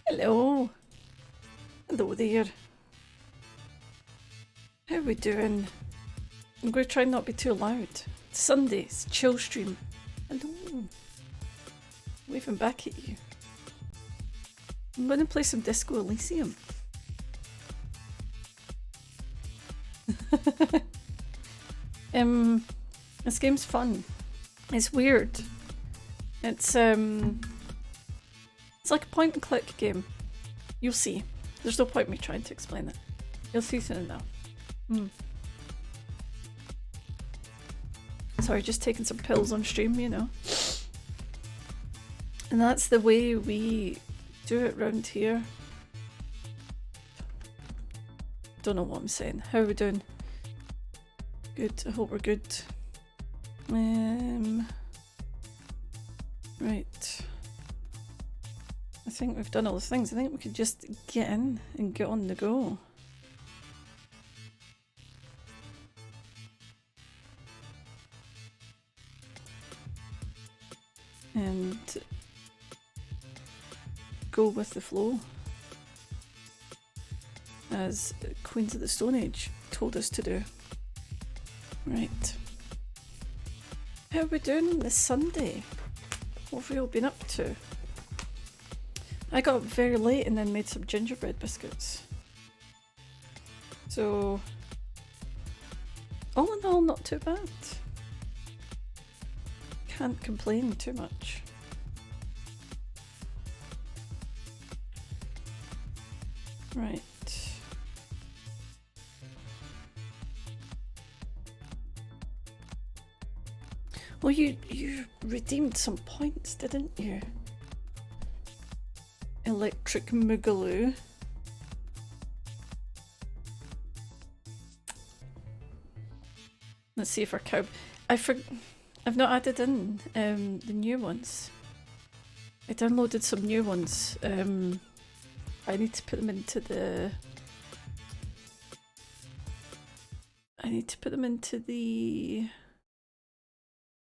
Hello. Hello there. How are we doing? I'm going to try not to be too loud. It's Sundays, chill stream. Hello. Waving back at you. I'm going to play some Disco Elysium. This game's fun. It's weird. It's like a point and click game. You'll see. There's no point me trying to explain it. You'll see soon enough. Sorry, just taking some pills on stream, you know. And that's the way we do it round here. Don't know what I'm saying. How are we doing? Good. I hope we're good. Right. I think we've done all the things. I think we could just get in and get on the go. And go with the flow, as Queens of the Stone Age told us to do. Right. How are we doing this Sunday? What have we all been up to? I got up very late and then made some gingerbread biscuits. So, all in all, not too bad. Can't complain too much. Right. Well, you redeemed some points, didn't you? Electric Moogaloo. Let's see if our cow... I've not added in the new ones. I downloaded some new ones. I need to put them into the...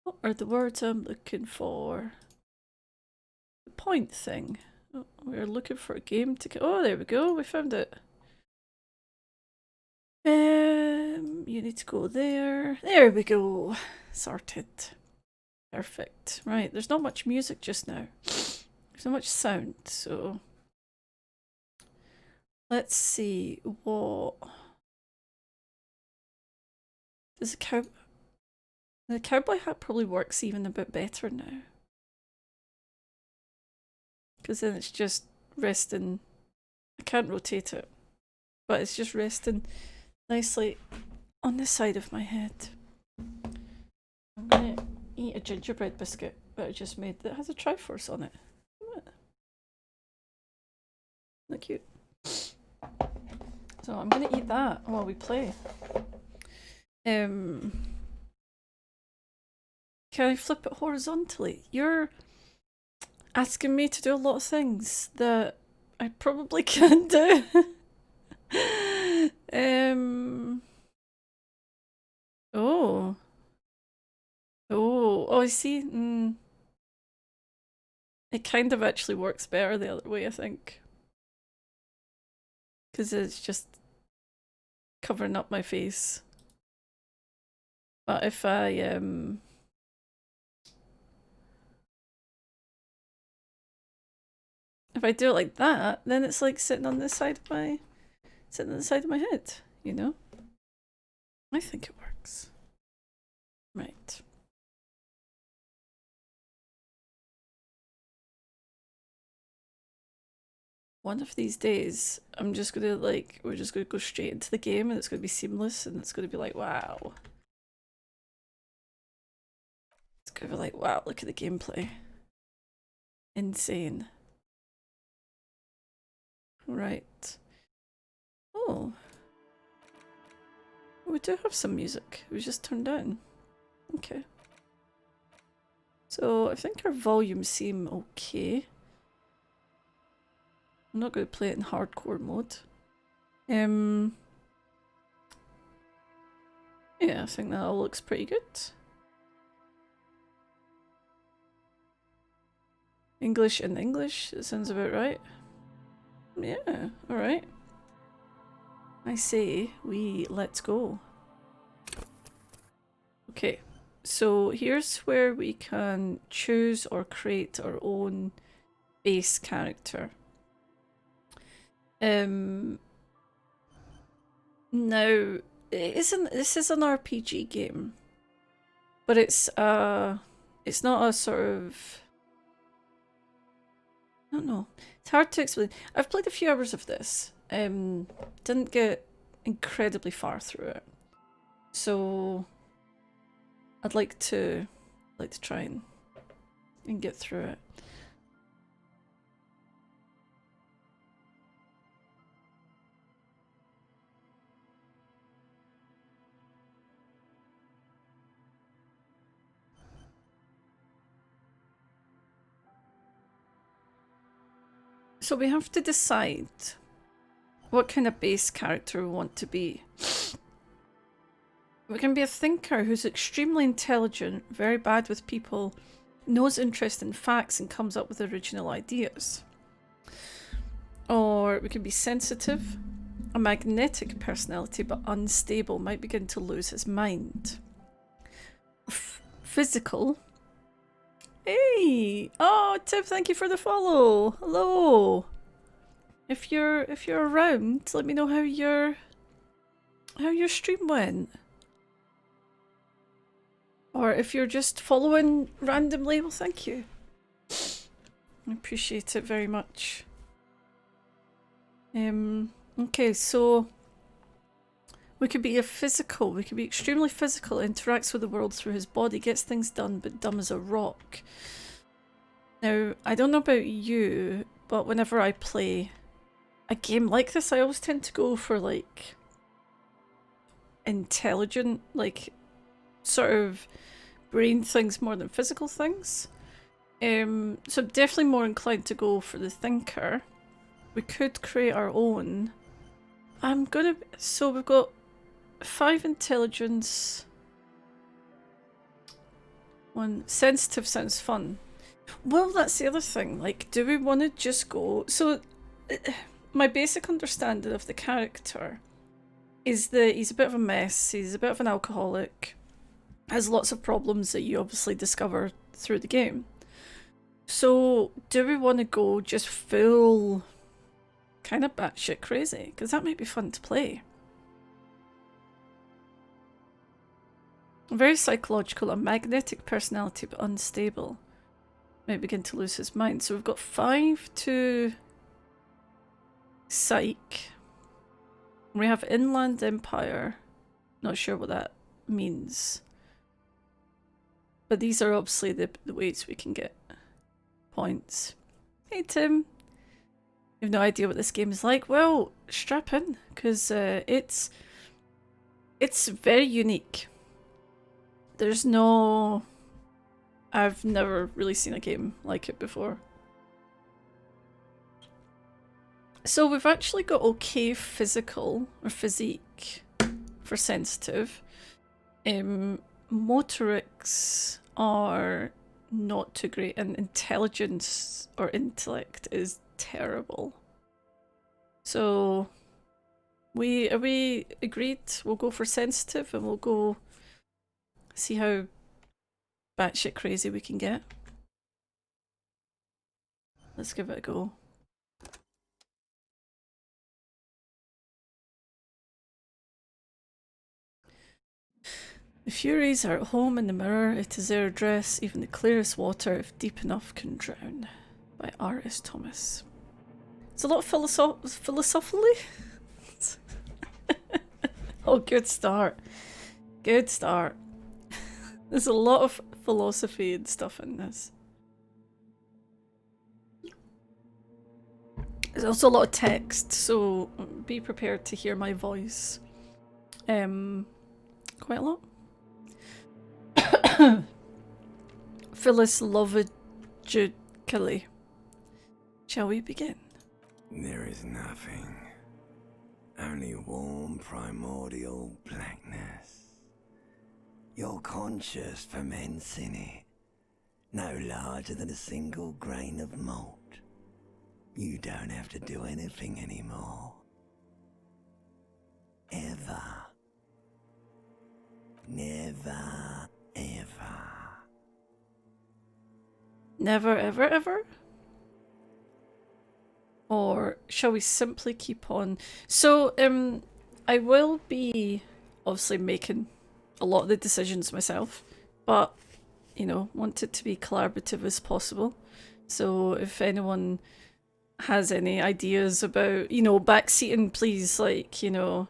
What are the words I'm looking for? The point thing. Oh, we're looking for a game to get... Oh, there we go. We found it. You need to go there. There we go. Sorted. Perfect. Right, there's not much music just now. There's not much sound, so... Let's see what... Does the cowboy hat probably works even a bit better now. Because then it's just resting. I can't rotate it, but it's just resting nicely on the side of my head. I'm gonna eat a gingerbread biscuit that I just made that has a Triforce on it. Look cute. So I'm gonna eat that while we play. Can I flip it horizontally? You're asking me to do a lot of things that I probably can't do. Oh. Oh, I see. It kind of actually works better the other way, I think. Because it's just covering up my face. But if I do it like that, then it's like sitting on the side of my head, you know? I think it works. Right. One of these days, we're just gonna go straight into the game and it's gonna be seamless and it's gonna be like, wow. It's gonna be like, wow, look at the gameplay. Insane. Right. Oh. We do have some music. It was just turned down. Okay. So I think our volumes seem okay. I'm not going to play it in hardcore mode. Yeah, I think that all looks pretty good. English and English, it sounds about right. Yeah, alright. I say we let's go. Okay, so here's where we can choose or create our own base character. Now, this is an RPG game, but it's not a sort of, I don't know. It's hard to explain. I've played a few hours of this. Didn't get incredibly far through it, so I'd like to try and get through it. So we have to decide what kind of base character we want to be. We can be a thinker who's extremely intelligent, very bad with people, knows interest in facts and comes up with original ideas. Or we can be sensitive, a magnetic personality but unstable, might begin to lose his mind. Physical. Hey! Oh, Tim, thank you for the follow. Hello. If you're around, let me know how your stream went. Or if you're just following randomly, well, thank you. I appreciate it very much. Okay, so we could be a physical. We could be extremely physical, interacts with the world through his body, gets things done, but dumb as a rock. Now, I don't know about you, but whenever I play a game like this, I always tend to go for, like, intelligent, like, sort of brain things more than physical things. So I'm definitely more inclined to go for the thinker. We could create our own. So we've got 5 intelligence. 1 sensitive sounds fun. Well, that's the other thing. Like, do we want to just go? So, my basic understanding of the character is that he's a bit of a mess. He's a bit of an alcoholic. Has lots of problems that you obviously discover through the game. So, do we want to go just full kind of batshit crazy? Because that might be fun to play. Very psychological, a magnetic personality but unstable. Might begin to lose his mind. So we've got 5 to psych. We have Inland Empire. Not sure what that means. But these are obviously the ways we can get points. Hey Tim. You have no idea what this game is like? Well, strap in, because it's very unique. There's no... I've never really seen a game like it before. So we've actually got okay physical, or physique, for sensitive. Motorics are not too great, and intelligence or intellect is terrible. So are we agreed? We'll go for sensitive and we'll go see how batshit crazy we can get. Let's give it a go. The Furies are at home in the mirror. It is their address. Even the clearest water, if deep enough, can drown. By R.S. Thomas. It's a lot philosophically. Oh, good start. Good start. There's a lot of philosophy and stuff in this. There's also a lot of text, so be prepared to hear my voice. Quite a lot. Philosophically. Shall we begin? There is nothing. Only warm primordial blackness. You're conscious ferments in it. No larger than a single grain of malt. You don't have to do anything anymore. Ever. Never, ever. Never, ever, ever? Or shall we simply keep on? So, I will be obviously making a lot of the decisions myself, but, you know, want it to be collaborative as possible. So if anyone has any ideas about, you know, backseating, please, like, you know,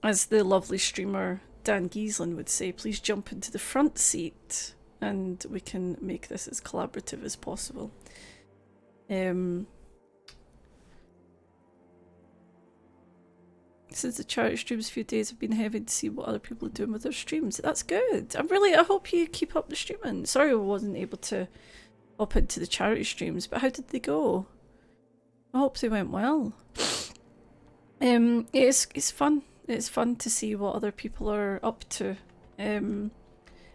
as the lovely streamer Dan Giesland would say, please jump into the front seat and we can make this as collaborative as possible. Since the charity streams a few days, I've been having to see what other people are doing with their streams. That's good. I hope you keep up the streaming. Sorry I wasn't able to hop into the charity streams, but how did they go? I hope they went well. It's fun. It's fun to see what other people are up to.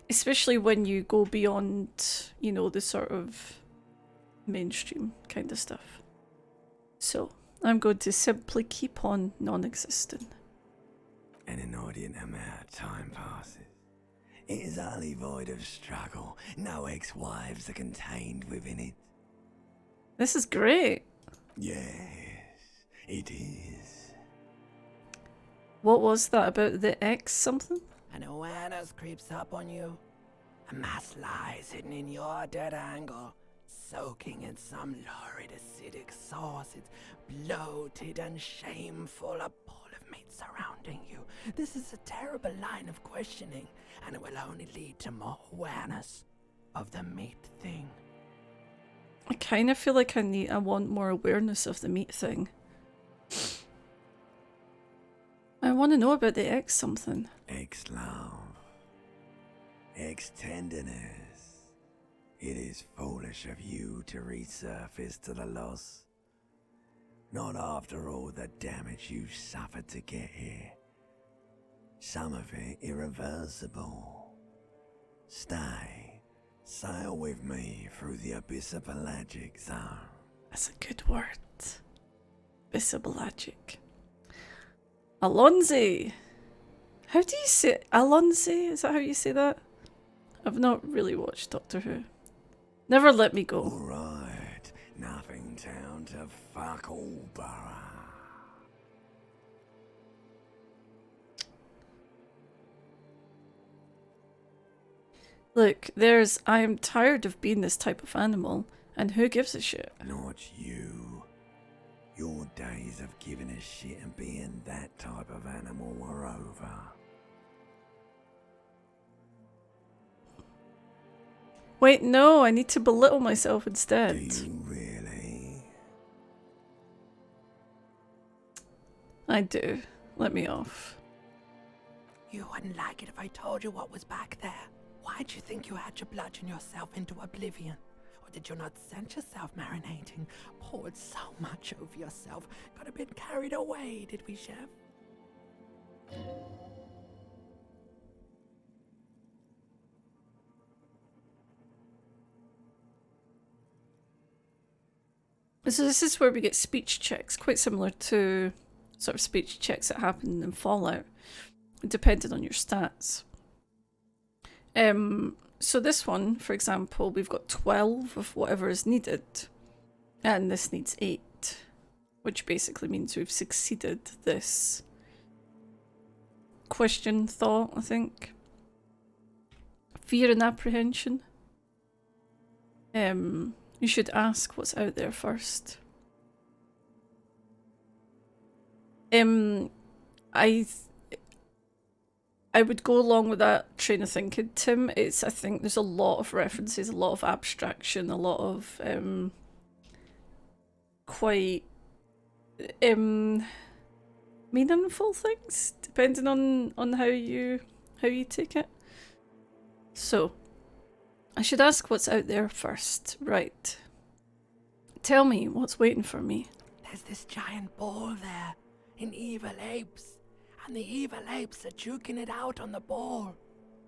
Especially when you go beyond, you know, the sort of mainstream kind of stuff. So I'm going to simply keep on non-existent. An inordinate amount of time passes. It is utterly void of struggle. No ex-wives are contained within it. This is great. Yes, it is. What was that about the X something? An awareness creeps up on you. A mass lies hidden in your dead angle, soaking in some lurid acidic sauce. It's bloated and shameful, a ball of meat surrounding you. This is a terrible line of questioning, and it will only lead to more awareness of the meat thing. I kind of feel like I want more awareness of the meat thing. I want to know about the X something. Ex-love. Ex-tenderness. It is foolish of you to resurface to the loss. Not after all the damage you suffered to get here. Some of it irreversible. Stay. Sail with me through the abyssopelagic zone. That's a good word. Abyssopelagic. Alonzi! How do you say Alonzi? Is that how you say that? I've not really watched Doctor Who. Never let me go. Alright, nothing town to fuck all borough. Look, I am tired of being this type of animal, and who gives a shit? Not you. Your days of giving a shit and being that type of animal are over. Wait, no, I need to belittle myself Do instead. you really? I do. Let me off. You wouldn't like it if I told you what was back there. Why'd you think you had to bludgeon yourself into oblivion? Or did you not sense yourself marinating? Poured so much over yourself. Got a bit carried away, did we, Chef? So this is where we get speech checks, quite similar to sort of speech checks that happen in Fallout, depending on your stats. So this one, for example, we've got 12 of whatever is needed, and this needs 8, which basically means we've succeeded this question thought, I think. Fear and apprehension. You should ask what's out there first. I would go along with that train of thinking, Tim. I think there's a lot of references, a lot of abstraction, a lot of quite meaningful things, depending on how you take it. So I should ask what's out there first. Right. Tell me what's waiting for me. There's this giant ball there, in evil apes. And the evil apes are juking it out on the ball.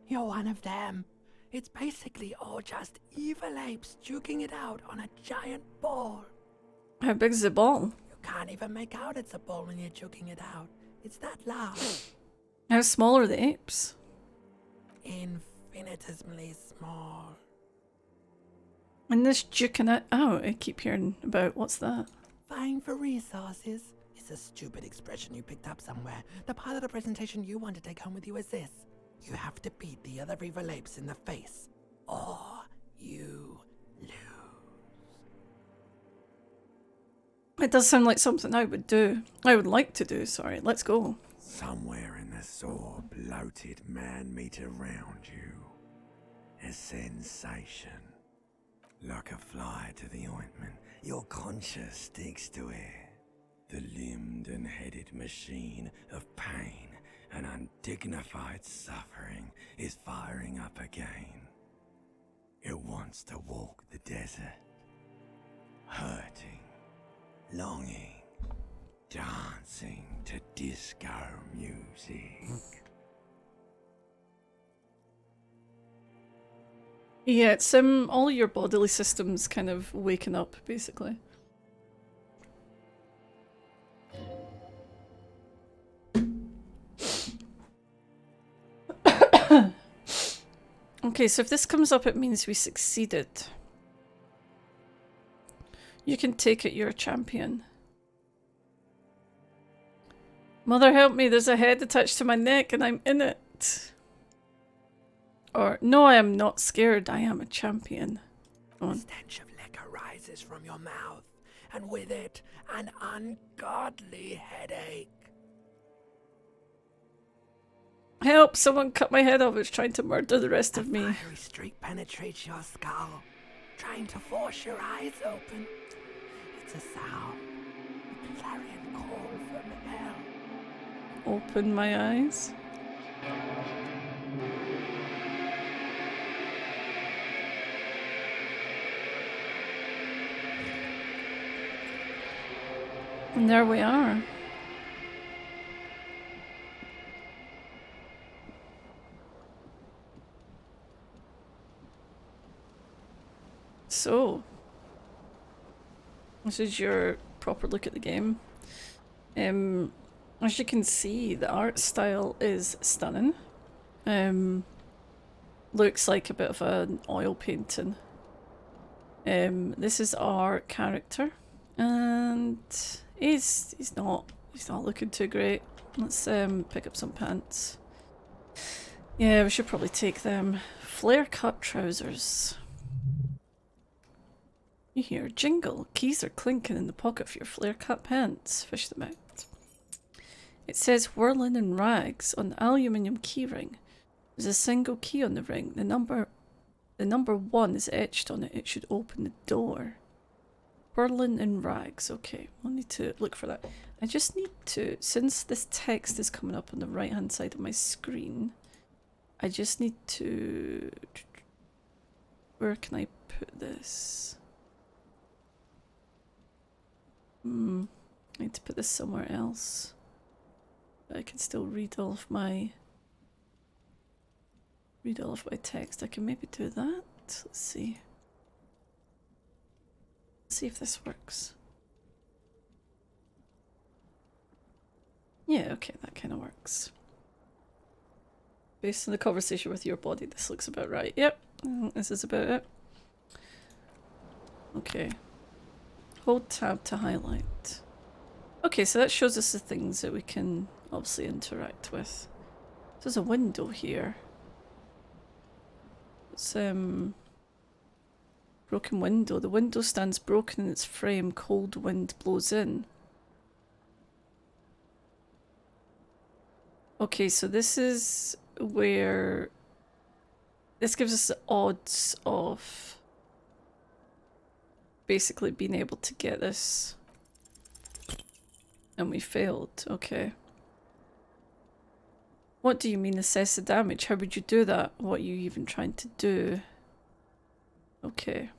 You're one of them. It's basically all just evil apes juking it out on a giant ball. How big's the ball? You can't even make out it's a ball when you're chugging it out. It's that large. How small are the apes? Infinitesimally small. And this juking it out, I keep hearing about. What's that? Vying for resources is a stupid expression you picked up somewhere. The part of the presentation you want to take home with you is this. You have to beat the other evil apes in the face, or you lose. It does sound like something I would do. I would like to do, sorry. Let's go. Somewhere in the sore, bloated man-meat around you. A sensation. Like a fly to the ointment, your conscience sticks to it. The limbed and headed machine of pain and undignified suffering is firing up again. It wants to walk the desert, hurting, longing, dancing to disco music. Yeah, it's all your bodily systems kind of waking up, basically. Okay, so if this comes up, it means we succeeded. You can take it, you're a champion. Mother help me, there's a head attached to my neck and I'm in it. Or, no, I am not scared, I am a champion. The stench of liquor rises from your mouth, and with it, an ungodly headache. Help, someone cut my head off, it's trying to murder the rest of me. A fiery streak penetrates your skull, trying to force your eyes open. It's a sound, a clarion call from hell. Open my eyes. And there we are. So, this is your proper look at the game. As you can see, the art style is stunning. Looks like a bit of an oil painting. This is our character, and he's not looking too great. Let's pick up some pants. Yeah, we should probably take them. Flare cut trousers. You hear a jingle. Keys are clinking in the pocket of your flare cut pants. Fish them out. It says whirling in rags on the aluminium keyring. There's a single key on the ring. The number 1 is etched on it. It should open the door. Whirling in rags. Okay, we'll need to look for that. I just need to, since this text is coming up on the right hand side of my screen, I just need to, where can I put this? I need to put this somewhere else. But I can still read all of my text. I can maybe do that. Let's see. Let's see if this works. Yeah, okay, that kind of works. Based on the conversation with your body, this looks about right. Yep, this is about it. Okay. Hold tab to highlight. Okay, so that shows us the things that we can obviously interact with. There's a window here. It's broken window. The window stands broken in its frame. Cold wind blows in. Okay, so this is where this gives us the odds of basically being able to get this. And we failed. Okay. What do you mean assess the damage? How would you do that? What are you even trying to do? Okay.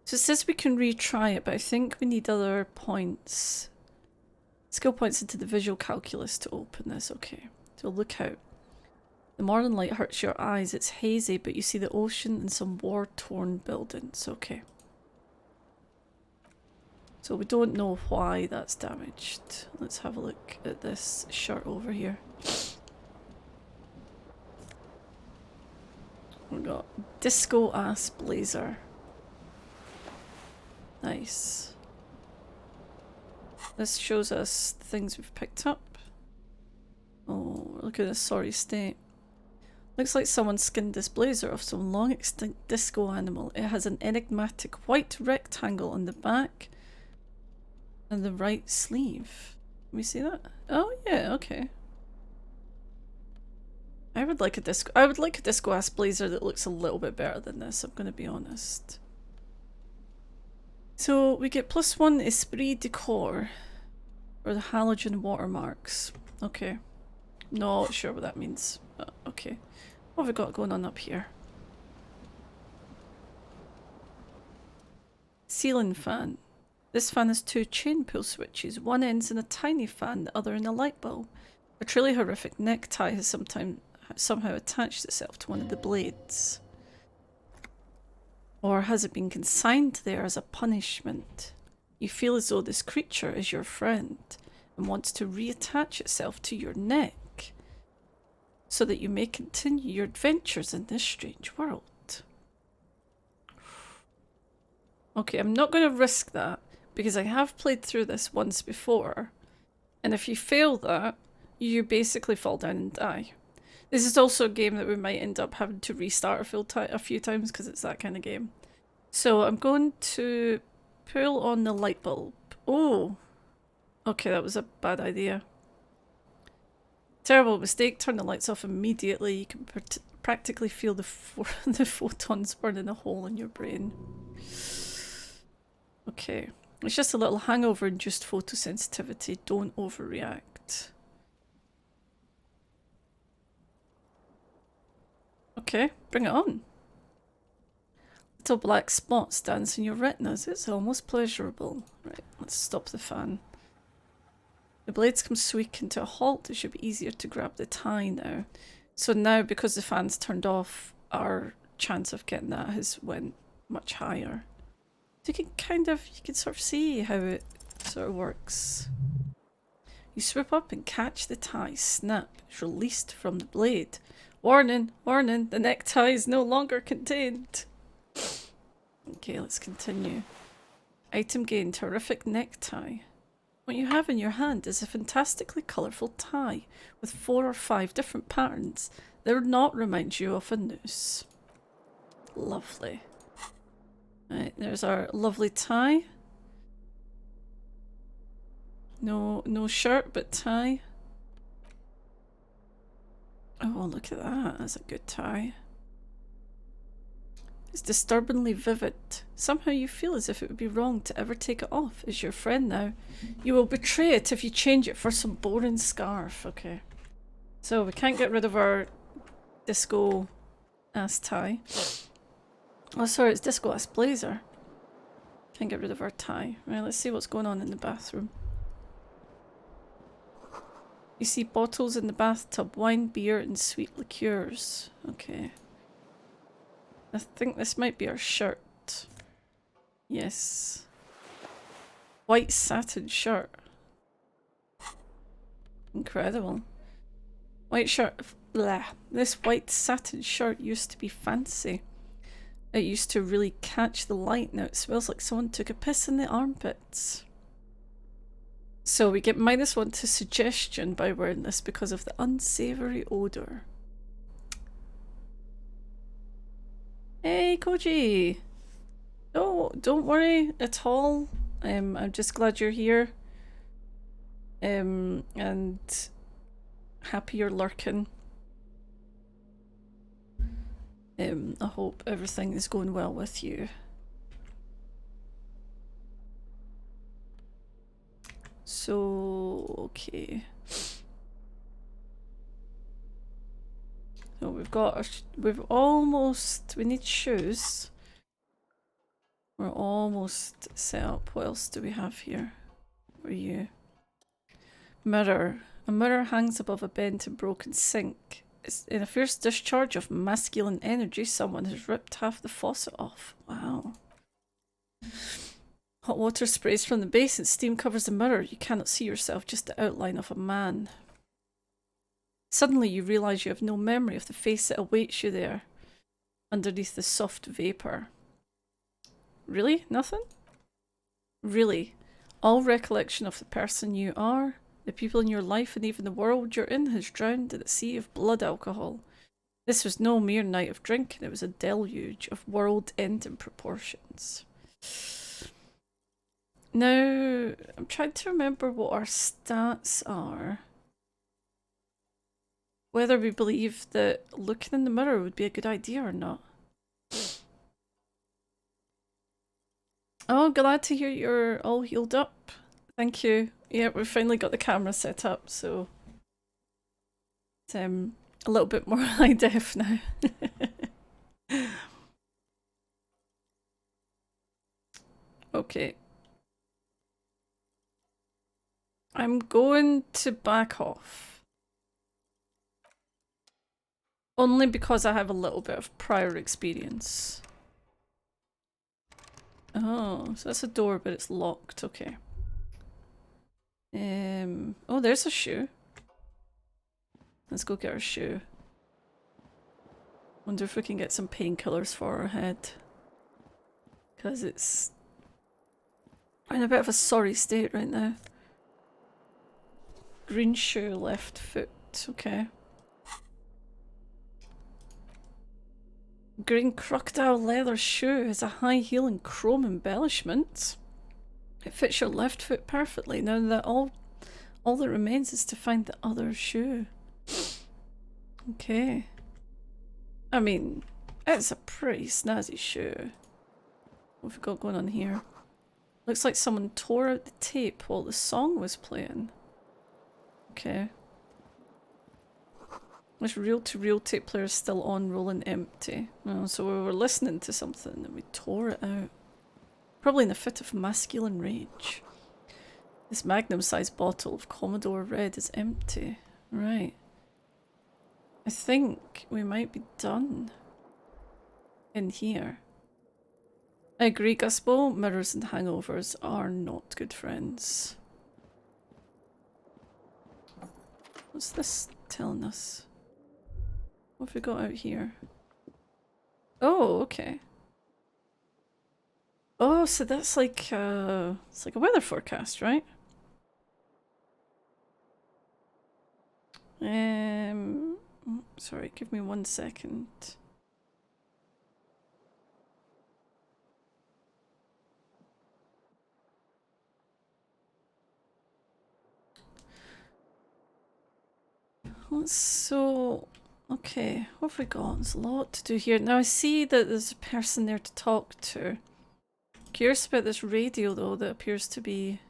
So it says we can retry it, but I think we need other points. Skill points into the visual calculus to open this. Okay. So look out. The morning light hurts your eyes. It's hazy, but you see the ocean and some war-torn buildings. Okay. So we don't know why that's damaged. Let's have a look at this shirt over here. We got disco ass blazer. Nice. This shows us the things we've picked up. Oh, look at this sorry state. Looks like someone skinned this blazer off some long extinct disco animal. It has an enigmatic white rectangle on the back and the right sleeve. Can we see that? Oh yeah, okay. I would like a disco ass blazer that looks a little bit better than this, I'm gonna be honest. So we get +1 esprit de corps or the halogen watermarks. Okay. Not sure what that means. Okay. What have we got going on up here? Ceiling fan. This fan has 2 chain pull switches. One ends in a tiny fan, the other in a light bulb. A truly horrific necktie has somehow attached itself to one of the blades. Or has it been consigned there as a punishment? You feel as though this creature is your friend and wants to reattach itself to your neck so that you may continue your adventures in this strange world. Okay, I'm not going to risk that because I have played through this once before, and if you fail that, you basically fall down and die. This is also a game that we might end up having to restart a few times because it's that kind of game. So I'm going to pull on the light bulb. Oh, okay, that was a bad idea. Terrible mistake. Turn the lights off immediately. You can practically feel the photons burning a hole in your brain. Okay. It's just a little hangover-induced photosensitivity. Don't overreact. Okay, bring it on. Little black spots dance in your retinas. It's almost pleasurable. Right, let's stop the fan. The blades come squeaking to a halt. It should be easier to grab the tie now. So now, because the fan's turned off, our chance of getting that has went much higher. So you can sort of see how it sort of works. You swoop up and catch the tie. Snap. It's released from the blade. Warning, warning, the necktie is no longer contained. Okay, let's continue. Item gained, terrific necktie. What you have in your hand is a fantastically colourful tie with 4 or 5 different patterns that would not remind you of a noose. Lovely. Right, there's our lovely tie. No shirt, but tie. Oh, look at that. That's a good tie. It's disturbingly vivid. Somehow you feel as if it would be wrong to ever take it off. It's your friend now. You will betray it if you change it for some boring scarf. Okay. So we can't get rid of our disco ass tie. Oh, sorry, it's disco ass blazer. Can't get rid of our tie. Right, let's see what's going on in the bathroom. You see bottles in the bathtub, wine, beer, and sweet liqueurs. Okay. I think this might be our shirt. Yes. White satin shirt. Incredible. White shirt. Blah. This white satin shirt used to be fancy. It used to really catch the light. Now it smells like someone took a piss in the armpits. So we get -1 to suggestion by wearing this because of the unsavory odor. Hey, Koji! Oh, don't worry at all. I'm just glad you're here. And happy you're lurking. I hope everything is going well with you. So, okay. So we need shoes. We're almost set up. What else do we have here for you? Mirror. A mirror hangs above a bent and broken sink. It's in a fierce discharge of masculine energy, someone has ripped half the faucet off. Wow. Hot water sprays from the base and steam covers the mirror. You cannot see yourself, just the outline of a man. Suddenly you realise you have no memory of the face that awaits you there, underneath the soft vapour. Really? Nothing? Really? All recollection of the person you are, the people in your life, and even the world you're in has drowned in a sea of blood alcohol. This was no mere night of drinking, it was a deluge of world-ending proportions. Now, I'm trying to remember what our stats are. Whether we believe that looking in the mirror would be a good idea or not. Oh, glad to hear you're all healed up. Thank you. Yeah, we finally got the camera set up, so it's a little bit more high def now. Okay. I'm going to back off. Only because I have a little bit of prior experience. Oh, so that's a door, but it's locked. Okay. Oh, there's a shoe. Let's go get our shoe. Wonder if we can get some painkillers for our head. Because it's in a bit of a sorry state right now. Green shoe, left foot. Okay. Green crocodile leather shoe has a high heel and chrome embellishment. It fits your left foot perfectly. Now that all that remains is to find the other shoe. Okay. I mean, it's a pretty snazzy shoe. What have we got going on here? Looks like someone tore out the tape while the song was playing. Okay. This reel-to-reel tape player is still on, rolling empty. Oh, so we were listening to something and we tore it out. Probably in a fit of masculine rage. This magnum-sized bottle of Commodore Red is empty. Right. I think we might be done in here. I agree, Guspo. Mirrors and hangovers are not good friends. What's this telling us? What have we got out here? Oh, okay. Oh, so that's like it's like a weather forecast, right? Sorry, give me 1 second. So, okay, what have we got? There's a lot to do here. Now I see that there's a person there to talk to. Curious about this radio though that appears to be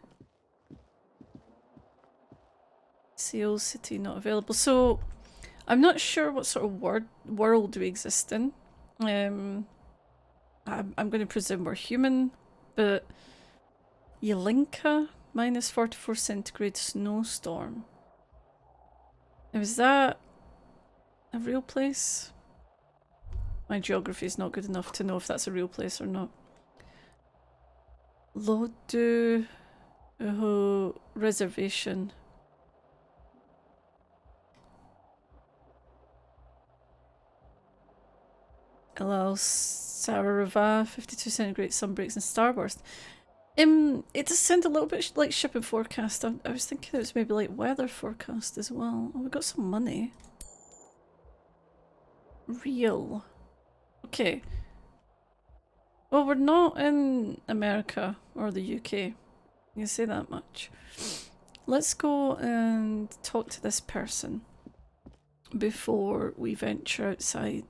Seoul City not available. So I'm not sure what sort of world we exist in. I'm going to presume we're human, but Yelinka, minus 44 centigrade snowstorm. Now, is that a real place? My geography is not good enough to know if that's a real place or not. Lodu Reservation. Allows Sararava, 52 centigrade sunbreaks and starburst. It does sound a little bit like shipping forecast. I was thinking it was maybe like weather forecast as well. Oh, we got some money. Real. Okay. Well, we're not in America or the UK. You can say that much. Let's go and talk to this person before we venture outside.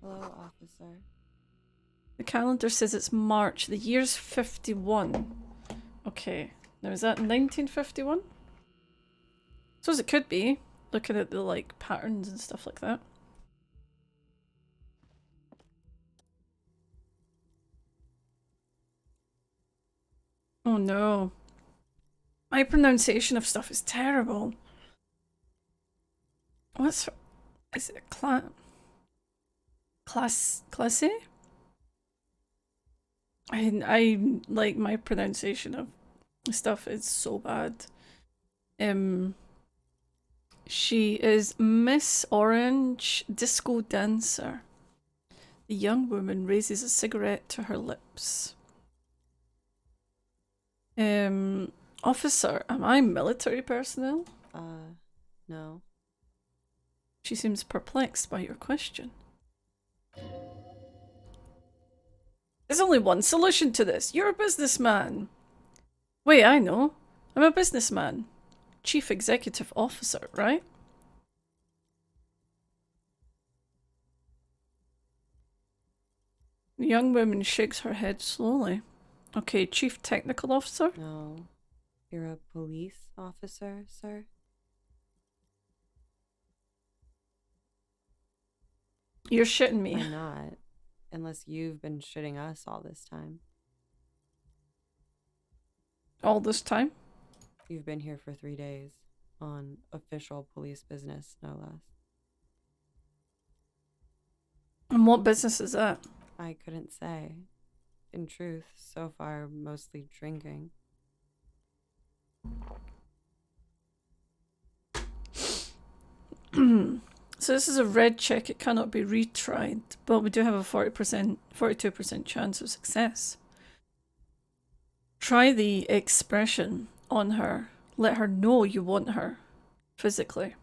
Hello, officer. The calendar says it's March. The year's 51. Okay. Now, is that 1951? Suppose it could be, looking at the, like, patterns and stuff like that. Oh no. My pronunciation of stuff is terrible. What's... Is it a classe? I like my pronunciation of stuff is so bad. She is Miss Orange Disco Dancer. The young woman raises a cigarette to her lips. Officer, am I military personnel? No. She seems perplexed by your question. There's only one solution to this. You're a businessman. Wait, I know. I'm a businessman. Chief Executive Officer, right? The young woman shakes her head slowly. Okay, Chief Technical Officer? No. You're a police officer, sir? You're shitting me. I'm not. Unless you've been shitting us all this time. All this time? You've been here for 3 days. On official police business, no less. And what business is that? I couldn't say. In truth, so far, mostly drinking. So this is a red check. It cannot be retried, but we do have a 42% chance of success. Try the expression on her. Let her know you want her physically.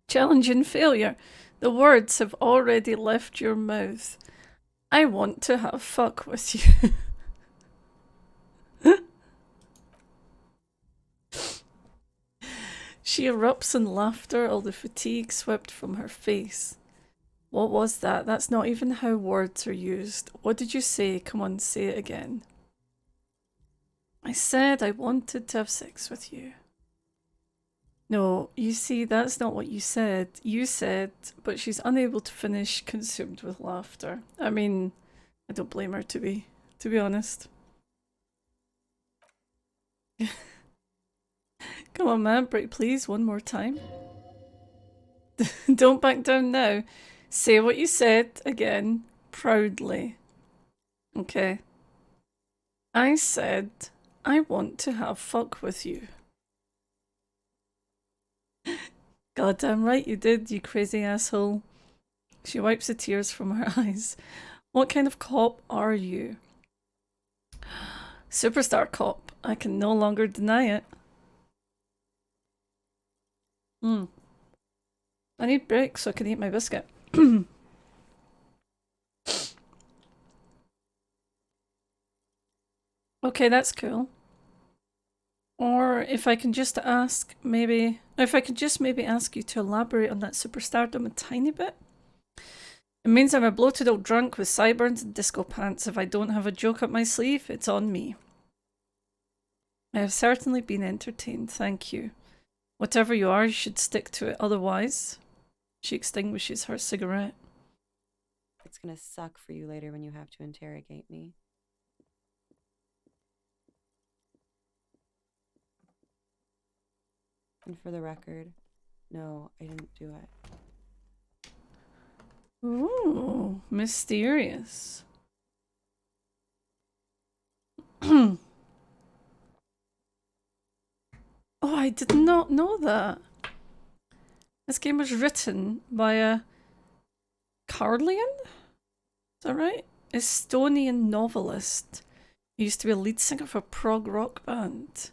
Challenge and failure. The words have already left your mouth. I want to have fuck with you. She erupts in laughter, all the fatigue swept from her face. What was that? That's not even how words are used. What did you say? Come on, say it again. I said I wanted to have sex with you. No, you see, that's not what you said. You said, but she's unable to finish, consumed with laughter. I mean, I don't blame her, to be honest. Come on, man, break please, one more time. Don't back down now. Say what you said again, proudly. Okay. I said, I want to have fuck with you. Goddamn right you did, you crazy asshole. She wipes the tears from her eyes. What kind of cop are you? Superstar cop. I can no longer deny it. I need breaks so I can eat my biscuit. Okay, that's cool. Or if I can just ask, maybe... If I could just maybe ask you to elaborate on that superstardom a tiny bit. It means I'm a bloated old drunk with sideburns and disco pants. If I don't have a joke up my sleeve, it's on me. I have certainly been entertained, thank you. Whatever you are, you should stick to it, otherwise... She extinguishes her cigarette. It's gonna suck for you later when you have to interrogate me. And for the record, no, I didn't do it. Ooh, mysterious. Oh, I did not know that. This game was written by a Carlian? Is that right? Estonian novelist. He used to be a lead singer for a prog rock band.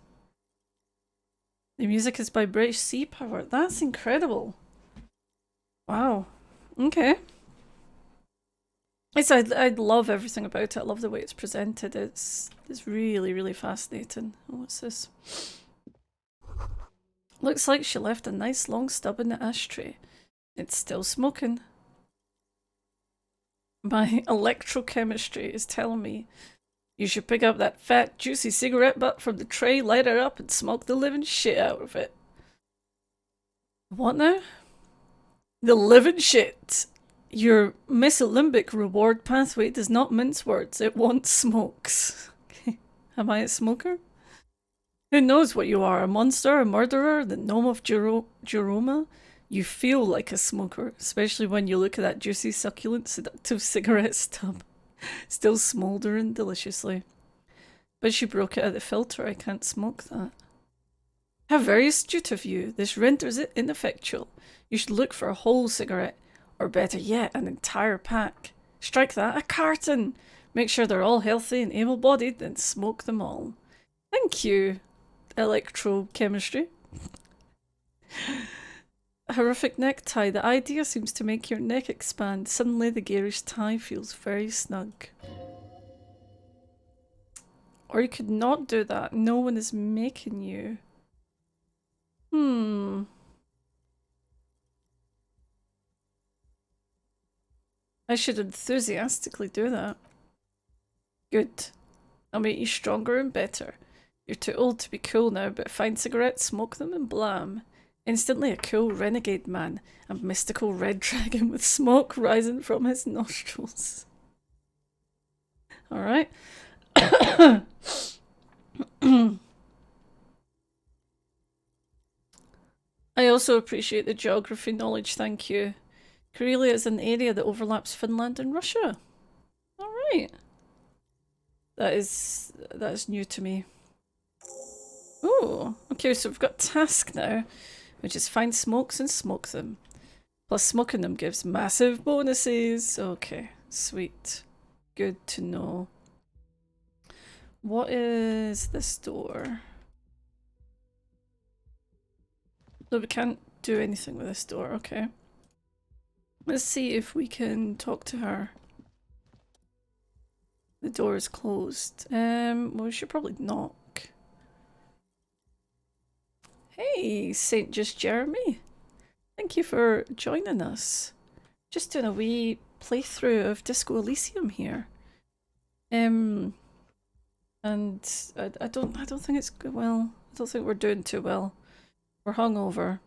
The music is by British Sea Power. That's incredible. Wow. Okay. I love everything about it. I love the way it's presented. It's really, really fascinating. Oh, what's this? Looks like she left a nice long stub in the ashtray. It's still smoking. My electrochemistry is telling me you should pick up that fat, juicy cigarette butt from the tray, light it up, and smoke the living shit out of it. What now? The living shit. Your mesolimbic reward pathway does not mince words. It wants smokes. Am I a smoker? Who knows what you are? A monster? A murderer? The gnome of Jeroma? You feel like a smoker, especially when you look at that juicy, succulent, seductive cigarette stub, still smouldering deliciously. But she broke it at the filter. I can't smoke that. How very astute of you. This renders it ineffectual. You should look for a whole cigarette, or better yet, an entire pack. Strike that, a carton. Make sure they're all healthy and able-bodied, then smoke them all. Thank you, electrochemistry. Horrific necktie. The idea seems to make your neck expand. Suddenly the garish tie feels very snug. Or you could not do that. No one is making you. I should enthusiastically do that. Good. I'll make you stronger and better. You're too old to be cool now, but find cigarettes, smoke them, and blam. Instantly a cool renegade man, a mystical red dragon with smoke rising from his nostrils. Alright. I also appreciate the geography knowledge, thank you. Karelia is an area that overlaps Finland and Russia. Alright. That is new to me. Oh, okay, so we've got task now, which is find smokes and smoke them. Plus smoking them gives massive bonuses. Okay, sweet. Good to know. What is this door? No, we can't do anything with this door, okay. Let's see if we can talk to her. The door is closed. Well, we should probably knock. Hey, Saint Just Jeremy. Thank you for joining us. Just doing a wee playthrough of Disco Elysium here. And I don't think it's good. Well, I don't think we're doing too well. We're hungover,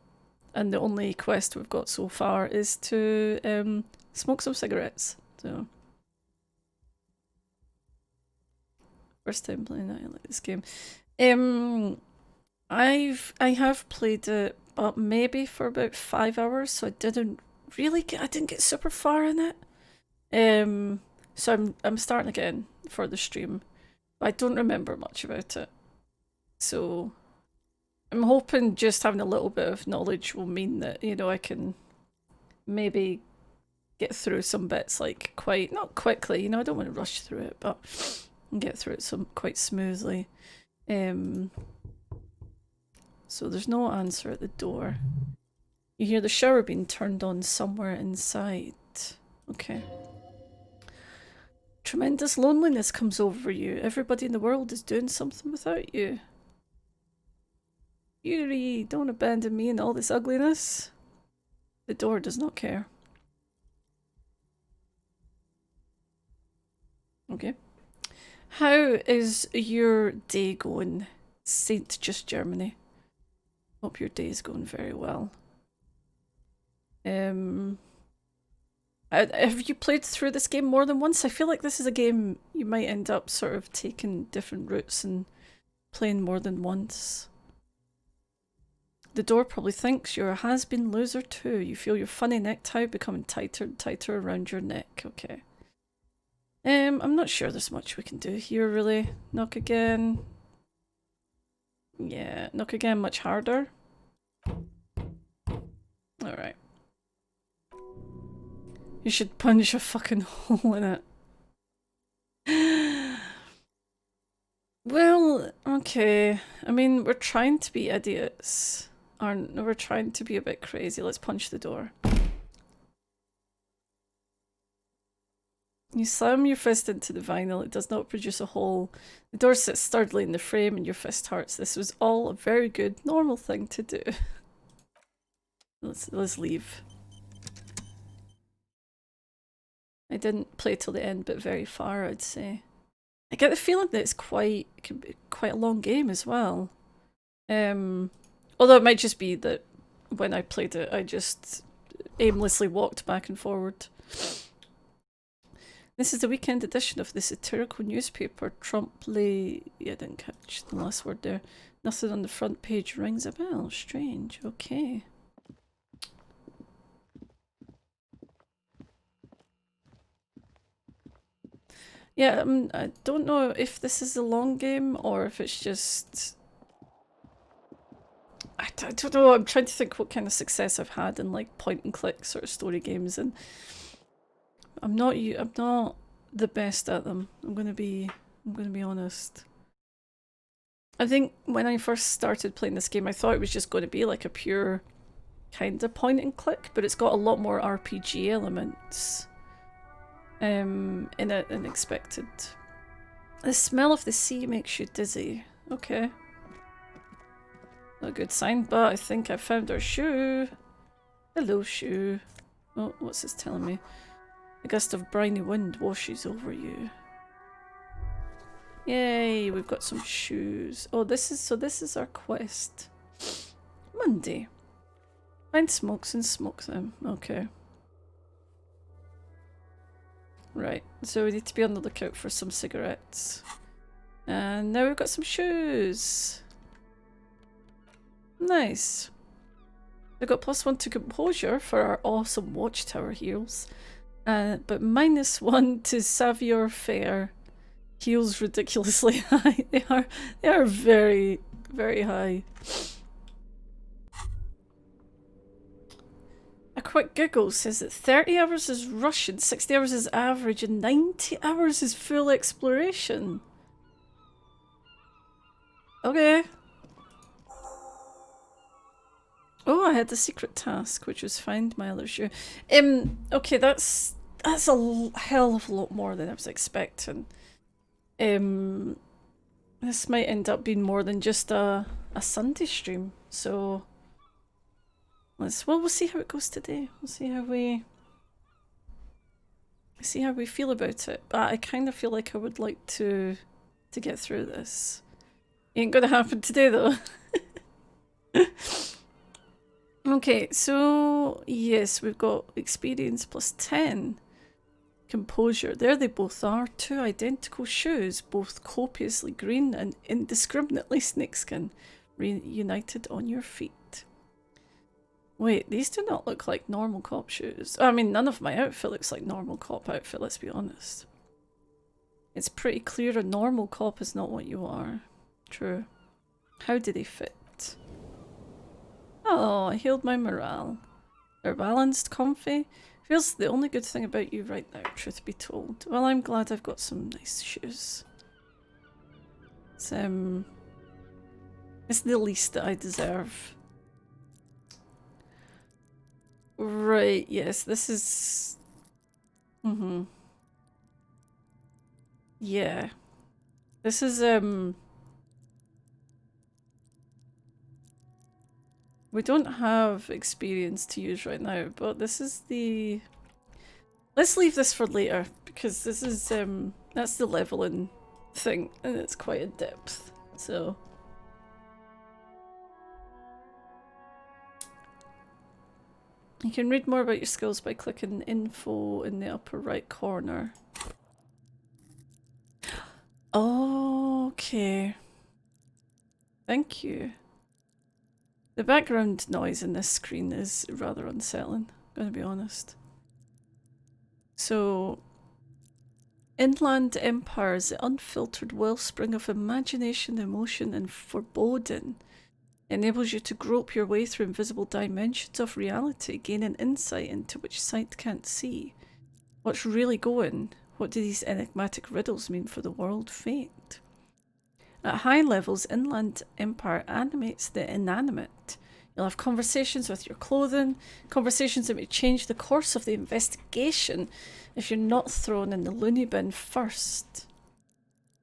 and the only quest we've got so far is to smoke some cigarettes. So first time playing that, I like this game. I have played it, but maybe for about 5 hours, so I didn't get super far in it. So I'm starting again for the stream. But I don't remember much about it. So I'm hoping just having a little bit of knowledge will mean that, you know, I can maybe get through some bits like not quickly, you know, I don't want to rush through it, but get through it quite smoothly. So there's no answer at the door. You hear the shower being turned on somewhere inside. Okay. Tremendous loneliness comes over you. Everybody in the world is doing something without you. Yuri, don't abandon me in all this ugliness. The door does not care. Okay. How is your day going, Saint Just Germany? Hope your day is going very well. Have you played through this game more than once? I feel like this is a game you might end up sort of taking different routes and playing more than once. The door probably thinks you're a has-been loser too. You feel your funny necktie becoming tighter and tighter around your neck. Okay. I'm not sure there's much we can do here really. Knock again. Yeah, knock again much harder. Alright. You should punch a fucking hole in it. Well, okay. I mean, we're trying to be idiots. We're trying to be a bit crazy. Let's punch the door. You slam your fist into the vinyl. It does not produce a hole. The door sits sturdily in the frame and your fist hurts. This was all a very good, normal thing to do. Let's leave. I didn't play till the end, but very far, I'd say. I get the feeling that it can be quite a long game as well. Although it might just be that when I played it, I just aimlessly walked back and forward. This is the weekend edition of the satirical newspaper Trompe. Yeah, I didn't catch the last word there. Nothing on the front page rings a bell. Strange. Okay. Yeah, I don't know if this is a long game or if it's just... I don't know, I'm trying to think what kind of success I've had in like point and click sort of story games, and I'm not the best at them. I'm gonna be honest. I think when I first started playing this game, I thought it was just going to be like a pure kind of point and click, but it's got a lot more RPG elements in it than expected. The smell of the sea makes you dizzy. Okay. Not a good sign, but I think I found our shoe. Hello, shoe. Oh, what's this telling me? A gust of briny wind washes over you. Yay, we've got some shoes. Oh, this is our quest. Monday. Find smokes and smoke them. Okay. Right, so we need to be on the lookout for some cigarettes. And now we've got some shoes. Nice. We've got +1 to composure for our awesome watchtower heals. But -1 to savoir faire. Heals ridiculously high. They are very, very high. A quick Google says that 30 hours is Russian, 60 hours is average, and 90 hours is full exploration. Okay. Oh, I had the secret task, which was find my other shoe. Okay, that's a hell of a lot more than I was expecting. This might end up being more than just a Sunday stream, so we'll see how it goes today. We'll see how we feel about it. But I kind of feel like I would like to get through this. Ain't gonna happen today though. Okay, so yes, we've got experience +10. Composure. There they both are. 2 identical shoes, both copiously green and indiscriminately snakeskin, reunited on your feet. Wait, these do not look like normal cop shoes. I mean, none of my outfit looks like normal cop outfit, let's be honest. It's pretty clear a normal cop is not what you are. True. How do they fit? Oh, I healed my morale. They're balanced, comfy. Feels the only good thing about you right now, truth be told. Well, I'm glad I've got some nice shoes. It's the least that I deserve. Right, yes, this is... Yeah. This is, we don't have experience to use right now, but this is the... Let's leave this for later, because this is, that's the leveling thing, and it's quite in depth, so... You can read more about your skills by clicking info in the upper right corner. Okay. Thank you. The background noise in this screen is rather unsettling, I'm gonna be honest. So, Inland Empire is the unfiltered wellspring of imagination, emotion, and foreboding. It enables you to grope your way through invisible dimensions of reality, gaining insight into which sight can't see. What's really going? What do these enigmatic riddles mean for the world fate? At high levels, Inland Empire animates the inanimate. You'll have conversations with your clothing, conversations that may change the course of the investigation if you're not thrown in the loony bin first.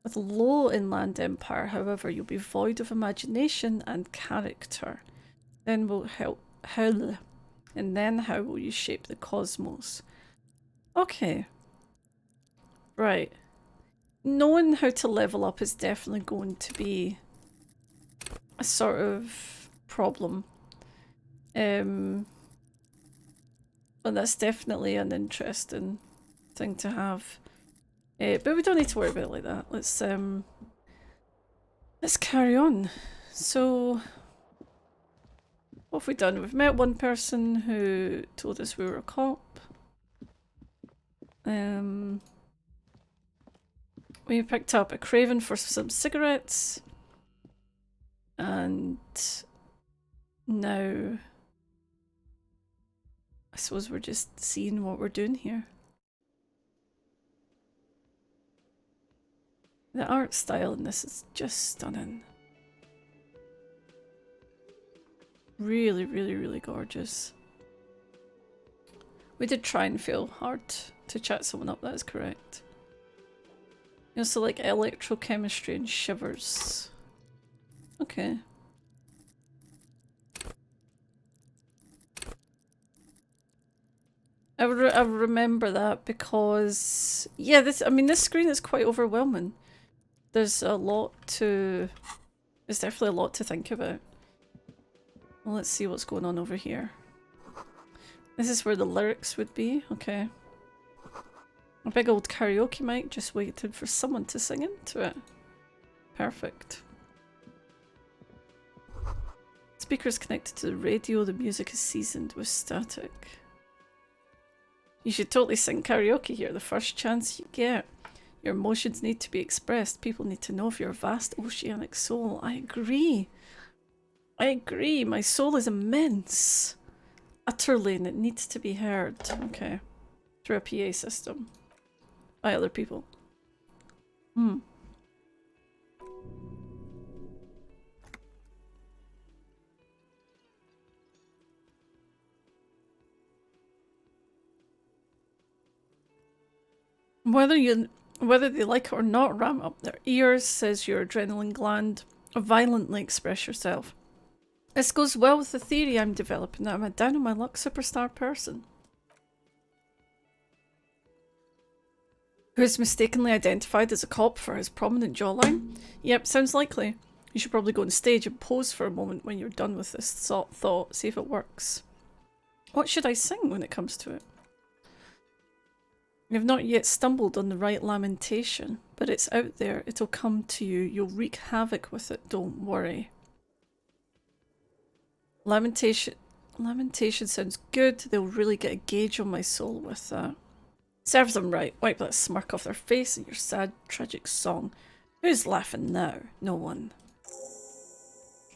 With low Inland Empire, however, you'll be void of imagination and character. Then how will you shape the cosmos? Okay. Right. Knowing how to level up is definitely going to be a sort of problem. But that's definitely an interesting thing to have. But we don't need to worry about it like that. Let's carry on. So, what have we done? We've met one person who told us we were a cop. We picked up a craving for some cigarettes. And now I suppose we're just seeing what we're doing here. The art style in this is just stunning. Really, really, really gorgeous. We did try and fail hard to chat someone up, that is correct. You know, so like electrochemistry and shivers. Okay. I remember that because, yeah, this screen is quite overwhelming. There's a lot to, there's definitely a lot to think about. Well, let's see what's going on over here. This is where the lyrics would be, okay. A big old karaoke mic, just waiting for someone to sing into it. Perfect. Speakers connected to the radio, the music is seasoned with static. You should totally sing karaoke here the first chance you get. Your emotions need to be expressed. People need to know of your vast oceanic soul. I agree. I agree. My soul is immense. Utterly, and it needs to be heard. Okay. Through a PA system. By other people. Whether they like it or not, ram up their ears, says your adrenaline gland, or violently express yourself. This goes well with the theory I'm developing that I'm a down on my luck superstar person. Who is mistakenly identified as a cop for his prominent jawline? Yep, sounds likely. You should probably go on stage and pose for a moment when you're done with this thought, see if it works. What should I sing when it comes to it? You've not yet stumbled on the right lamentation, but it's out there, it'll come to you, you'll wreak havoc with it, don't worry. Lamentation sounds good, they'll really get a gauge on my soul with that. Serves them right, wipe that smirk off their face in your sad, tragic song. Who's laughing now? No one.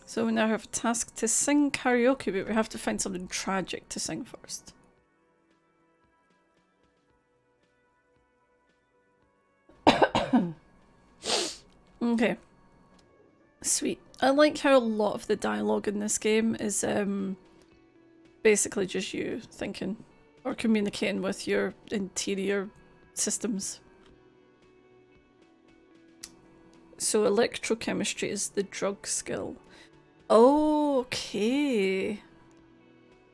So we now have a task to sing karaoke, but we have to find something tragic to sing first. Okay. Sweet. I like how a lot of the dialogue in this game is basically just you thinking or communicating with your interior systems. So electrochemistry is the drug skill. Okay.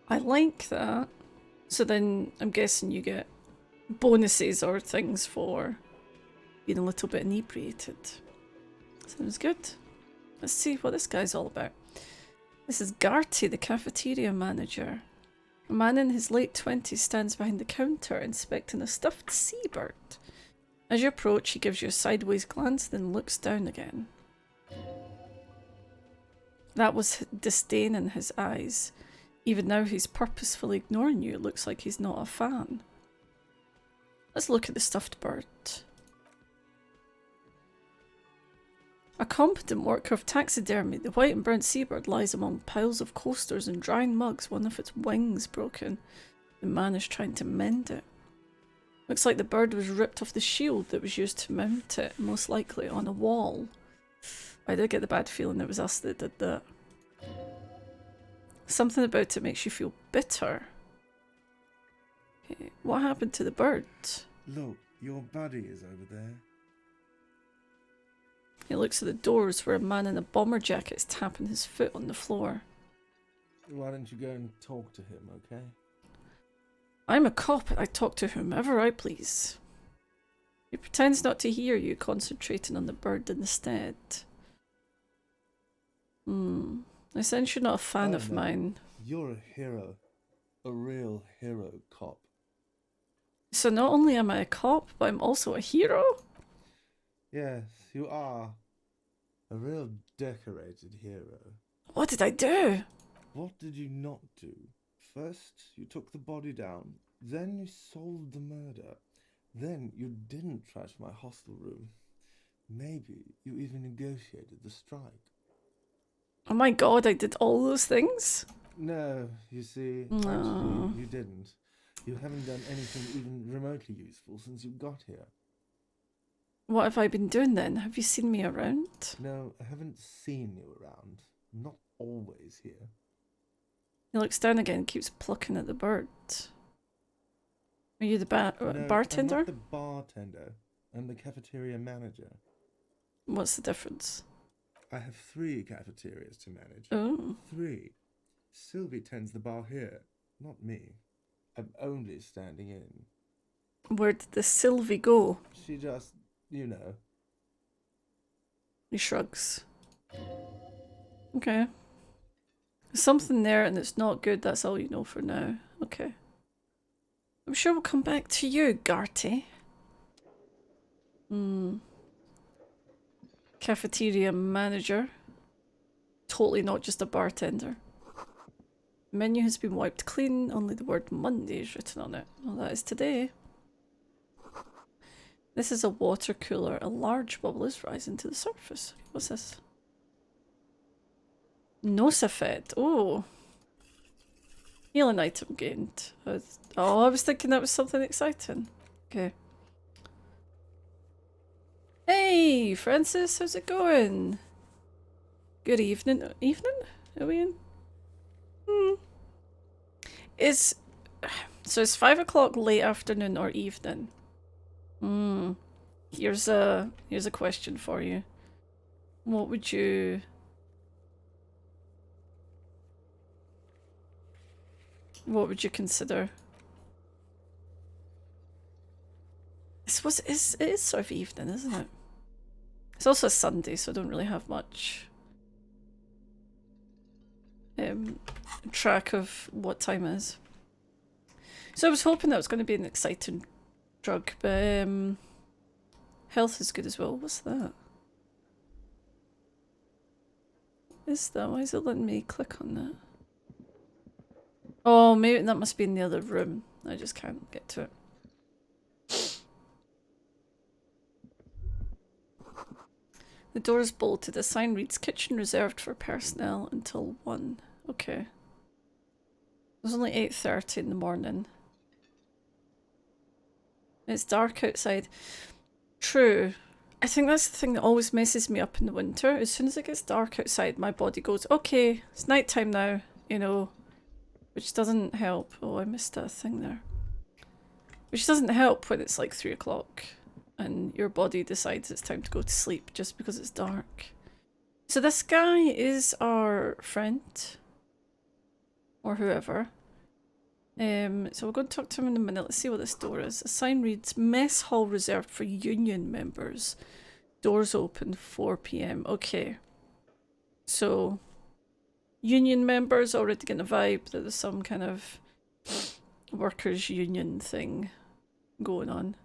I like that. So then I'm guessing you get bonuses or things for being a little bit inebriated. Sounds good. Let's see what this guy's all about. This is Garty, the cafeteria manager. A man in his late 20s stands behind the counter inspecting a stuffed seabird. As you approach, he gives you a sideways glance, then looks down again. That was disdain in his eyes. Even now he's purposefully ignoring you. It looks like he's not a fan. Let's look at the stuffed bird. A competent worker of taxidermy, the white and brown seabird lies among piles of coasters and drying mugs, one of its wings broken. The man is trying to mend it. Looks like the bird was ripped off the shield that was used to mount it, most likely on a wall. I did get the bad feeling it was us that did that. Something about it makes you feel bitter. Okay, what happened to the bird? Look, your buddy is over there. He looks at the doors where a man in a bomber jacket is tapping his foot on the floor. Why don't you go and talk to him, okay? I'm a cop and I talk to whomever I please. He pretends not to hear you, concentrating on the bird instead. I sense you're not a fan of mine. You're a hero. A real hero cop. So not only am I a cop, but I'm also a hero? Yes, you are. A real decorated hero. What did I do? What did you not do? First, you took the body down. Then you solved the murder. Then you didn't trash my hostel room. Maybe you even negotiated the strike. Oh my god, I did all those things? No, you see, No. actually, you didn't. You haven't done anything even remotely useful since you got here. What have I been doing then? Have you seen me around? No, I haven't seen you around. I'm not always here. He looks down again and keeps plucking at the bird. Are you the bartender? I'm not the bartender. I'm the cafeteria manager. What's the difference? I have 3 cafeterias to manage. Oh. 3. Sylvie tends the bar here, not me. I'm only standing in. Where did the Sylvie go? She just, you know. He shrugs. Okay. There's something there and it's not good, that's all you know for now. Okay. I'm sure we'll come back to you, Garty. Cafeteria manager. Totally not just a bartender. Menu has been wiped clean, only the word Monday is written on it. Well, that is today. This is a water cooler. A large bubble is rising to the surface. What's this? Nosafed. Oh. Healing item gained. I was thinking that was something exciting. Okay. Hey, Francis, how's it going? Good evening. Evening? Are we in? So it's 5 o'clock late afternoon or evening? Here's a question for you. What would you consider? It is sort of evening, isn't it? It's also a Sunday, so I don't really have much track of what time it is. So I was hoping that was going to be an exciting drug, but health is good as well. What's that? Why is it letting me click on that? Oh, maybe that must be in the other room. I just can't get to it. The door is bolted. A sign reads, "Kitchen reserved for personnel until 1. Okay. It was only 8:30 in the morning. It's dark outside. True. I think that's the thing that always messes me up in the winter. As soon as it gets dark outside, my body goes, okay, it's nighttime now, you know. Which doesn't help. Oh, I missed a thing there. Which doesn't help when it's like 3 o'clock. And your body decides it's time to go to sleep just because it's dark. So this guy is our friend. Or whoever. So we're going to talk to him in a minute. Let's see what this door is. A sign reads, "Mess hall reserved for union members. Doors open 4 p.m. Okay. So, union members already getting a vibe that there's some kind of workers' union thing going on.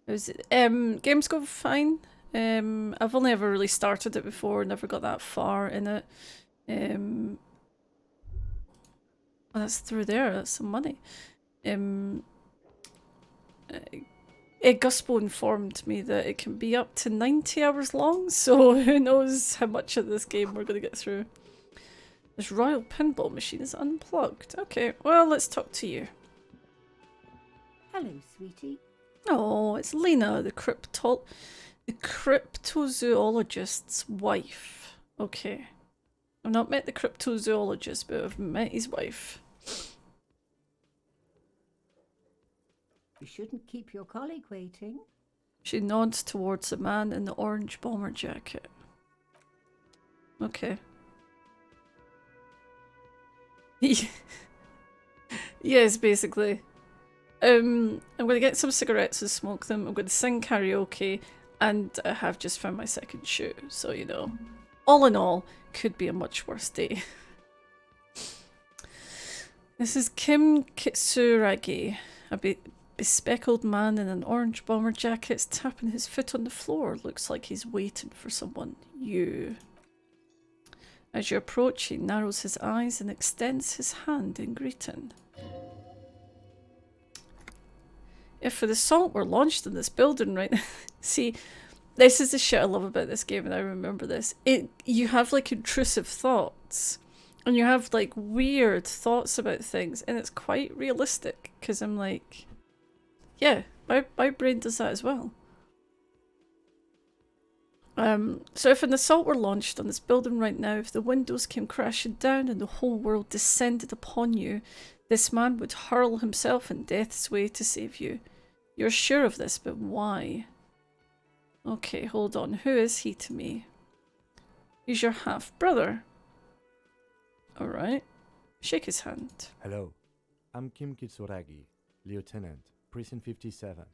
Games go fine. I've only ever really started it before, never got that far in it. Oh, that's through there, that's some money. Guspo informed me that it can be up to 90 hours long, so who knows how much of this game we're going to get through. This royal pinball machine is unplugged. Okay, well, let's talk to you. Hello, sweetie. Oh, it's Lena, the cryptozoologist's wife. Okay. I've not met the cryptozoologist, but I've met his wife. You shouldn't keep your colleague waiting. She nods towards the man in the orange bomber jacket. Okay. Yes, basically. I'm going to get some cigarettes and smoke them. I'm going to sing karaoke, and I have just found my second shoe. So, you know, all in all, could be a much worse day. This is Kim Kitsuragi, a bespectacled man in an orange bomber jacket, is tapping his foot on the floor. Looks like he's waiting for someone. You. As you approach, he narrows his eyes and extends his hand in greeting. If an assault were launched in this building right now... See, this is the shit I love about this game, and I remember this. You have, like, intrusive thoughts. And you have, like, weird thoughts about things, and it's quite realistic, because I'm like... Yeah, my brain does that as well. So if an assault were launched on this building right now, if the windows came crashing down and the whole world descended upon you, this man would hurl himself in death's way to save you. You're sure of this, but why? Okay, hold on. Who is he to me? He's your half-brother. Alright. Shake his hand. Hello, I'm Kim Kitsuragi, Lieutenant, Precinct 57.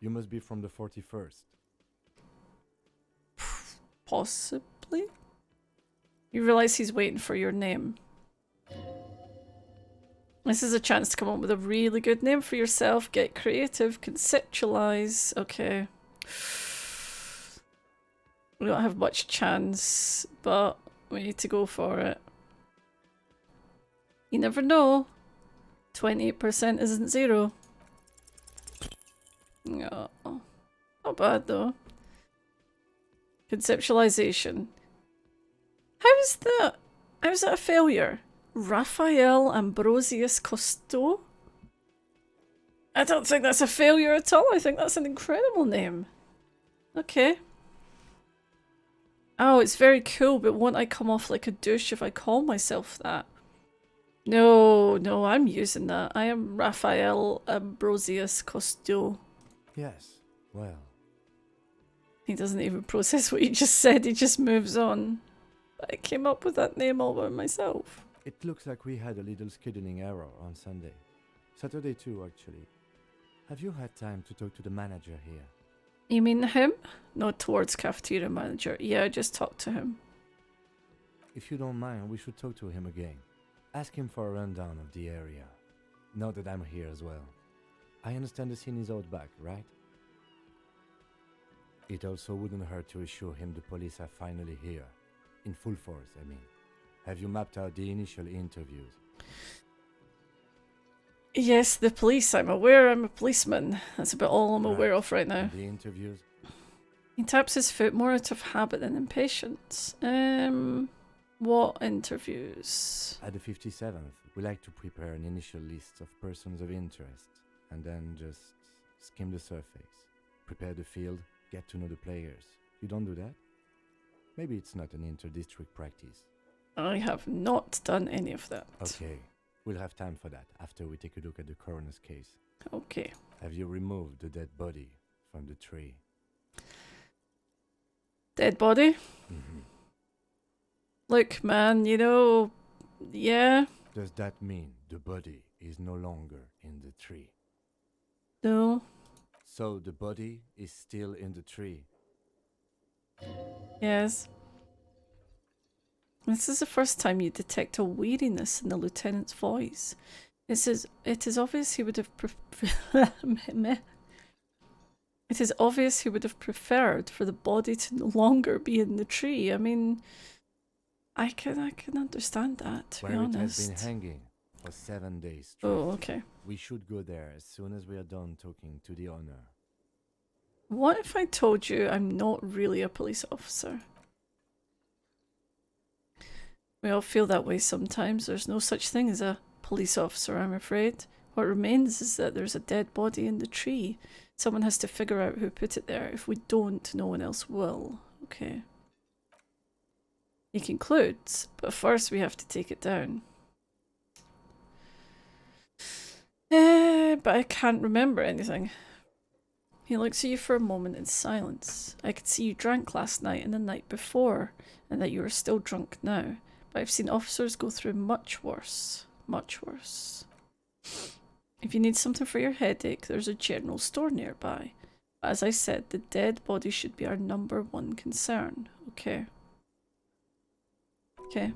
You must be from the 41st. Possibly? You realise he's waiting for your name. This is a chance to come up with a really good name for yourself. Get creative, conceptualise. Okay. We don't have much chance, but we need to go for it. You never know. 28% isn't zero. No. Not bad though. Conceptualization. How is that a failure? Raphael Ambrosius Cousteau? I don't think that's a failure at all. I think that's an incredible name. Okay. Oh, it's very cool, but won't I come off like a douche if I call myself that? No, I'm using that. I am Raphael Ambrosius Cousteau. Yes, well. He doesn't even process what you just said, he just moves on. But I came up with that name all by myself. It looks like we had a little scheduling error on Sunday. Saturday too, actually. Have you had time to talk to the manager here? You mean him? No, towards cafeteria manager. Yeah, I just talked to him. If you don't mind, we should talk to him again. Ask him for a rundown of the area. Now that I'm here as well. I understand the scene is out back, right? It also wouldn't hurt to assure him the police are finally here. In full force, I mean. Have you mapped out the initial interviews? Yes, the police. I'm aware I'm a policeman. That's about all I'm aware of right now. And the interviews? He taps his foot more out of habit than impatience. What interviews? At the 57th, we like to prepare an initial list of persons of interest, and then just skim the surface. Prepare the field, get to know the players. You don't do that? Maybe it's not an inter-district practice. I have not done any of that. Okay, we'll have time for that after we take a look at the coroner's case. Okay. Have you removed the dead body from the tree? Dead body? Mm-hmm. Look, man, you know, yeah. Does that mean the body is no longer in the tree? No. So the body is still in the tree? Yes. This is the first time you detect a weariness in the lieutenant's voice. It is obvious he would have It is obvious he would have preferred for the body to no longer be in the tree. I mean, I can understand that, to be honest. Where it has been hanging for 7 days straight. Oh, okay. We should go there as soon as we are done talking to the owner. What if I told you I'm not really a police officer? We all feel that way sometimes. There's no such thing as a police officer, I'm afraid. What remains is that there's a dead body in the tree. Someone has to figure out who put it there. If we don't, no one else will. Okay. He concludes, but first we have to take it down. But I can't remember anything. He looks at you for a moment in silence. I could see you drank last night and the night before, and that you are still drunk now. But I've seen officers go through much worse. Much worse. If you need something for your headache, there's a general store nearby. But as I said, the dead body should be our #1 concern. Okay. Okay.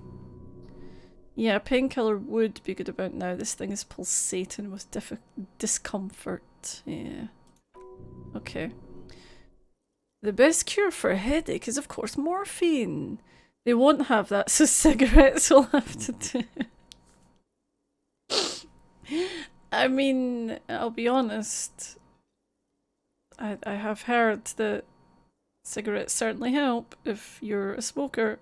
Yeah, a painkiller would be good about now. This thing is pulsating with discomfort. Yeah. Okay. The best cure for a headache is, of course, morphine. They won't have that, so cigarettes will have to do. I mean, I'll be honest. I have heard that cigarettes certainly help if you're a smoker.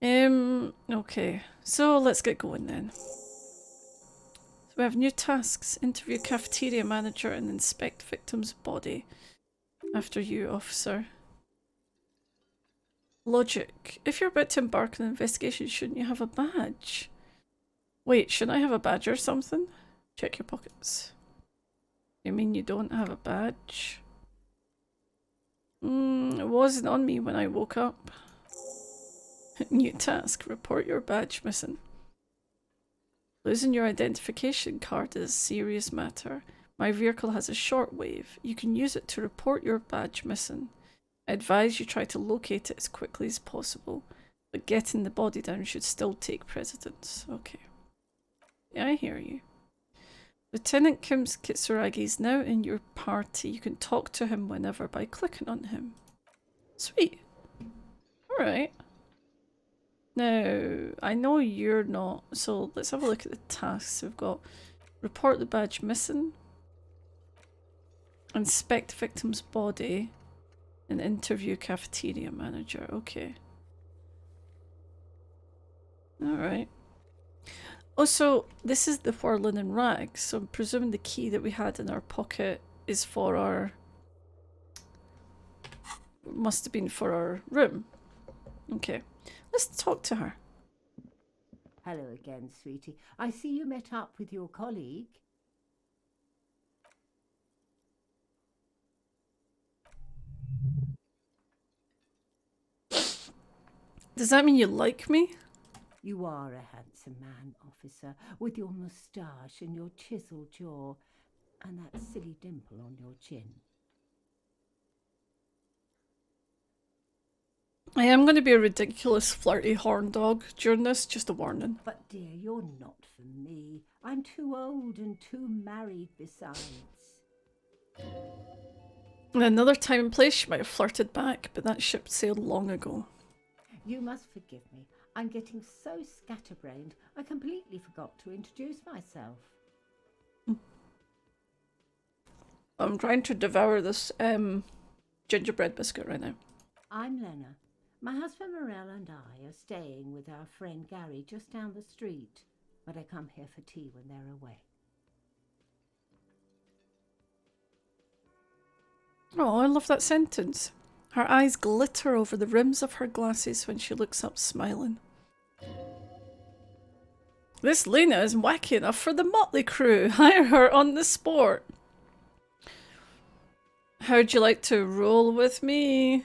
Okay, so let's get going then. So we have new tasks. Interview cafeteria manager and inspect victim's body. After you, officer. Logic. If you're about to embark on an investigation, shouldn't you have a badge? Wait, shouldn't I have a badge or something? Check your pockets. You mean you don't have a badge? It wasn't on me when I woke up. New task. Report your badge missing. Losing your identification card is a serious matter. My vehicle has a shortwave. You can use it to report your badge missing. I advise you try to locate it as quickly as possible, but getting the body down should still take precedence. Okay. Yeah, I hear you. Lieutenant Kim Kitsuragi is now in your party. You can talk to him whenever by clicking on him. Sweet. Alright. Now, I know you're not, so let's have a look at the tasks. We've got report the badge missing, inspect victim's body, and interview cafeteria manager. Okay. Alright. Also, this is the whirling and rag, so I'm presuming the key that we had in our pocket is for our... must have been for our room. Okay. Let's talk to her. Hello again, sweetie. I see you met up with your colleague. Does that mean you like me? You are a handsome man, officer, with your moustache and your chiseled jaw, and that silly dimple on your chin. I am going to be a ridiculous flirty horn dog during this, just a warning. But dear, you're not for me. I'm too old and too married besides. In another time and place, she might have flirted back, but that ship sailed long ago. You must forgive me. I'm getting so scatterbrained, I completely forgot to introduce myself. I'm trying to devour this gingerbread biscuit right now. I'm Lena. My husband Morel and I are staying with our friend Gary just down the street, but I come here for tea when they're away. Oh, I love that sentence. Her eyes glitter over the rims of her glasses when she looks up smiling. This Lena is wacky enough for the motley crew. Hire her on the sport. How'd you like to roll with me?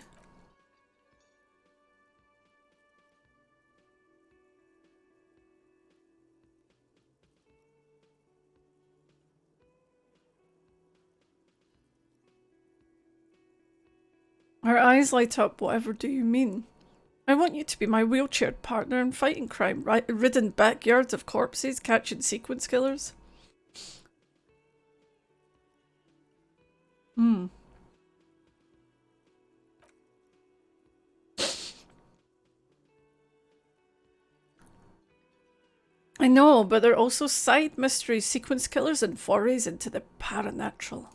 Her eyes light up. Whatever do you mean? I want you to be my wheelchaired partner in fighting crime, ridden backyards of corpses, catching sequence killers. I know, but there are also side mysteries, sequence killers, and forays into the paranatural.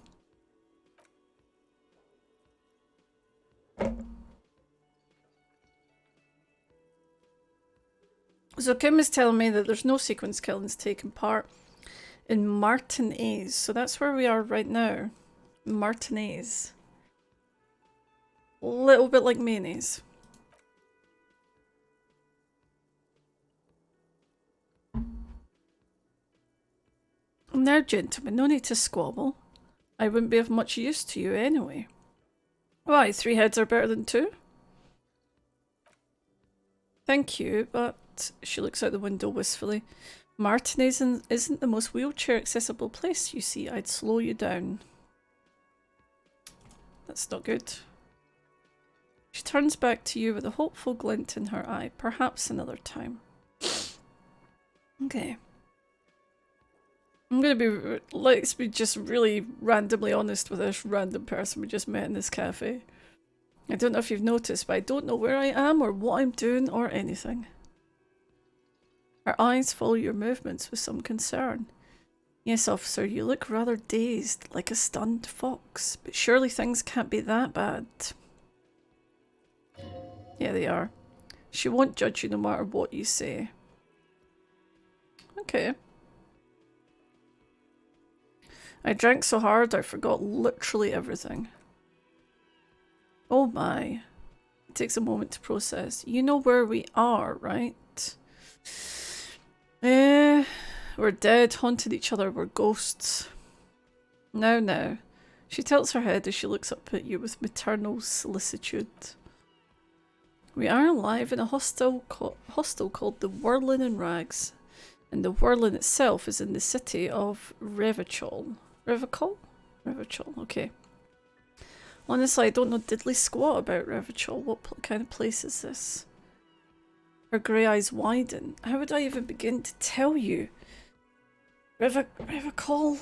So Kim is telling me that there's no sequence killings taking part in Martinez. So that's where we are right now. Martinez. A little bit like mayonnaise. Now, gentlemen, no need to squabble. I wouldn't be of much use to you anyway. Why, 3 heads are better than 2? Thank you, but she looks out the window wistfully. Martinez isn't the most wheelchair accessible place, you see. I'd slow you down. That's not good. She turns back to you with a hopeful glint in her eye. Perhaps another time. Okay. I'm gonna be, let's be just really randomly honest with this random person we just met in this cafe. I don't know if you've noticed, but I don't know where I am or what I'm doing or anything. Her eyes follow your movements with some concern. Yes, officer, you look rather dazed, like a stunned fox, but surely things can't be that bad. Yeah, they are. She won't judge you no matter what you say. Okay. I drank so hard I forgot literally everything. Oh my. It takes a moment to process. You know where we are, right? We're dead, haunted each other, we're ghosts. Now. She tilts her head as she looks up at you with maternal solicitude. We are alive in a hostel called the Whirlin in Rags. And the Whirlin itself is in the city of Revachol. Revachol? Revachol, okay. Honestly, I don't know diddly squat about Revachol. What kind of place is this? Her grey eyes widen. How would I even begin to tell you? Revachol?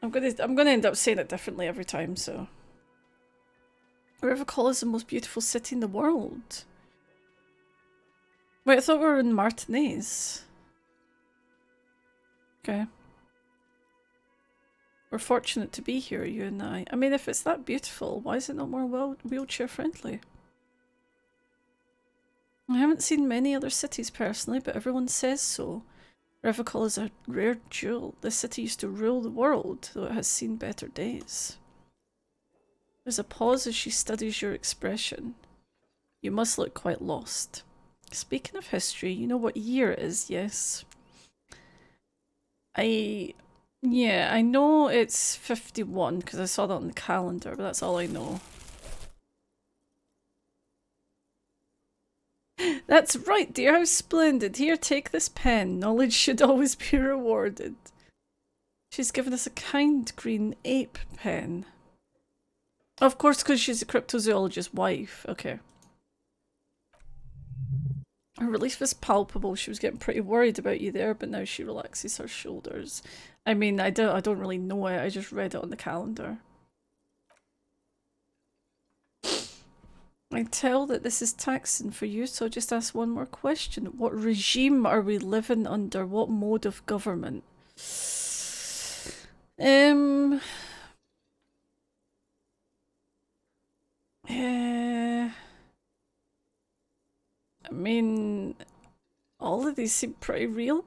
I'm gonna end up saying it differently every time, so. Revachol is the most beautiful city in the world. Wait, I thought we were in Martinez. Okay. We're fortunate to be here, you and I. I mean, if it's that beautiful, why is it not more wheelchair friendly? I haven't seen many other cities personally, but everyone says so. Revachol is a rare jewel. This city used to rule the world, though it has seen better days. There's a pause as she studies your expression. You must look quite lost. Speaking of history, you know what year it is, yes? Yeah, I know it's 51 because I saw that on the calendar, but that's all I know. That's right, dear, how splendid. Here, take this pen. Knowledge should always be rewarded. She's given us a kind green ape pen. Of course, because she's a cryptozoologist's wife. Okay. Her relief is palpable. She was getting pretty worried about you there, but now she relaxes her shoulders. I mean, I don't really know it. I just read it on the calendar. I tell that this is taxing for you, so just ask one more question. What regime are we living under? What mode of government? I mean, all of these seem pretty real.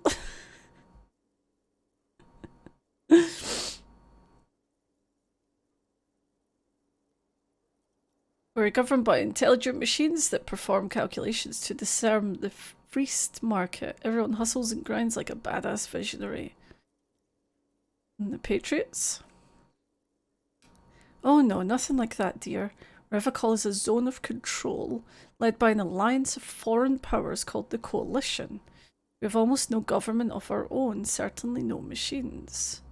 We're governed by intelligent machines that perform calculations to discern the feast market. Everyone hustles and grinds like a badass visionary. And the Patriots? Oh no, nothing like that, dear. Revachol is a zone of control, led by an alliance of foreign powers called the Coalition. We have almost no government of our own, certainly no machines.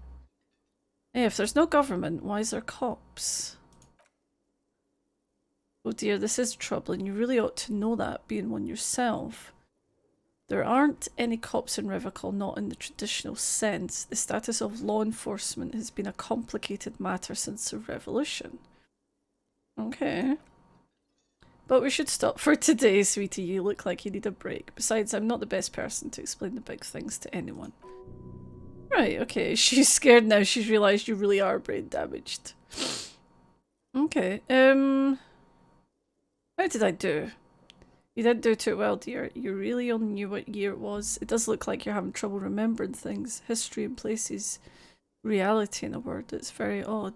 Hey, if there's no government, why is there cops? Oh dear, this is troubling. You really ought to know that, being one yourself. There aren't any cops in Revachol, not in the traditional sense. The status of law enforcement has been a complicated matter since the revolution. Okay. But we should stop for today, sweetie. You look like you need a break. Besides, I'm not the best person to explain the big things to anyone. Right, okay. She's scared now. She's realised you really are brain damaged. Okay, how did I do? You didn't do too well, dear. You really only knew what year it was. It does look like you're having trouble remembering things. History and places. Reality, in a word. It's very odd.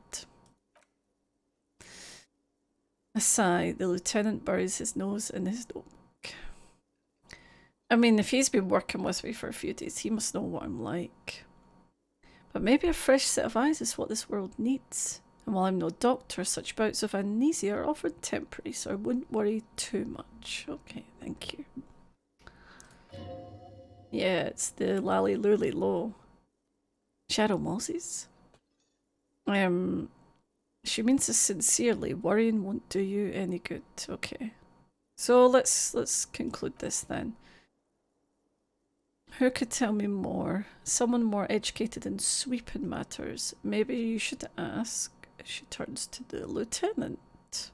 A sigh. The lieutenant buries his nose in his notebook. I mean, if he's been working with me for a few days, he must know what I'm like. But maybe a fresh set of eyes is what this world needs. And while I'm no doctor, such bouts of amnesia are often temporary, so I wouldn't worry too much. Okay, thank you. Yeah, it's the Lally Luli Low. Shadow Moses? She means this sincerely. Worrying won't do you any good. Okay. So let's conclude this then. Who could tell me more? Someone more educated in sweeping matters. Maybe you should ask. She turns to the lieutenant.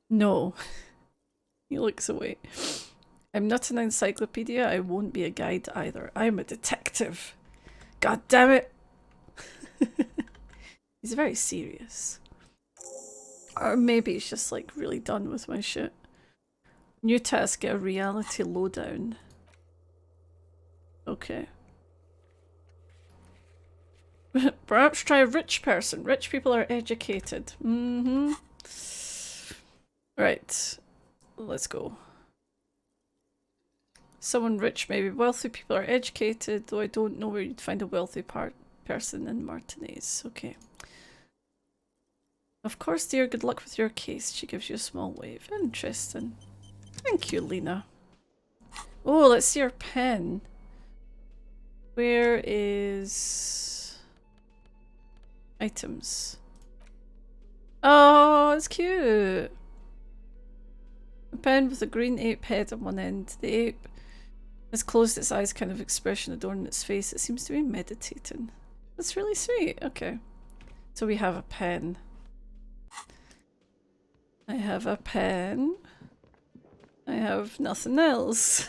No. He looks away. I'm not an encyclopedia. I won't be a guide either. I'm a detective. God damn it. He's very serious. Or maybe he's just like really done with my shit. New task, get a reality lowdown. Okay. Perhaps try a rich person. Rich people are educated. Mm-hmm. Right. Let's go. Someone rich, maybe. Wealthy people are educated, though I don't know where you'd find a wealthy person in Martinez. Okay. Of course, dear. Good luck with your case. She gives you a small wave. Interesting. Thank you, Lena. Oh, let's see her pen. Where is... items? Oh, it's cute. A pen with a green ape head on one end. The ape has closed its eyes, kind of expression adorning its face. It seems to be meditating. That's really sweet. Okay. So we have a pen. I have a pen. I have nothing else.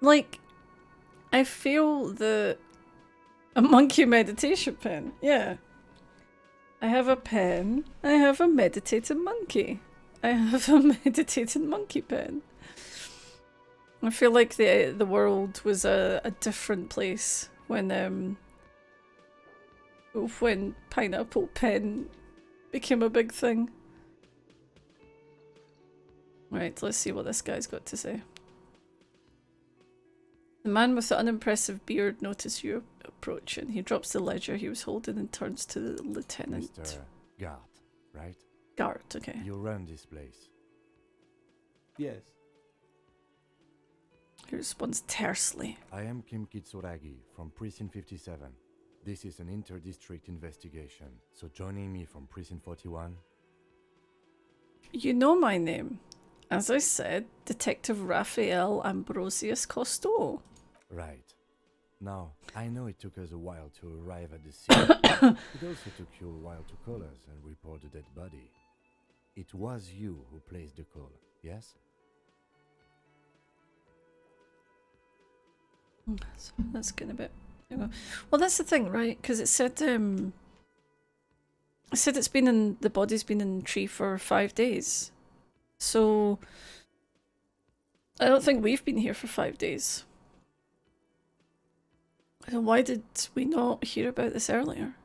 Like, I feel a monkey meditation pen. Yeah. I have a pen. I have a meditating monkey. I have a meditating monkey pen. I feel like the world was a different place when Pineapple Pen became a big thing. Right, let's see what this guy's got to say. The man with the unimpressive beard notices you approaching. He drops the ledger he was holding and turns to the lieutenant. Mr. Gart, right? Gart, okay. You run this place. Yes. He responds tersely. I am Kim Kitsuragi from Precinct 57. This is an inter-district investigation, so joining me from Precinct 41... You know my name. As I said, Detective Raphael Ambrosius Cousteau. Right. Now, I know it took us a while to arrive at the scene. It also took you a while to call us and report the dead body. It was you who placed the call, yes? So that's getting a bit... Well, that's the thing, right? Because it said the body's been in the tree for 5 days. So I don't think we've been here for 5 days. And why did we not hear about this earlier?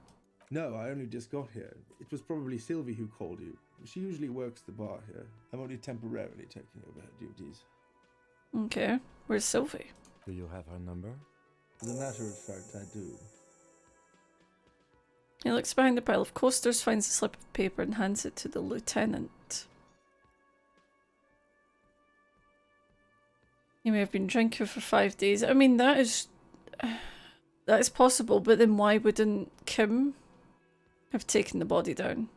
No, I only just got here. It was probably Sylvie who called you. She usually works the bar here. I'm only temporarily taking over her duties. Okay, where's Sylvie? Do you have her number? As a matter of fact, I do. He looks behind the pile of coasters, finds a slip of paper and hands it to the lieutenant. You may have been drinking for 5 days. I mean, that is possible, but then why wouldn't Kim have taken the body down?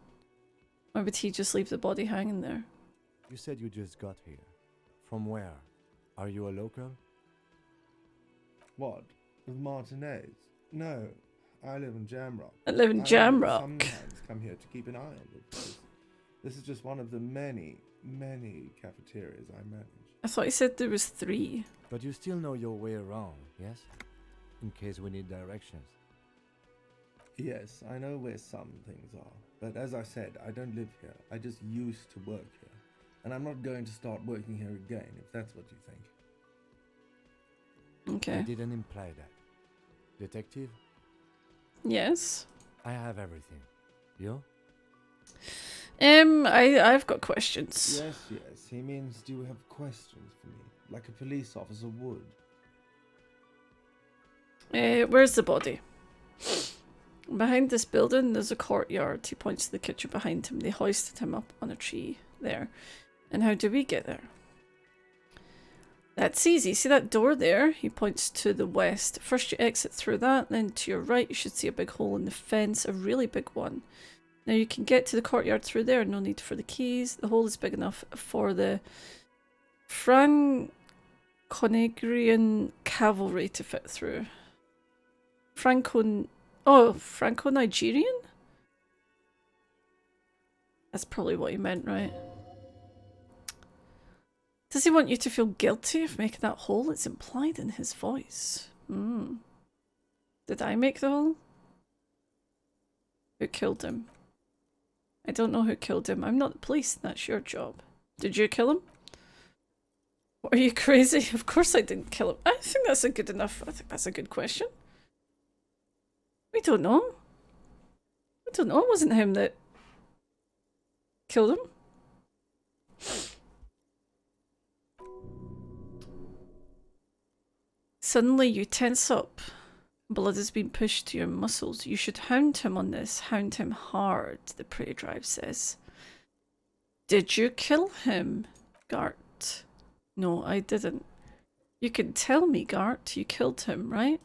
Why would he just leave the body hanging there? You said you just got here. From where? Are you a local? What? With Martinez? No, I live in Jamrock. I live in Jamrock. Sometimes come here to keep an eye on the place. This is just one of the many, many cafeterias I manage. I thought you said there was 3. But you still know your way around, yes? In case we need directions. Yes, I know where some things are. But as I said, I don't live here. I just used to work here. And I'm not going to start working here again, if that's what you think. Okay. I didn't imply that. Detective? Yes. I have everything. You? I've got questions. Yes, yes. He means, do you have questions for me? Like a police officer would. Where's the body? Behind this building, there's a courtyard. He points to the kitchen behind him. They hoisted him up on a tree there. And how do we get there? That's easy. See that door there? He points to the west. First you exit through that, then to your right you should see a big hole in the fence, a really big one. Now you can get to the courtyard through there, no need for the keys. The hole is big enough for the Franco-Nigerian cavalry to fit through. Franco-Nigerian? That's probably what he meant, right? Does he want you to feel guilty of making that hole? It's implied in his voice. Hmm. Did I make the hole? Who killed him? I don't know who killed him. I'm not the police. That's your job. Did you kill him? Are you crazy? Of course I didn't kill him. I think that's a good enough. I think that's a good question. We don't know. We don't know. It wasn't him that killed him. Suddenly you tense up. Blood has been pushed to your muscles. You should hound him on this. Hound him hard, the prey drive says. Did you kill him, Gart? No, I didn't. You can tell me, Gart. You killed him, right?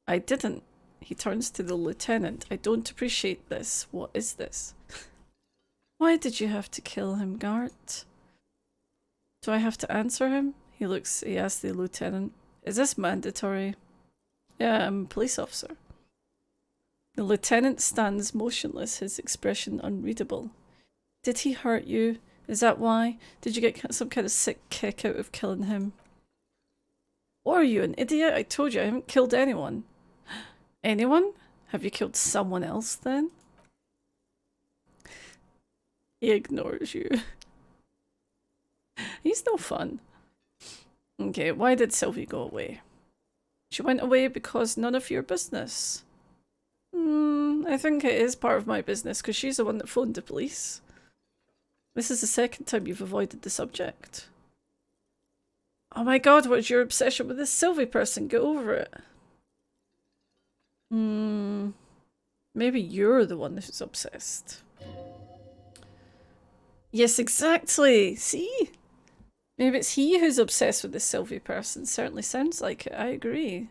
I didn't. He turns to the lieutenant. I don't appreciate this. What is this? Why did you have to kill him, Gart? Do I have to answer him? He asks the lieutenant. Is this mandatory? Yeah, I'm a police officer. The lieutenant stands motionless, his expression unreadable. Did he hurt you? Is that why? Did you get some kind of sick kick out of killing him? Or are you an idiot? I told you I haven't killed anyone. Anyone? Have you killed someone else then? He ignores you. He's no fun. Okay, why did Sylvie go away? She went away because none of your business. I think it is part of my business because she's the one that phoned the police. This is the second time you've avoided the subject. Oh my god, what's your obsession with this Sylvie person? Get over it. Maybe you're the one who's obsessed. Yes, exactly. See? Maybe it's he who's obsessed with this Sylvie person. Certainly sounds like it. I agree.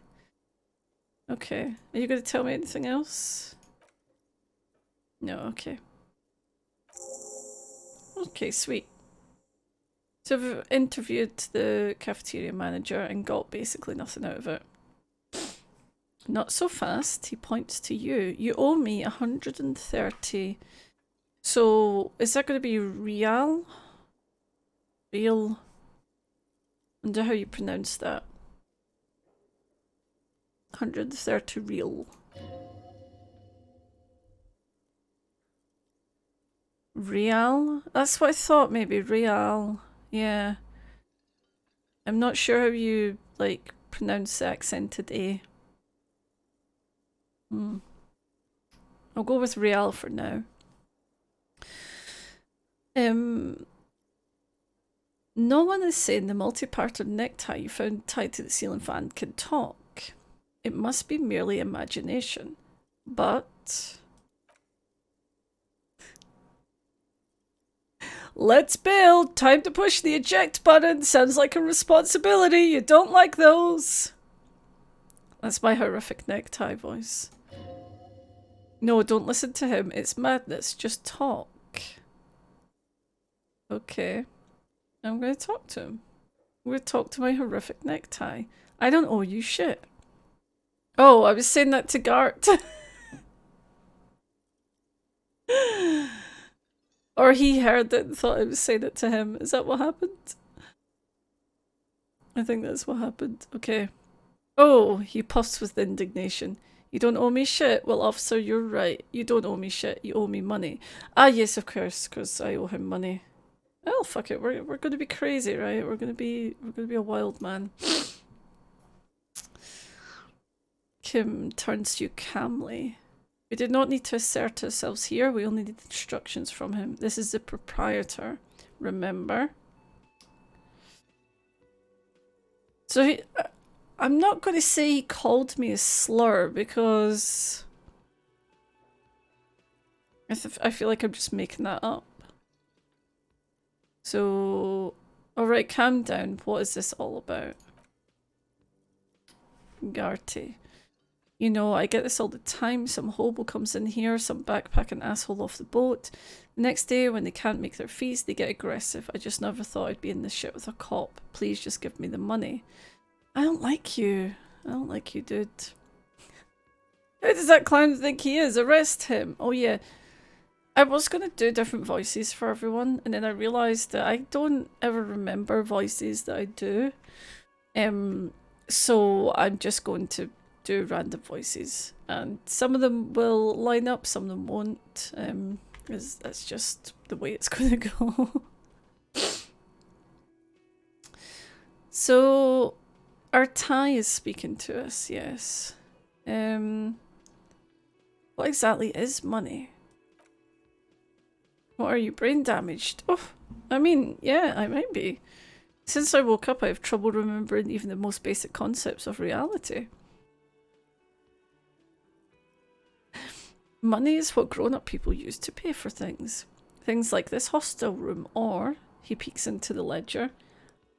Okay. Are you going to tell me anything else? No, okay. Okay, sweet. So I've interviewed the cafeteria manager and got basically nothing out of it. Not so fast. He points to you. You owe me 130. So is that going to be real? Real? I wonder how you pronounce that. 130 real. Real? That's what I thought, maybe. Real. Yeah. I'm not sure how you, like, pronounce the accented A. I'll go with real for now. No one is saying the multi-parted necktie you found tied to the ceiling fan can talk. It must be merely imagination. But... let's build! Time to push the eject button! Sounds like a responsibility! You don't like those! That's my horrific necktie voice. No, don't listen to him. It's madness. Just talk. Okay. I'm going to talk to him. I'm going to talk to my horrific necktie. I don't owe you shit. Oh, I was saying that to Gart. Or he heard it and thought I was saying it to him. Is that what happened? I think that's what happened. Okay. Oh, he puffs with indignation. You don't owe me shit? Well, officer, you're right. You don't owe me shit. You owe me money. Ah, yes, of course, because I owe him money. Oh, fuck it. We're going to be crazy, right? We're going to be a wild man. Kim turns to you calmly. We did not need to assert ourselves here. We only need instructions from him. This is the proprietor. Remember? So I'm not going to say he called me a slur because I feel like I'm just making that up. So, alright, calm down. What is this all about? Garty. You know, I get this all the time. Some hobo comes in here, some backpacking asshole off the boat. The next day, when they can't make their fees, they get aggressive. I just never thought I'd be in this shit with a cop. Please just give me the money. I don't like you. I don't like you, dude. Who does that clown think he is? Arrest him. Oh yeah. I was going to do different voices for everyone, and then I realised that I don't ever remember voices that I do. So I'm just going to do random voices, and some of them will line up, some of them won't. Because that's just the way it's going to go. So our Thai is speaking to us, yes. What exactly is money? What, are you brain damaged? Oh, I mean, yeah, I might be. Since I woke up, I have trouble remembering even the most basic concepts of reality. Money is what grown-up people use to pay for things. Things like this hostel room, or, he peeks into the ledger,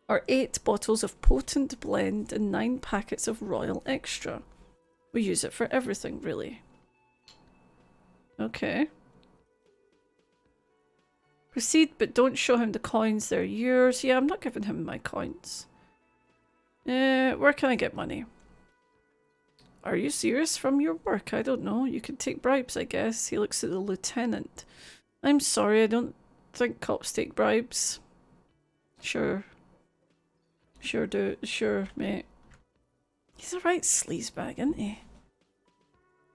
are 8 bottles of potent blend and 9 packets of royal extra. We use it for everything, really. Okay. Proceed, but don't show him the coins, they're yours. Yeah, I'm not giving him my coins. Where can I get money? Are you serious from your work? I don't know. You can take bribes, I guess. He looks at the lieutenant. I'm sorry, I don't think cops take bribes. Sure. Sure, mate. He's a right sleazebag, isn't he?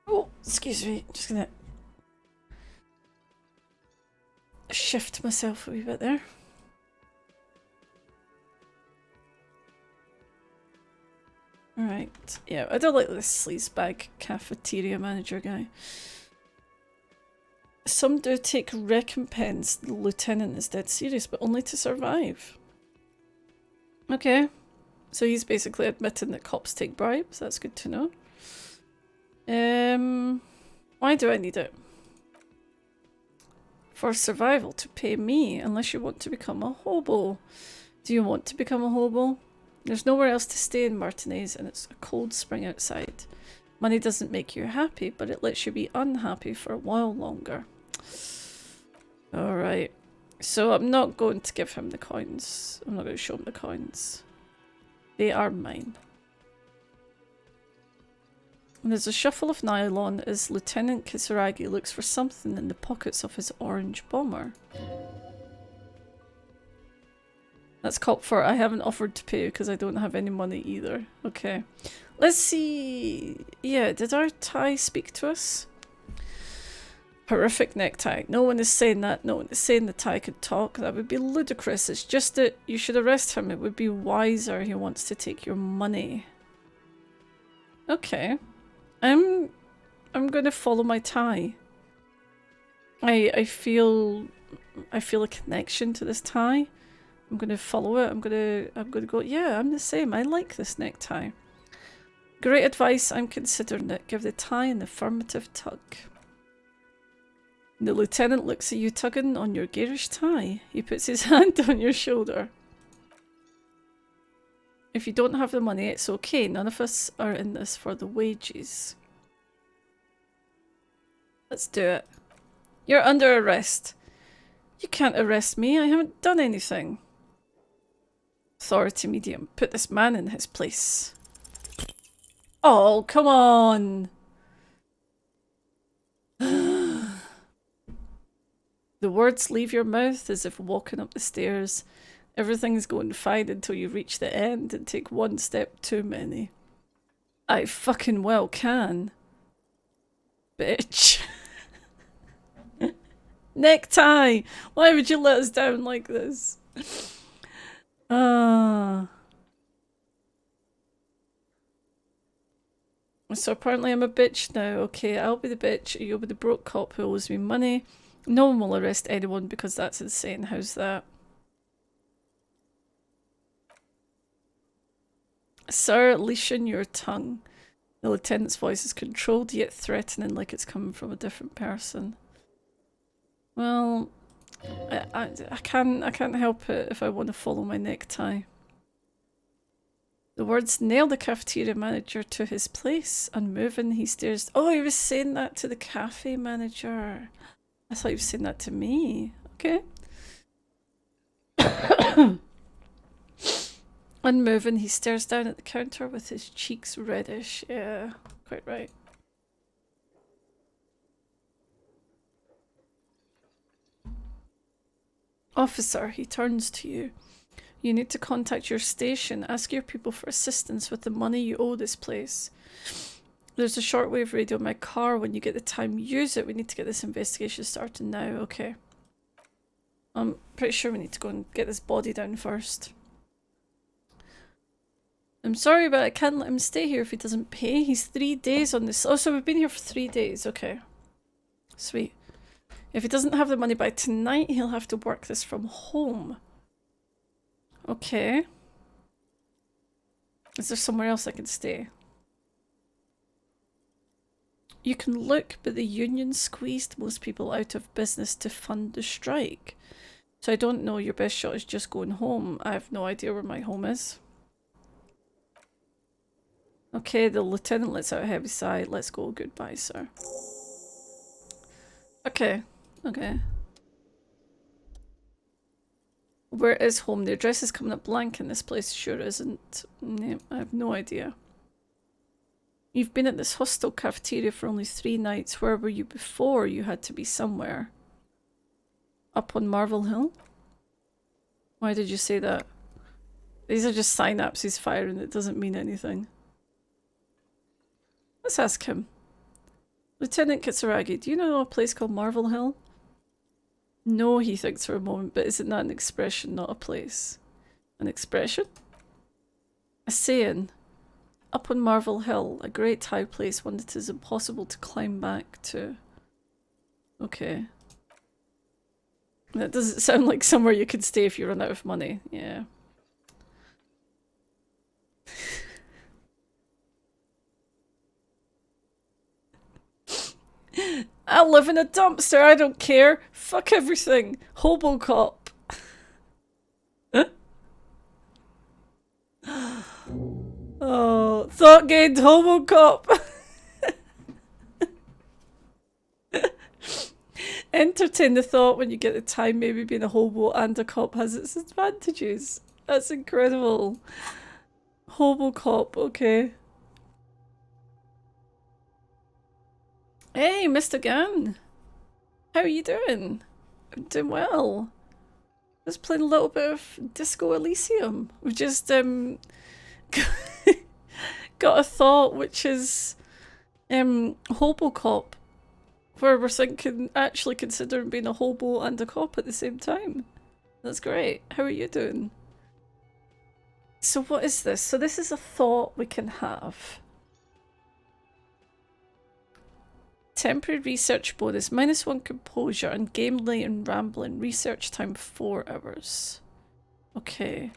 Oh, excuse me. Just gonna shift myself a wee bit there. Alright. Yeah, I don't like this sleazebag cafeteria manager guy. Some do take recompense. The lieutenant is dead serious, but only to survive. Okay. So he's basically admitting that cops take bribes. That's good to know. Why do I need it? For survival, to pay me, unless you want to become a hobo. Do you want to become a hobo? There's nowhere else to stay in Martinez, and it's a cold spring outside. Money doesn't make you happy, but it lets you be unhappy for a while longer. Alright. So I'm not going to give him the coins. I'm not going to show him the coins. They are mine. And there's a shuffle of nylon as Lieutenant Kisaragi looks for something in the pockets of his orange bomber. That's cop for I haven't offered to pay because I don't have any money either. Okay. Let's see. Yeah, did our Thai speak to us? Horrific necktie. No one is saying that. No one is saying the Thai could talk. That would be ludicrous. It's just that you should arrest him. It would be wiser. He wants to take your money. Okay. I'm gonna follow my Thai. I feel a connection to this Thai. I'm gonna follow it. I'm gonna go. Yeah, I'm the same. I like this necktie. Great advice. I'm considering it. Give the Thai an affirmative tug. The lieutenant looks at you tugging on your garish tie. He puts his hand on your shoulder. If you don't have the money, it's okay. None of us are in this for the wages. Let's do it. You're under arrest. You can't arrest me. I haven't done anything. Authority medium. Put this man in his place. Oh, come on. The words leave your mouth as if walking up the stairs. Everything's going fine until you reach the end and take one step too many. I fucking well can. Bitch. Necktie! Why would you let us down like this? So apparently I'm a bitch now. Okay, I'll be the bitch. You'll be the broke cop who owes me money. No one will arrest anyone because that's insane. How's that? Sir, leash your tongue. The lieutenant's voice is controlled yet threatening, like it's coming from a different person. Well, I can't help it if I want to follow my necktie. The words nail the cafeteria manager to his place. Unmoving, he stares. Oh, he was saying that to the cafe manager. I thought he was saying that to me. Okay. Unmoving, he stares down at the counter with his cheeks reddish. Yeah, quite right. Officer, he turns to you. You need to contact your station. Ask your people for assistance with the money you owe this place. There's a shortwave radio in my car. When you get the time, use it. We need to get this investigation started now. Okay. I'm pretty sure we need to go and get this body down first. I'm sorry, but I can't let him stay here if he doesn't pay. He's 3 days on this. Oh, so we've been here for 3 days. Okay. Sweet. If he doesn't have the money by tonight, he'll have to work this from home. Okay. Is there somewhere else I can stay? You can look, but the union squeezed most people out of business to fund the strike. So I don't know, your best shot is just going home. I have no idea where my home is. Okay, the lieutenant lets out a heavy sigh. Let's go. Goodbye, sir. Okay. Okay. Where is home? The address is coming up blank and this place sure isn't. No, I have no idea. You've been at this hostel cafeteria for only 3 nights. Where were you before? You had to be somewhere. Up on Marvel Hill? Why did you say that? These are just synapses firing. It doesn't mean anything. Let's ask him. Lieutenant Kitsuragi, do you know a place called Marvel Hill? No, he thinks for a moment, but isn't that an expression, not a place? An expression? A saying. Up on Marvel Hill, a great high place, one that is impossible to climb back to. Okay. That doesn't sound like somewhere you could stay if you run out of money. Yeah. I live in a dumpster, I don't care. Fuck everything. Hobocop. Oh, thought gained Hobocop. Entertain the thought when you get the time, maybe being a hobo and a cop has its advantages. That's incredible. Hobocop, okay. Hey, Mr. Gunn. How are you doing? I'm doing well. Just playing a little bit of Disco Elysium. We've just got a thought, which is Hobocop, where we're thinking, actually considering being a hobo and a cop at the same time. That's great. How are you doing? So what is this? So this is a thought we can have. Temporary research bonus, -1 composure, and gamely and rambling. Research time 4 hours. Okay.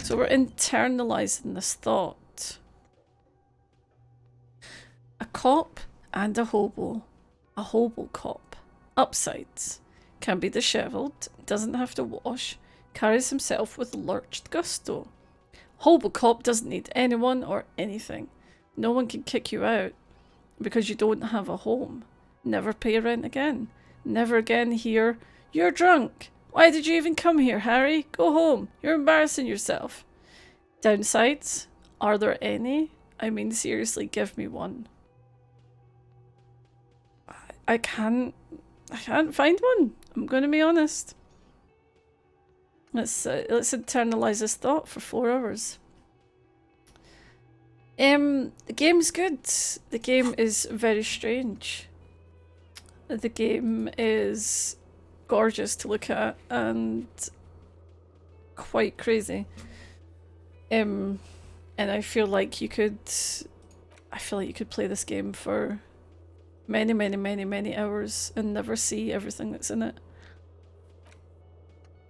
So we're internalizing this thought. A cop and a hobo. A hobo cop. Upsides. Can be dishevelled, doesn't have to wash, carries himself with lurched gusto. Hobo cop doesn't need anyone or anything. No one can kick you out because you don't have a home. Never pay rent again. Never again hear, "You're drunk. Why did you even come here, Harry? Go home. You're embarrassing yourself." Downsides? Are there any? I mean, seriously, give me one. I can't find one. I'm going to be honest. Let's internalize this thought for 4 hours. The game's good. The game is very strange. The game is gorgeous to look at and quite crazy. And I feel like you could play this game for many hours and never see everything that's in it.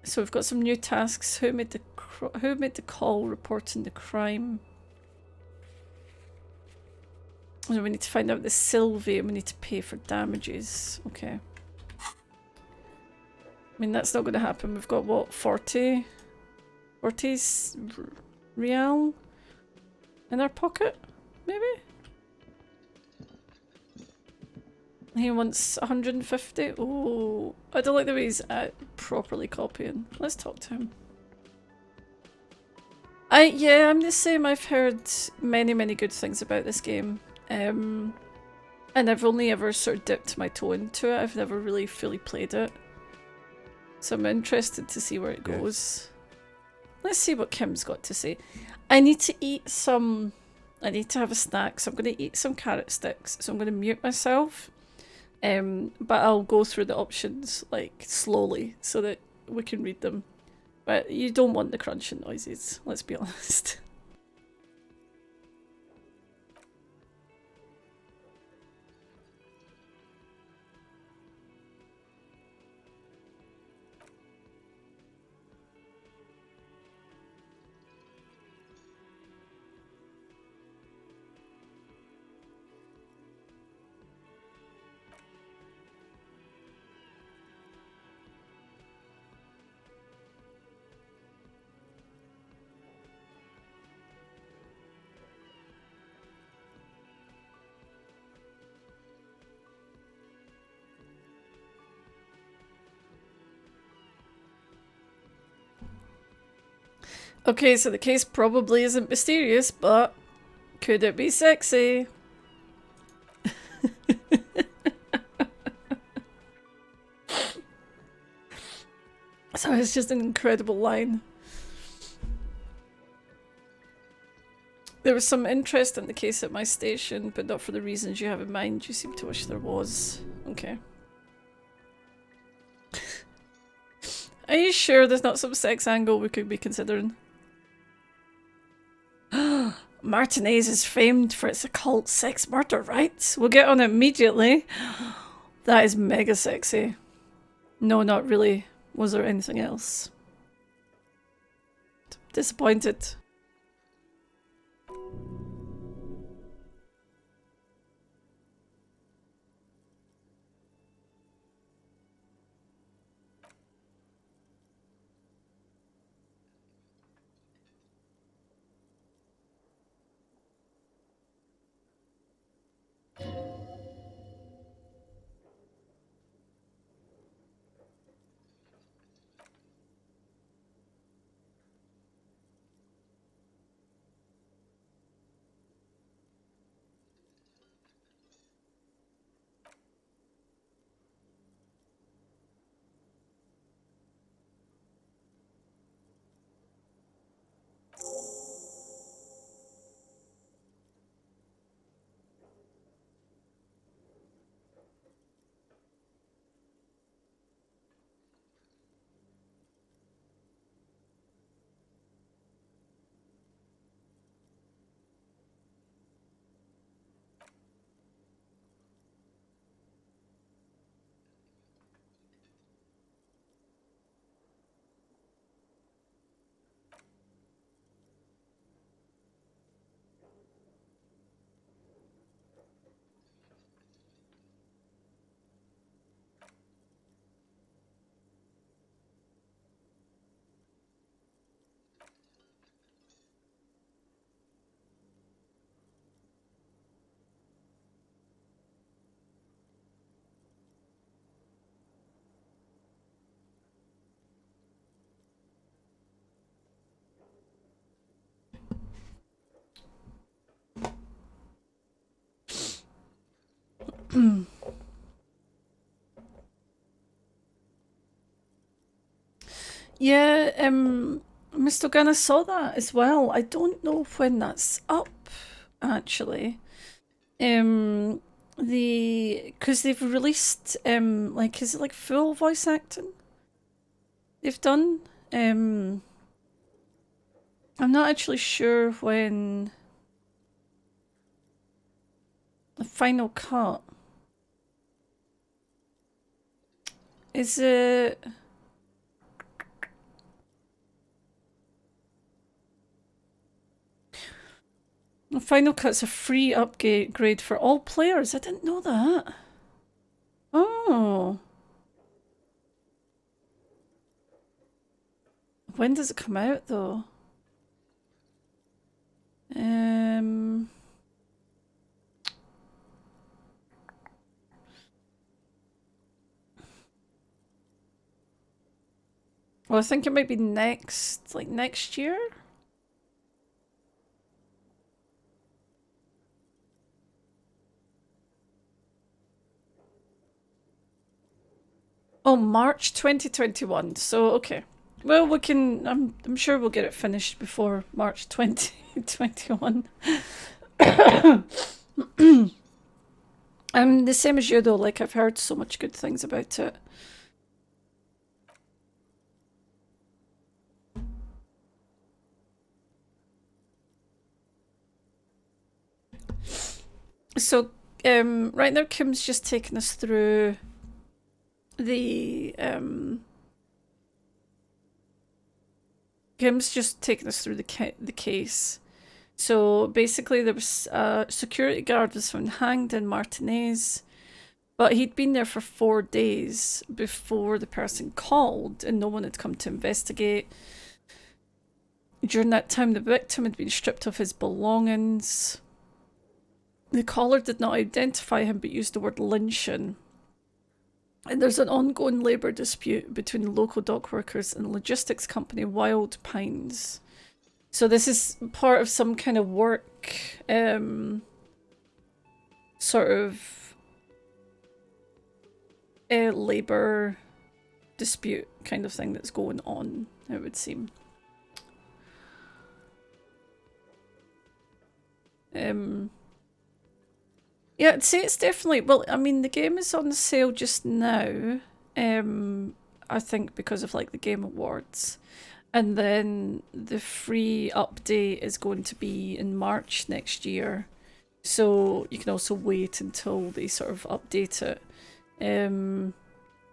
So we've got some new tasks. Who made the call reporting the crime? And we need to find out the Sylvie and we need to pay for damages. Okay. I mean, that's not going to happen. We've got, what, 40 real in our pocket? Maybe? He wants 150. Oh, I don't like the way he's properly copying. Let's talk to him. Yeah, I'm the same. I've heard many good things about this game. And I've only ever sort of dipped my toe into it. I've never really fully played it. So I'm interested to see where it Yes. goes. Let's see what Kim's got to say. I need to eat some... I need to have a snack, so I'm going to eat some carrot sticks. So I'm going to mute myself. But I'll go through the options, like, slowly, so that we can read them. But you don't want the crunching noises, let's be honest. Okay, so the case probably isn't mysterious, but could it be sexy? So it's just an incredible line. There was some interest in the case at my station, but not for the reasons you have in mind. You seem to wish there was. Okay. Are you sure there's not some sex angle we could be considering? Martinez is famed for its occult sex murder rites. We'll get on it immediately. That is mega sexy. No, not really. Was there anything else? Disappointed. Yeah, Mr. Gunn, I saw that as well. I don't know when that's up, actually. Because they've released, like, is it like full voice acting? They've done? I'm not actually sure when the final cut. Is it... The Final Cut's a free upgrade for all players. I didn't know that. Oh. When does it come out, though? Well, I think it might be next, like next year? Oh, March 2021. So, okay. Well, we can... I'm sure we'll get it finished before March 2021. I'm the same as you, though. Like, I've heard so much good things about it. So, right now, Kim's just taking us through the, Kim's just taking us through the case. So, basically, there was a security guard was found hanged in Martinez, but he'd been there for 4 days before the person called, and no one had come to investigate. During that time, the victim had been stripped of his belongings. The caller did not identify him, but used the word lynching. And there's an ongoing labour dispute between local dock workers and logistics company Wild Pines. So this is part of some kind of work, sort of a labour dispute kind of thing that's going on, it would seem. Yeah, I'd say it's definitely... Well, I mean, the game is on sale just now. I think because of, like, the Game Awards. And then the free update is going to be in March next year. So you can also wait until they sort of update it.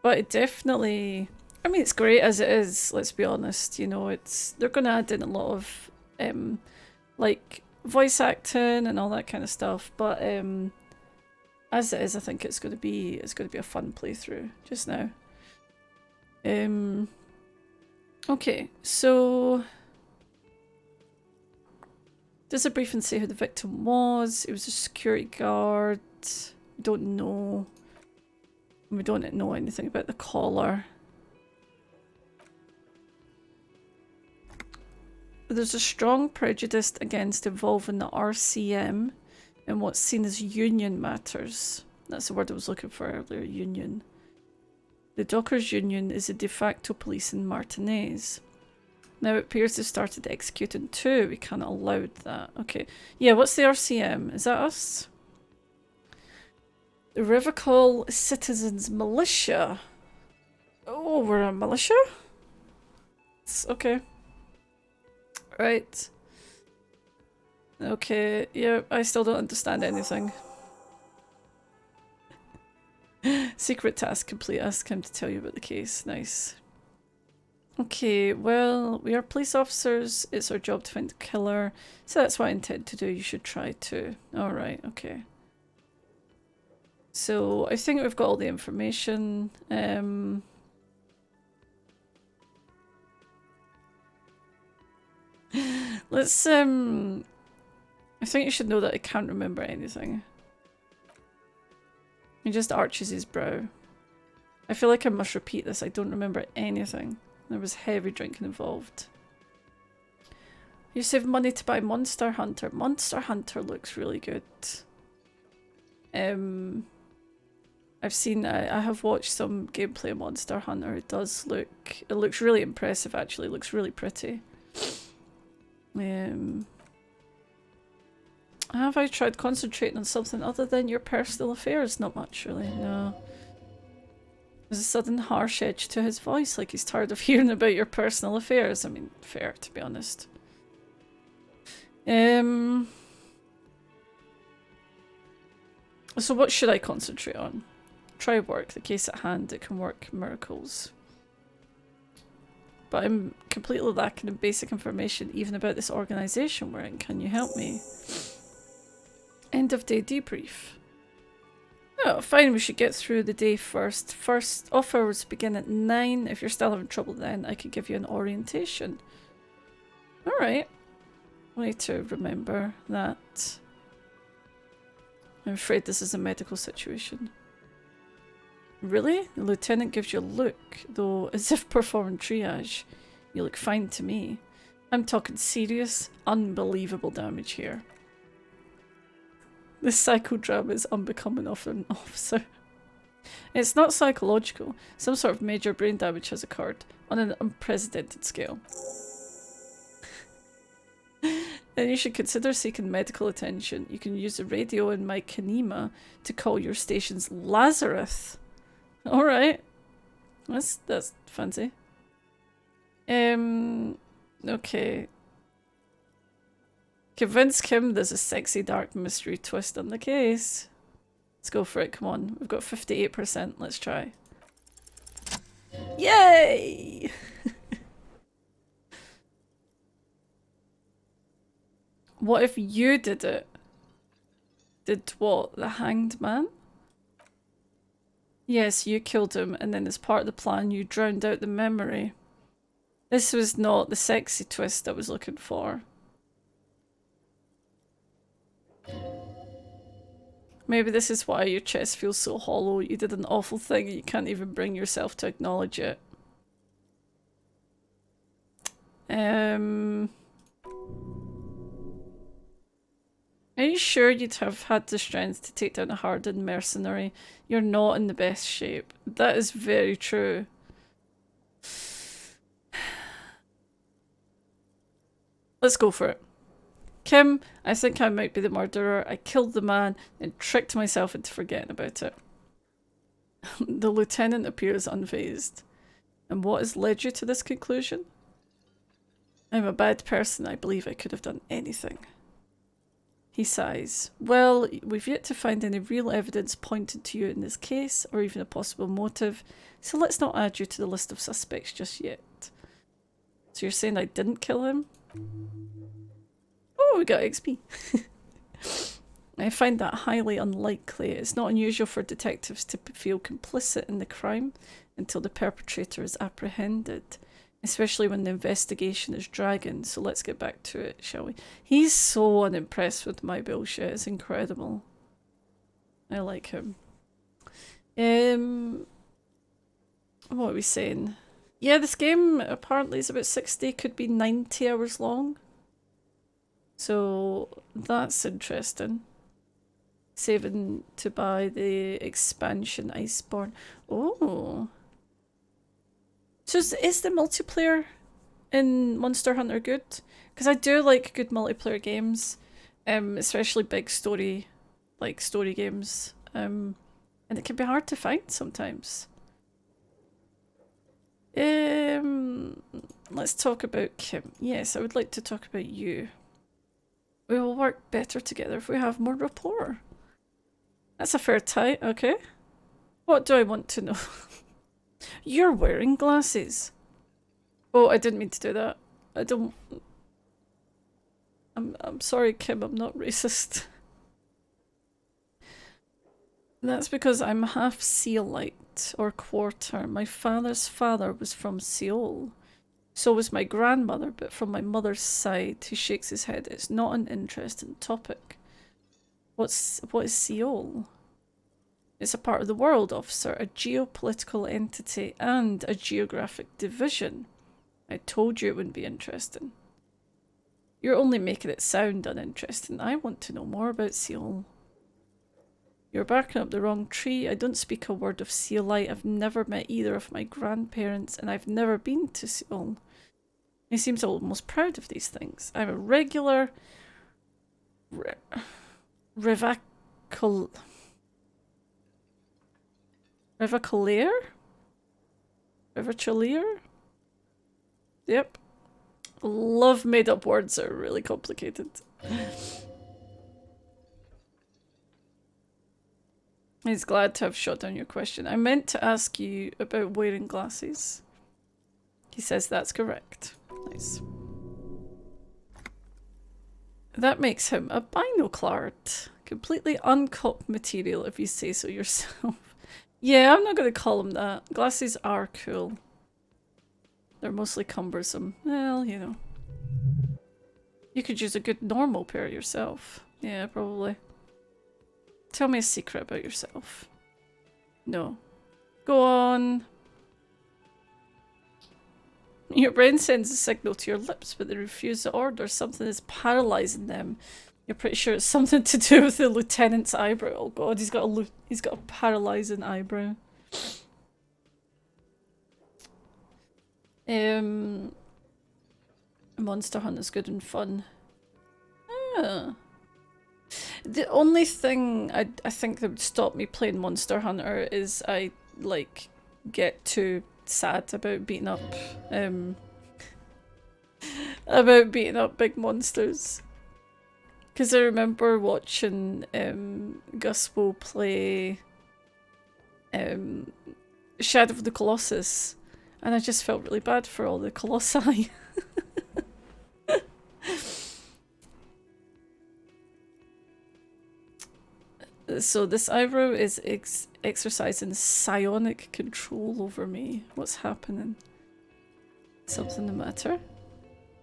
But it definitely... I mean, it's great as it is, let's be honest. You know, they're going to add in a lot of, like, voice acting and all that kind of stuff. But, as it is, I think it's going to be a fun playthrough just now. Okay, so does a briefing say who the victim was? It was a security guard. We don't know. We don't know anything about the caller. There's a strong prejudice against involving the RCM in what's seen as union matters. That's the word I was looking for earlier, union. The Dockers Union is a de facto police in Martinez. Now it appears they've started executing too. We can't allow that. Okay. Yeah, what's the RCM? Is that us? The Revocol Citizens Militia. Oh, we're a militia? It's okay. Right. Okay, yeah, I still don't understand anything. Secret task complete. Ask him to tell you about the case. Nice. Okay, well, we are police officers. It's our job to find the killer. So that's what I intend to do. You should try to. Alright, okay. So, I think we've got all the information. Let's, I think you should know that I can't remember anything. He just arches his brow. I feel like I must repeat this. I don't remember anything. There was heavy drinking involved. You save money to buy Monster Hunter. Monster Hunter looks really good. I've seen, I have watched some gameplay of Monster Hunter. It does look, it looks really impressive actually. It looks really pretty. Have I tried concentrating on something other than your personal affairs? Not much, really, no. There's a sudden harsh edge to his voice, like he's tired of hearing about your personal affairs. I mean, fair, to be honest. So what should I concentrate on? Try work, the case at hand, it can work miracles. But I'm completely lacking in basic information even about this organisation we're in. Can you help me? End of day debrief. Oh, fine, we should get through the day first. First off hours begin at 9. If you're still having trouble then, I could give you an orientation. Alright. I need to remember that. I'm afraid this is a medical situation. Really? The lieutenant gives you a look, though as if performing triage. You look fine to me. I'm talking serious, unbelievable damage here. This psychodrama is unbecoming of an officer. It's not psychological. Some sort of major brain damage has occurred on an unprecedented scale. Then you should consider seeking medical attention. You can use the radio in my kinema to call your station's Lazarus. Alright. That's fancy. Okay. Convince Kim there's a sexy dark mystery twist on the case. Let's go for it, come on. We've got 58%, let's try. Yay! What if you did it? Did what? The hanged man? Yes, you killed him, and then as part of the plan you drowned out the memory. This was not the sexy twist I was looking for. Maybe this is why your chest feels so hollow. You did an awful thing and you can't even bring yourself to acknowledge it. Are you sure you'd have had the strength to take down a hardened mercenary? You're not in the best shape. That is very true. Let's go for it. Kim, I think I might be the murderer. I killed the man and tricked myself into forgetting about it. The lieutenant appears unfazed. And what has led you to this conclusion? I'm a bad person. I believe I could have done anything. He sighs. Well, we've yet to find any real evidence pointing to you in this case, or even a possible motive, so let's not add you to the list of suspects just yet. So you're saying I didn't kill him? Oh, we got XP. I find that highly unlikely. It's not unusual for detectives to feel complicit in the crime until the perpetrator is apprehended. Especially when the investigation is dragging. So let's get back to it, shall we? He's so unimpressed with my bullshit. It's incredible. I like him. What are we saying? Yeah, this game apparently is about 60, could be 90 hours long. So that's interesting. Saving to buy the expansion Iceborne. Oh. So is the multiplayer in Monster Hunter good? Because I do like good multiplayer games, especially big story games, and it can be hard to find sometimes. Let's talk about Kim. Yes, I would like to talk about you. We will work better together if we have more rapport. That's a fair tie, okay. What do I want to know? You're wearing glasses. Oh, I didn't mean to do that. I'm sorry, Kim, I'm not racist. That's because I'm half Seolite, or quarter. My father's father was from Seoul. So was my grandmother, but from my mother's side. He shakes his head. It's not an interesting topic. What is Seoul? It's a part of the world, officer, a geopolitical entity and a geographic division. I told you it wouldn't be interesting. You're only making it sound uninteresting. I want to know more about Seoul. You're barking up the wrong tree. I don't speak a word of Seolite. I've never met either of my grandparents, and I've never been to Seoul. He seems almost proud of these things. I'm a regular Revacolier? Yep. Love made up words are really complicated. He's glad to have shot down your question. I meant to ask you about wearing glasses. He says that's correct. Nice. That makes him a binoclard. Completely uncopped material if you say so yourself. Yeah, I'm not going to call him that. Glasses are cool. They're mostly cumbersome. Well, you know. You could use a good normal pair yourself. Yeah, probably. Tell me a secret about yourself. No. Go on. Your brain sends a signal to your lips, but they refuse the order. Something is paralyzing them. You're pretty sure it's something to do with the lieutenant's eyebrow. Oh god, he's got a paralyzing eyebrow. Monster Hunt is good and fun. Ah. The only thing I think that would stop me playing Monster Hunter is I like get too sad about beating up big monsters. Because I remember watching Guspo play Shadow of the Colossus, and I just felt really bad for all the colossi. So this eyebrow is exercising psionic control over me. What's happening? Something the matter?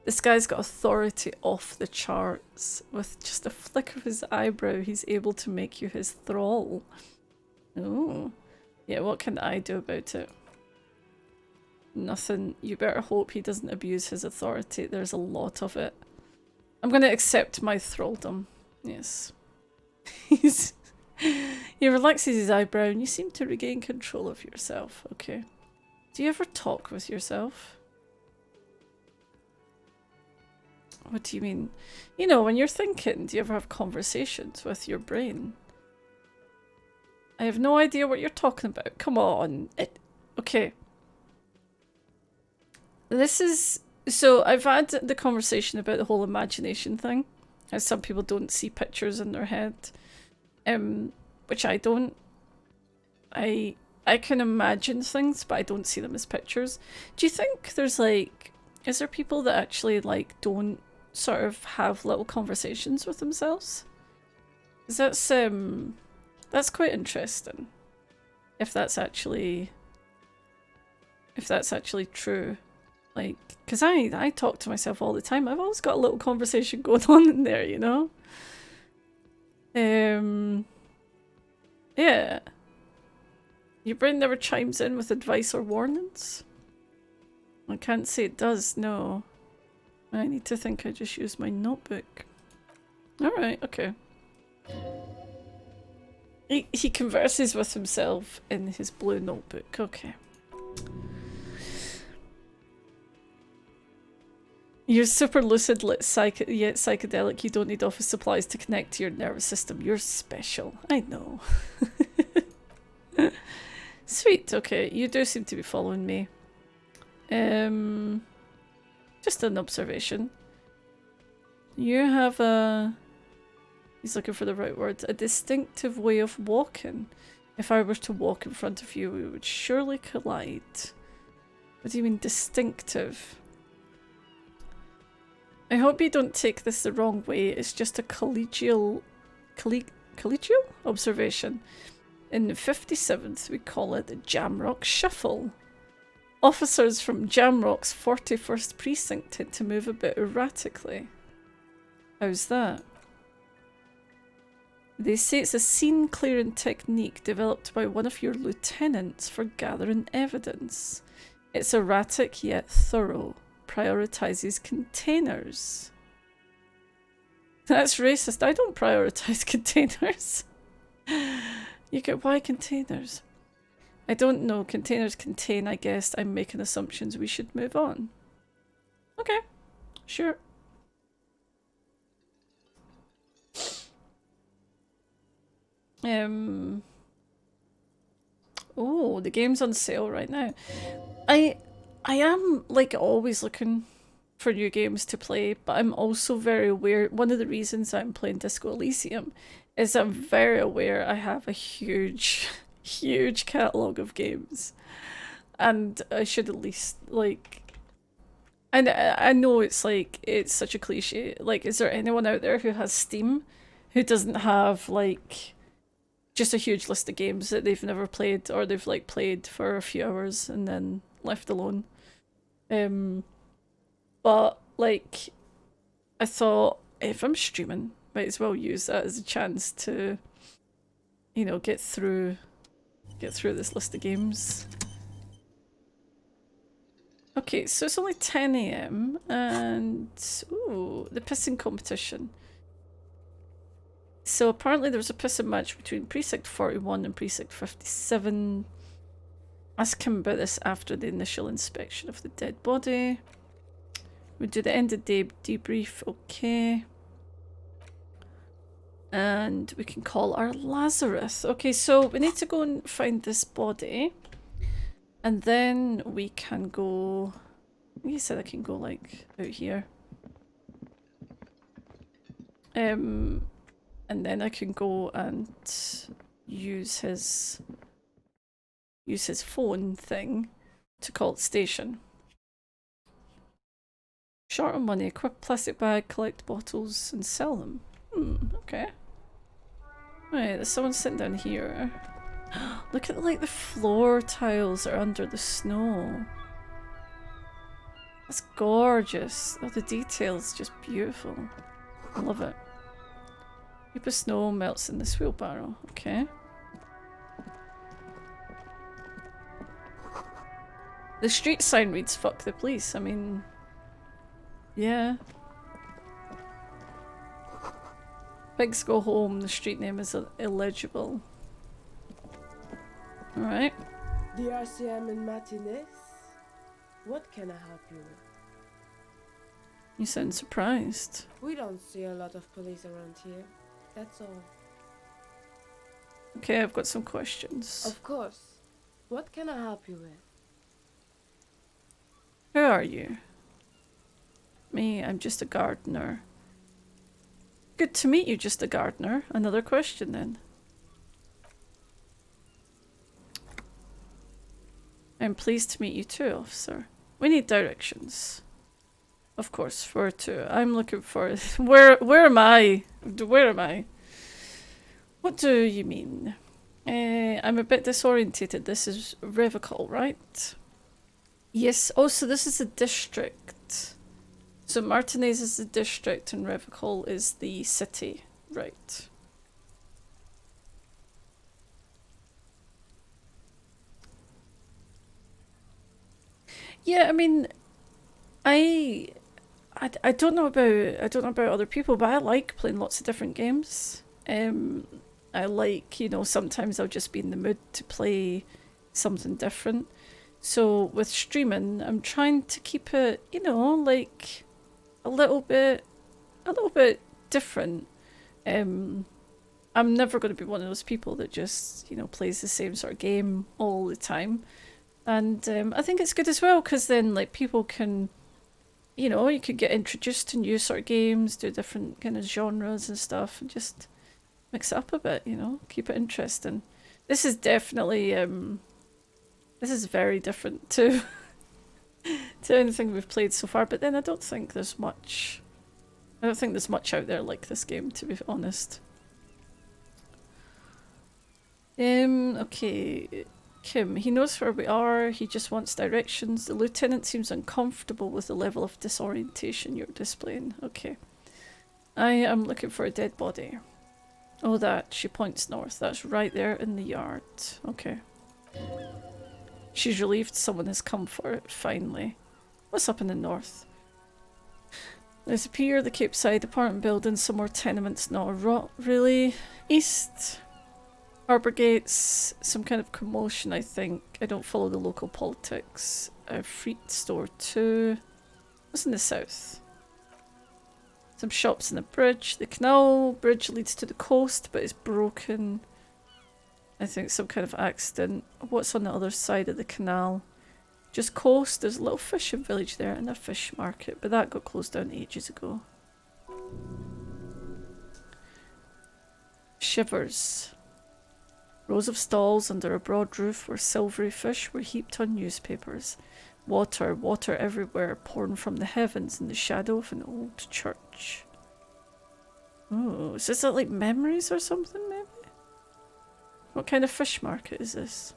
This guy's got authority off the charts. With just a flick of his eyebrow, he's able to make you his thrall. Oh. Yeah, what can I do about it? Nothing. You better hope he doesn't abuse his authority. There's a lot of it. I'm going to accept my thralldom. Yes. He relaxes his eyebrow and you seem to regain control of yourself. Okay. Do you ever talk with yourself? What do you mean? You know, when you're thinking, do you ever have conversations with your brain? I have no idea what you're talking about. Come on. Okay. This is... So, I've had the conversation about the whole imagination thing. As some people don't see pictures in their head. Which I don't. I can imagine things, but I don't see them as pictures. Do you think there's like... Is there people that actually like don't sort of have little conversations with themselves? Because that's quite interesting. If that's actually true. Like, because I talk to myself all the time. I've always got a little conversation going on in there, you know? Yeah. Your brain never chimes in with advice or warnings? I can't say it does, no. I need to think I just used my notebook. Alright, okay. He converses with himself in his blue notebook, okay. You're super lucid, yet psychedelic. You don't need office supplies to connect to your nervous system. You're special. I know. Sweet, okay. You do seem to be following me. Just an observation. You have a... He's looking for the right word. A distinctive way of walking. If I were to walk in front of you, we would surely collide. What do you mean distinctive? I hope you don't take this the wrong way. It's just a collegial observation. In the 57th, we call it the Jamrock Shuffle. Officers from Jamrock's 41st Precinct tend to move a bit erratically. How's that? They say it's a scene-clearing technique developed by one of your lieutenants for gathering evidence. It's erratic yet thorough. Prioritizes containers. That's racist. I don't prioritize containers. You get why containers? I don't know. Containers contain, I guess. I'm making assumptions. We should move on. Okay. Sure. Oh, the game's on sale right now. I am, like, always looking for new games to play, but I'm also very aware, one of the reasons I'm playing Disco Elysium is I'm very aware I have a huge, huge catalogue of games. And I should at least, like... And I know it's, like, it's such a cliche. Like, is there anyone out there who has Steam who doesn't have, like, just a huge list of games that they've never played, or they've, like, played for a few hours and then left alone? But like, I thought if I'm streaming, might as well use that as a chance to, you know, get through this list of games. Okay, so it's only 10 AM and ooh, the pissing competition. So apparently there was a pissing match between Precinct 41 and Precinct 57. Ask him about this after the initial inspection of the dead body. We do the end of day debrief, okay. And we can call our Lazarus. Okay, so we need to go and find this body. And then we can go... You said I can go, like, out here. And then I can go and use his phone thing to call the station. Short on money, equip a plastic bag, collect bottles, and sell them. Okay. Right, there's someone sitting down here. Look at like the floor tiles are under the snow. That's gorgeous. Oh, the detail's just beautiful. I love it. Heap of snow melts in this wheelbarrow. Okay. The street sign reads "fuck the police." I mean, yeah. Pigs go home. The street name is illegible. Alright. The RCM in Martinez? What can I help you with? You sound surprised. We don't see a lot of police around here. That's all. Okay, I've got some questions. Of course. What can I help you with? Who are you? Me, I'm just a gardener. Good to meet you, just a gardener. Another question then. I'm pleased to meet you too, officer. We need directions. Of course, where to? I'm looking for... Where am I? Where am I? What do you mean? I'm a bit disorientated. This is Revocol, right? Yes. Oh, so this is a district. So Martinez is the district and Revocol is the city. Right. Yeah, I mean, I don't know about other people, but I like playing lots of different games. I like, you know, sometimes I'll just be in the mood to play something different. So with streaming, I'm trying to keep it, you know, like a little bit different. I'm never going to be one of those people that just, you know, plays the same sort of game all the time. And I think it's good as well because then like people can, you know, you could get introduced to new sort of games, do different kind of genres and stuff, and just mix it up a bit, you know, keep it interesting. This is definitely this is very different to to anything we've played so far, but then I don't think there's much out there like this game, to be honest. Okay. Kim, he knows where we are, he just wants directions. The lieutenant seems uncomfortable with the level of disorientation you're displaying. Okay. I am looking for a dead body. Oh, that. She points north. That's right there in the yard. Okay. She's relieved someone has come for it, finally. What's up in the north? There's a pier, the Cape Side apartment building, some more tenements, not a rot, really. East. Harbour Gates, some kind of commotion, I think. I don't follow the local politics. A fruit store too. What's in the south? Some shops and a bridge. The canal bridge leads to the coast, but it's broken. I think some kind of accident. What's on the other side of the canal? Just coast. There's a little fishing village there and a fish market, but that got closed down ages ago. Shivers. Rows of stalls under a broad roof where silvery fish were heaped on newspapers. Water, water everywhere, pouring from the heavens in the shadow of an old church. Oh, is this like memories or something, maybe? What kind of fish market is this?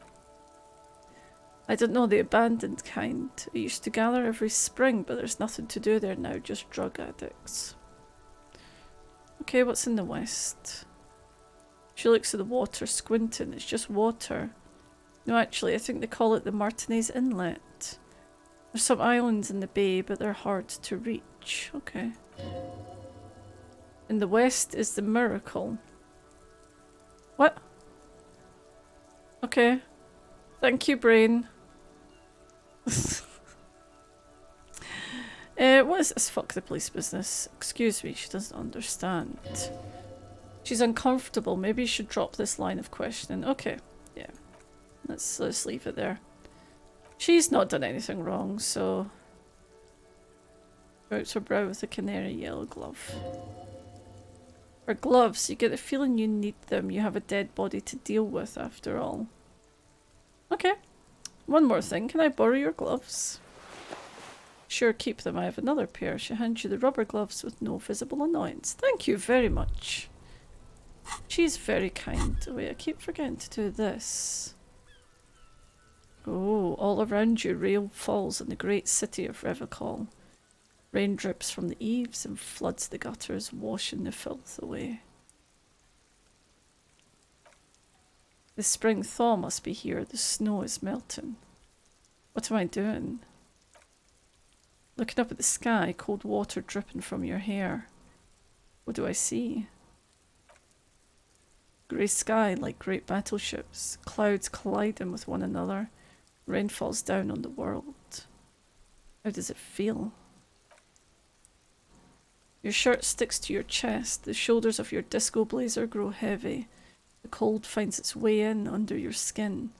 I don't know, the abandoned kind. I used to gather every spring, but there's nothing to do there now, just drug addicts. Okay, what's in the west? She looks at the water, squinting. It's just water. No, actually, I think they call it the Martinez Inlet. There's some islands in the bay, but they're hard to reach. Okay. In the west is the Miracle. What? Okay. Thank you, brain. What is this fuck the police business? Excuse me, she doesn't understand. She's uncomfortable. Maybe you should drop this line of questioning. Okay, yeah. Let's leave it there. She's not done anything wrong, so... Wipes her brow with a canary yellow glove. For gloves, you get the feeling you need them. You have a dead body to deal with, after all. Okay. One more thing. Can I borrow your gloves? Sure, keep them. I have another pair. She hands you the rubber gloves with no visible annoyance. Thank you very much. She's very kind. Oh, wait, I keep forgetting to do this. Oh, all around you, rain falls in the great city of Revachol. Rain drips from the eaves and floods the gutters, washing the filth away. The spring thaw must be here. The snow is melting. What am I doing? Looking up at the sky, cold water dripping from your hair. What do I see? Grey sky like great battleships, clouds colliding with one another. Rain falls down on the world. How does it feel? Your shirt sticks to your chest. The shoulders of your disco blazer grow heavy. The cold finds its way in under your skin.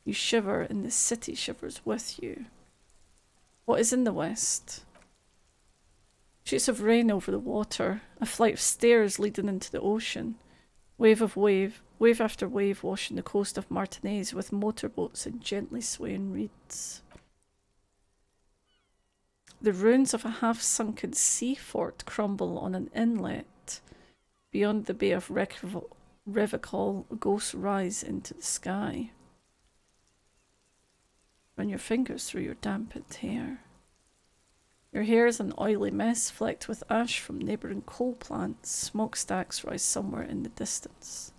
You shiver and the city shivers with you. What is in the west? Sheets of rain over the water. A flight of stairs leading into the ocean. Wave after wave washing the coast of Martinaise with motorboats and gently swaying reeds. The ruins of a half-sunken sea fort crumble on an inlet. Beyond the bay of Revachol, ghosts rise into the sky. Run your fingers through your dampened hair. Your hair is an oily mess flecked with ash from neighbouring coal plants. Smokestacks rise somewhere in the distance.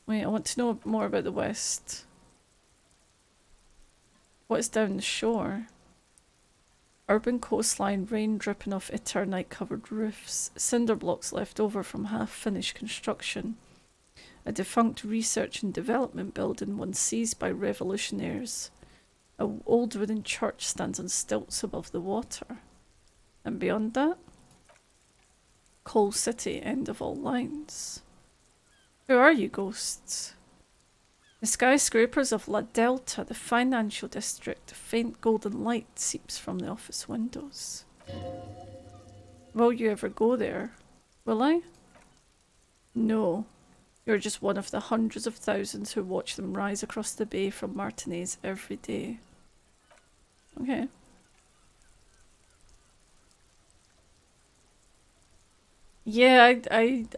Wait, I want to know more about the west. What is down the shore? Urban coastline, rain dripping off eternite-covered roofs, cinder blocks left over from half-finished construction. A defunct research and development building once seized by revolutionaries. An old wooden church stands on stilts above the water. And beyond that? Coal City, end of all lines. Who are you, ghosts? The skyscrapers of La Delta, the financial district, a faint golden light seeps from the office windows. Will you ever go there? Will I? No. You're just one of the hundreds of thousands who watch them rise across the bay from Martinaise every day. Okay. Yeah,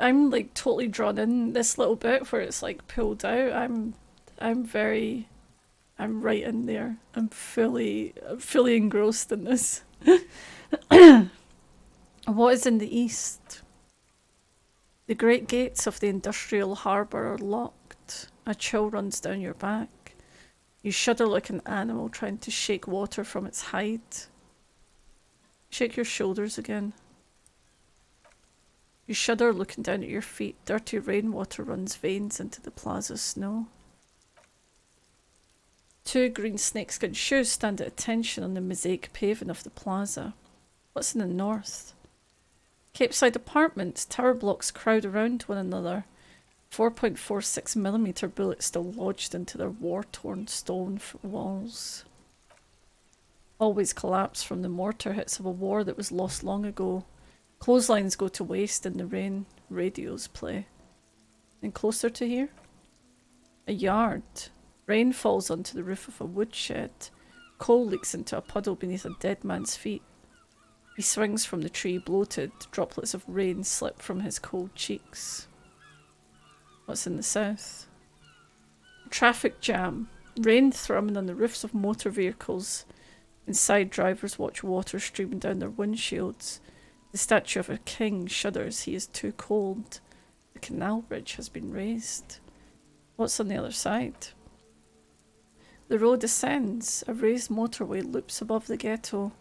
I'm like totally drawn in this little bit where it's like pulled out. I'm right in there. I'm fully engrossed in this. What is in the east? The great gates of the industrial harbour are locked. A chill runs down your back. You shudder like an animal trying to shake water from its hide. Shake your shoulders again. You shudder looking down at your feet. Dirty rainwater runs veins into the plaza's snow. Two green snakeskin shoes stand at attention on the mosaic paving of the plaza. What's in the north? Capeside apartments, tower blocks crowd around one another. 4.46mm bullets still lodged into their war-torn stone walls. Always collapse from the mortar hits of a war that was lost long ago. Clotheslines go to waste in the rain. Radios play. And closer to here? A yard. Rain falls onto the roof of a woodshed. Coal leaks into a puddle beneath a dead man's feet. He swings from the tree bloated. Droplets of rain slip from his cold cheeks. What's in the south? Traffic jam. Rain thrumming on the roofs of motor vehicles. Inside, drivers watch water streaming down their windshields. The statue of a king shudders. He is too cold. The canal bridge has been raised. What's on the other side? The road ascends. A raised motorway loops above the ghetto.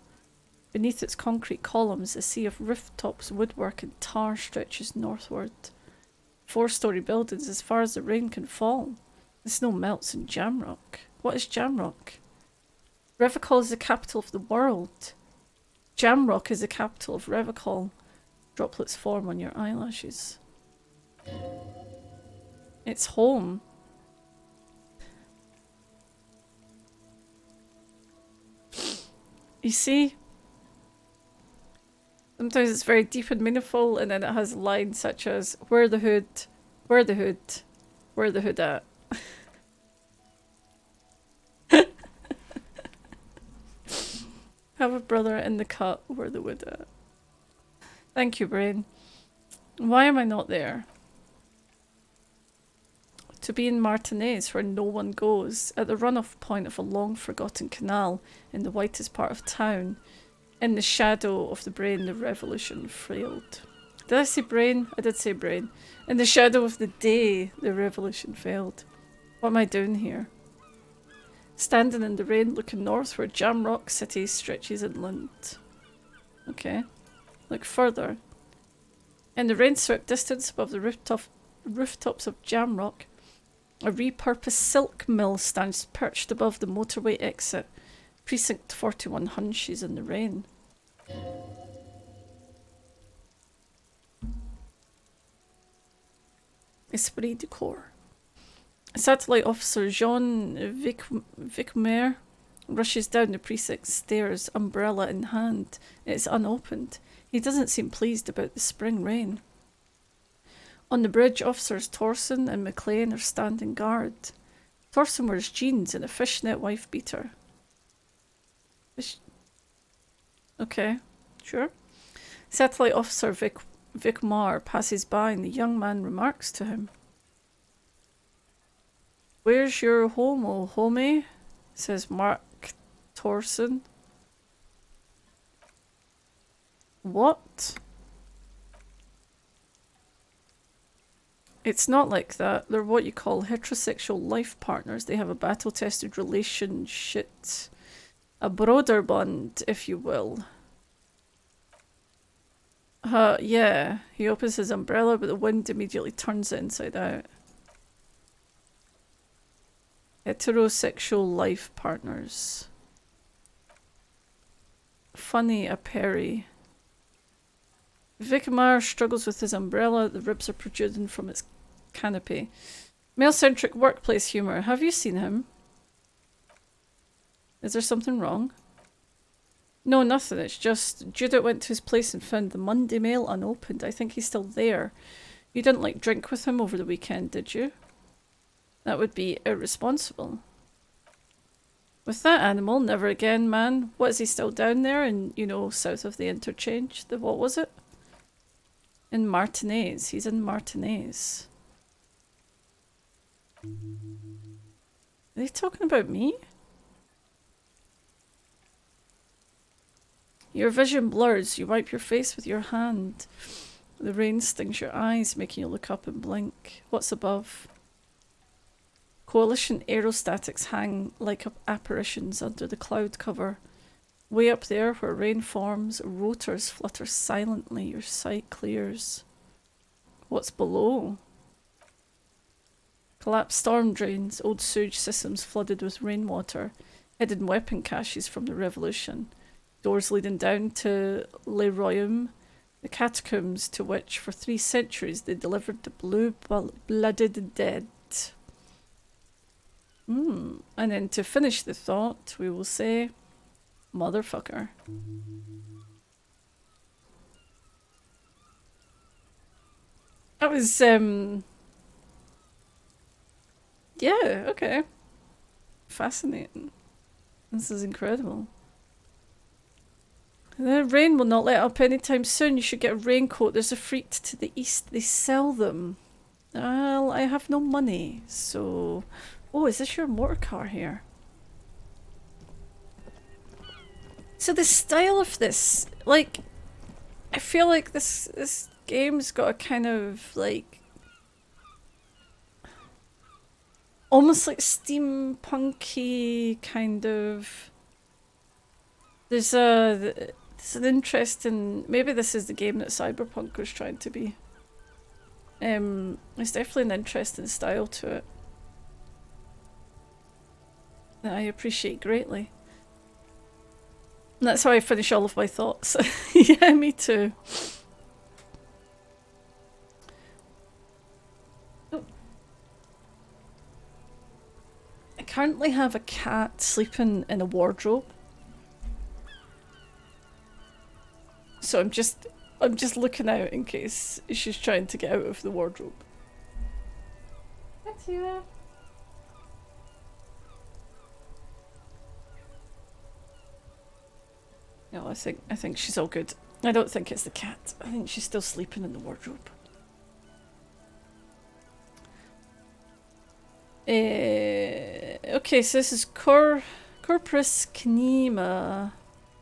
Beneath its concrete columns, a sea of rooftops, woodwork and tar stretches northward. 4-story buildings as far as the rain can fall. The snow melts in Jamrock. What is Jamrock? Revachol is the capital of the world. Jamrock is the capital of Revachol. Droplets form on your eyelashes. It's home. You see? Sometimes it's very deep and meaningful, and then it has lines such as, where the hood, where the hood, where the hood at. Have a brother in the cut, where the wood at. Thank you, Brain. Why am I not there? To be in Martinez, where no one goes, at the runoff point of a long-forgotten canal in the whitest part of town. In the shadow of the brain, the revolution failed. Did I say brain? I did say brain. In the shadow of the day, the revolution failed. What am I doing here? Standing in the rain, looking north where Jamrock City stretches inland. Okay. Look further. In the rain-swept distance above the rooftops of Jamrock, a repurposed silk mill stands perched above the motorway exit. Precinct 41 hunches in the rain. Esprit de Corps. Satellite Officer Jean Vicmer rushes down the precinct stairs, umbrella in hand. It is unopened. He doesn't seem pleased about the spring rain. On the bridge, officers Torson and McLean are standing guard. Torson wears jeans and a fishnet wife beater. Okay, sure. Satellite Officer Vic Marr passes by and the young man remarks to him. Where's your homo, homie? Says Mark Torson. What? It's not like that. They're what you call heterosexual life partners. They have a battle-tested relationship. A broader bond, if you will. Yeah. He opens his umbrella, but the wind immediately turns it inside out. Heterosexual life partners. Funny a Perry. Vicamar struggles with his umbrella. The ribs are protruding from its canopy. Male-centric workplace humour. Have you seen him? Is there something wrong? No, nothing. It's just Judith went to his place and found the Monday mail unopened. I think he's still there. You didn't like drink with him over the weekend, did you? That would be irresponsible. With that animal, never again, man. What, is he still down there in, you know, south of the interchange? What was it? In Martinez. He's in Martinez. Are they talking about me? Your vision blurs. You wipe your face with your hand. The rain stings your eyes, making you look up and blink. What's above? Coalition aerostatics hang like apparitions under the cloud cover. Way up there, where rain forms, rotors flutter silently. Your sight clears. What's below? Collapsed storm drains, old sewage systems flooded with rainwater, hidden weapon caches from the revolution. Doors leading down to Leroyum, the catacombs to which for 3 centuries they delivered the blue-blooded dead. And then to finish the thought, we will say, motherfucker. That was, yeah, okay. Fascinating. This is incredible. The rain will not let up anytime soon. You should get a raincoat. There's a freak to the east. They sell them. Well, I have no money, so... Oh, is this your motor car here? So the style of this, like... I feel like this game's got a kind of, like... almost like steampunky kind of... There's an interesting... Maybe this is the game that Cyberpunk was trying to be. It's definitely an interesting style to it that I appreciate greatly. And that's how I finish all of my thoughts. Yeah, me too. Oh. I currently have a cat sleeping in a wardrobe. So I'm just looking out in case she's trying to get out of the wardrobe. That's you. No, I think she's all good. I don't think it's the cat. I think she's still sleeping in the wardrobe. Okay, so this is Corpus Knema.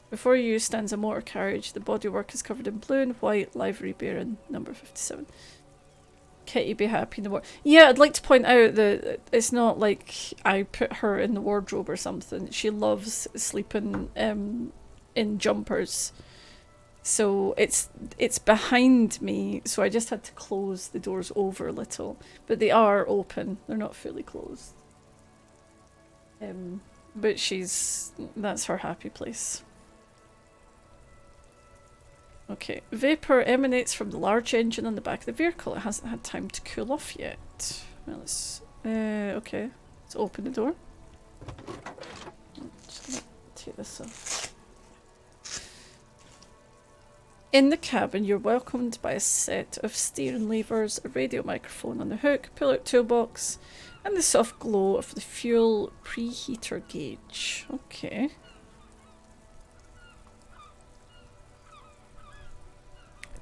Before you stands a motor carriage. The bodywork is covered in blue and white, livery bearing number 57. Kitty be happy in the wardrobe. Yeah, I'd like to point out that it's not like I put her in the wardrobe or something. She loves sleeping in jumpers. So it's behind me, so I just had to close the doors over a little. But they are open. They're not fully closed. But that's her happy place. Okay, vapour emanates from the large engine on the back of the vehicle. It hasn't had time to cool off yet. Well, okay, let's open the door. Just gonna take this off. In the cabin, you're welcomed by a set of steering levers, a radio microphone on the hook, pull-out toolbox, and the soft glow of the fuel preheater gauge. Okay.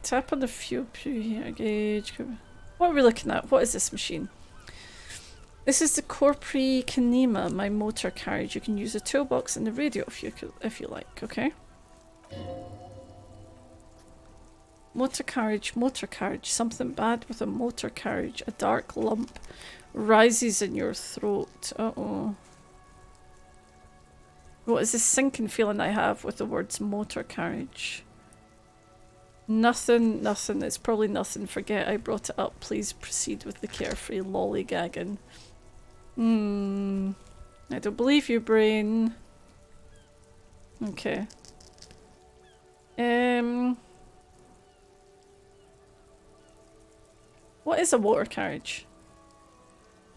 Tap on the fuel preheater gauge. What are we looking at? What is this machine? This is the Corpus Knema, my motor carriage. You can use the toolbox and the radio if you like, okay? Motor carriage. Something bad with a motor carriage. A dark lump rises in your throat. Uh-oh. What is this sinking feeling I have with the words motor carriage? Nothing. It's probably nothing. Forget I brought it up. Please proceed with the carefree lollygagging. I don't believe you, brain. Okay. What is a motor carriage?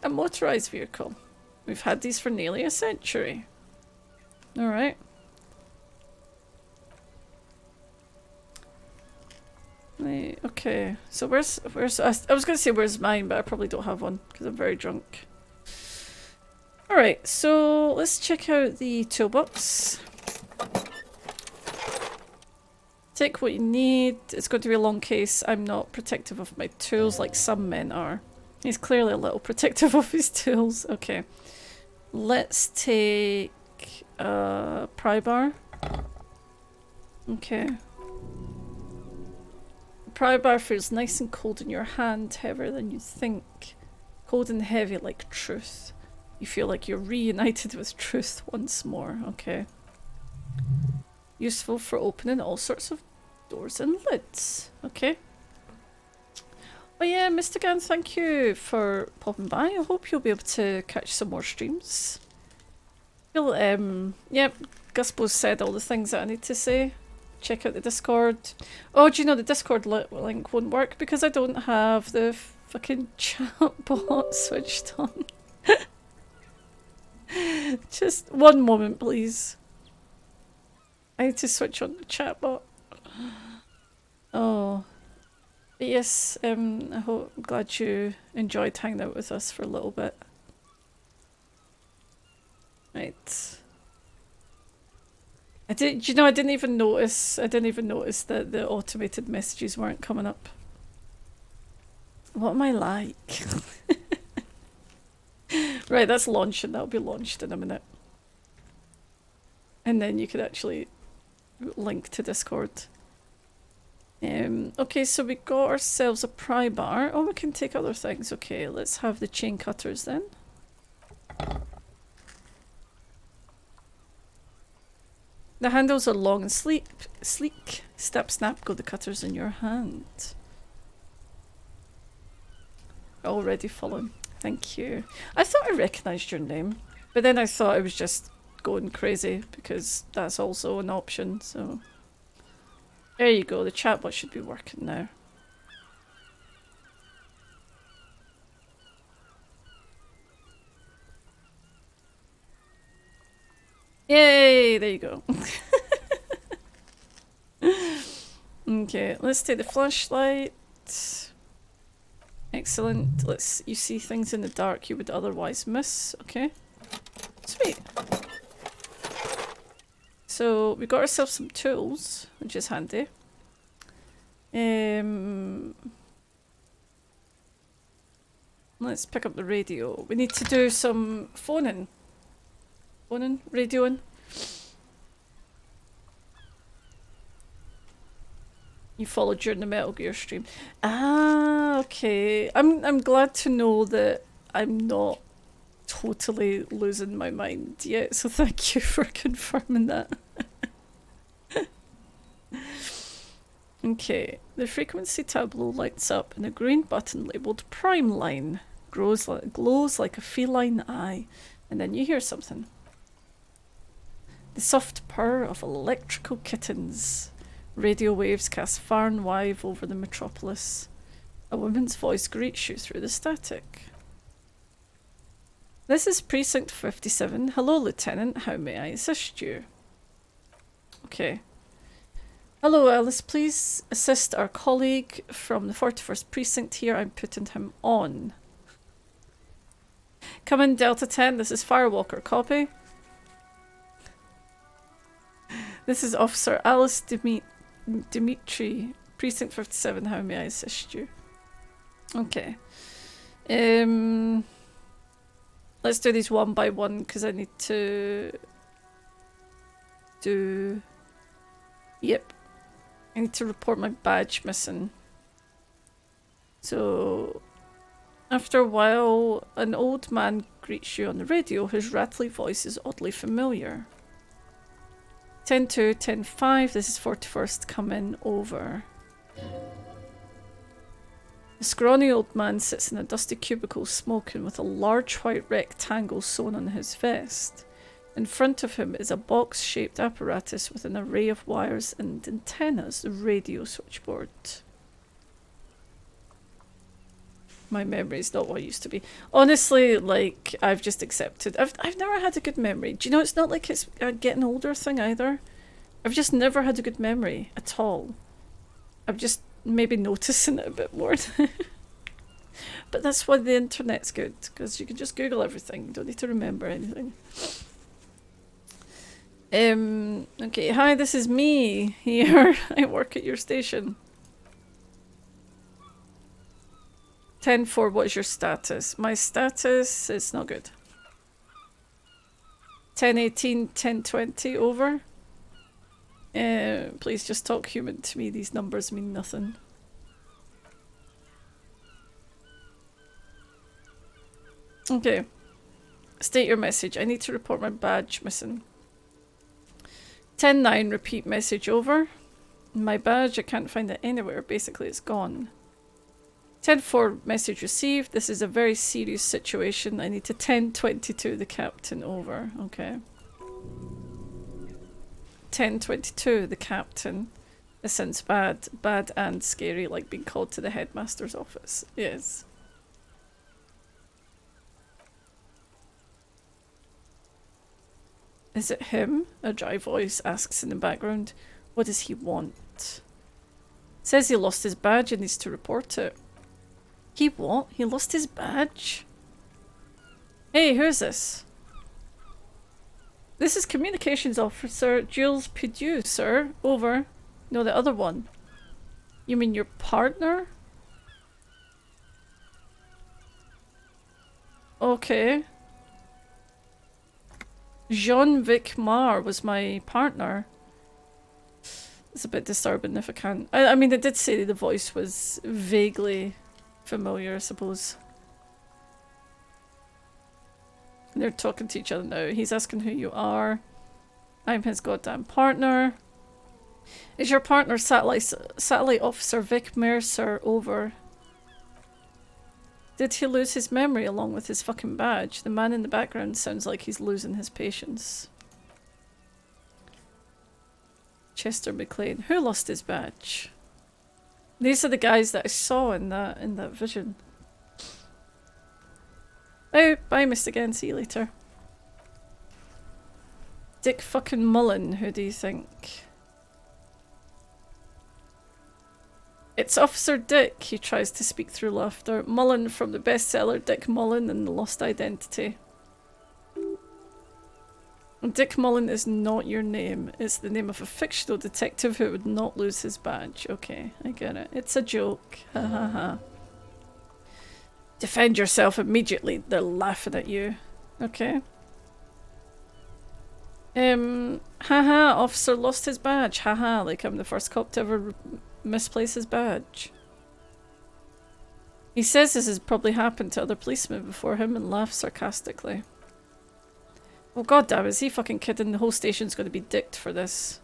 A motorized vehicle. We've had these for nearly a century. Alright. Okay, so where's I was gonna say where's mine, but I probably don't have one because I'm very drunk. Alright, so let's check out the toolbox. Take what you need. It's going to be a long case. I'm not protective of my tools like some men are. He's clearly a little protective of his tools. Okay. Let's take a pry bar. Okay. Pry bar feels nice and cold in your hand, heavier than you think. Cold and heavy like truth. You feel like you're reunited with truth once more. Okay. Useful for opening all sorts of doors and lids. Okay. Oh yeah, Mr. Gan, thank you for popping by. I hope you'll be able to catch some more streams. Yep, Guspo's said all the things that I need to say. Check out the Discord. Oh, do you know the Discord link won't work because I don't have the fucking chat bot switched on. Just one moment, please. I need to switch on the chat bot. Oh. But yes, I'm glad you enjoyed hanging out with us for a little bit. Right. I didn't even notice that the automated messages weren't coming up. What am I like? Right, that's launching. That'll be launched in a minute. And then you could actually link to Discord. Okay, so we got ourselves a pry bar. Oh, we can take other things. Okay, let's have the chain cutters then. The handles are long and sleek. Snap, snap, go the cutters in your hand. already following. Thank you. I thought I recognised your name, but then I thought I was just going crazy because that's also an option, so... There you go, the chatbot should be working now. Yay! There you go. Okay, let's take the flashlight. Excellent. You see things in the dark you would otherwise miss. Okay. Sweet. So we got ourselves some tools, which is handy. Let's pick up the radio. We need to do some phoning. Phoning? Radioing. You followed during the Metal Gear stream. Ah, okay. I'm glad to know that I'm not totally losing my mind yet, so thank you for confirming that. Okay, the frequency tableau lights up and a green button labelled Prime Line glows like a feline eye, and then you hear something. The soft purr of electrical kittens. Radio waves cast far and wide over the metropolis. A woman's voice greets you through the static. This is Precinct 57. Hello, Lieutenant. How may I assist you? Okay. Hello, Alice. Please assist our colleague from the 41st Precinct here. I'm putting him on. Come in, Delta 10. This is Firewalker. Copy. This is Officer Alice Dimitri, Precinct 57. How may I assist you? Okay. Let's do these one by one because I need to do... Yep. I need to report my badge missing. So, after a while, an old man greets you on the radio. His rattly voice is oddly familiar. 10-2, 10-5, this is 41st, come in, over. The scrawny old man sits in a dusty cubicle smoking with a large white rectangle sewn on his vest. In front of him is a box-shaped apparatus with an array of wires and antennas, the radio switchboard. My memory's not what it used to be. Honestly, like, I've just accepted. I've never had a good memory. Do you know, it's not like it's a getting older thing either. I've just never had a good memory at all. I'm just maybe noticing it a bit more. But that's why the internet's good, because you can just Google everything. You don't need to remember anything. Okay, hi, this is me here. I work at your station. 10-4, what is your status? My status is not good. 10-18, 10-20, over. Please just talk human to me. These numbers mean nothing. Okay. State your message. I need to report my badge missing. 10-9, repeat message, over. My badge, I can't find it anywhere. Basically, it's gone. 10-4, message received. This is a very serious situation. I need to 10-22 the captain, over. Okay. 10-22 the captain. This sounds bad. Bad and scary, like being called to the headmaster's office. Yes. Is it him? A dry voice asks in the background. What does he want? Says he lost his badge and needs to report it. He what? He lost his badge? Hey, who's this? This is Communications Officer Jules Pidieu, sir. Over. No, the other one. You mean your partner? Okay. Jean-Vic Mar was my partner. It's a bit disturbing if I can't... I mean, it did say the voice was vaguely familiar, I suppose. They're talking to each other now. He's asking who you are. I'm his goddamn partner. Is your partner satellite officer Vic Mercer, over? Did he lose his memory along with his fucking badge? The man in the background sounds like he's losing his patience. Chester McLean. Who lost his badge? These are the guys that I saw in that vision. Oh, bye, Mr. Again. See you later. Dick fucking Mullen, who do you think? It's Officer Dick, he tries to speak through laughter. Mullen from the bestseller Dick Mullen and the Lost Identity. Dick Mullen is not your name. It's the name of a fictional detective who would not lose his badge. Okay, I get it. It's a joke. Ha ha ha. Defend yourself immediately. They're laughing at you. Okay. Haha, officer lost his badge. Haha, like I'm the first cop to ever misplace his badge. He says this has probably happened to other policemen before him and laughs sarcastically. Oh goddamn, is he fucking kidding? The whole station's going to be dicked for this.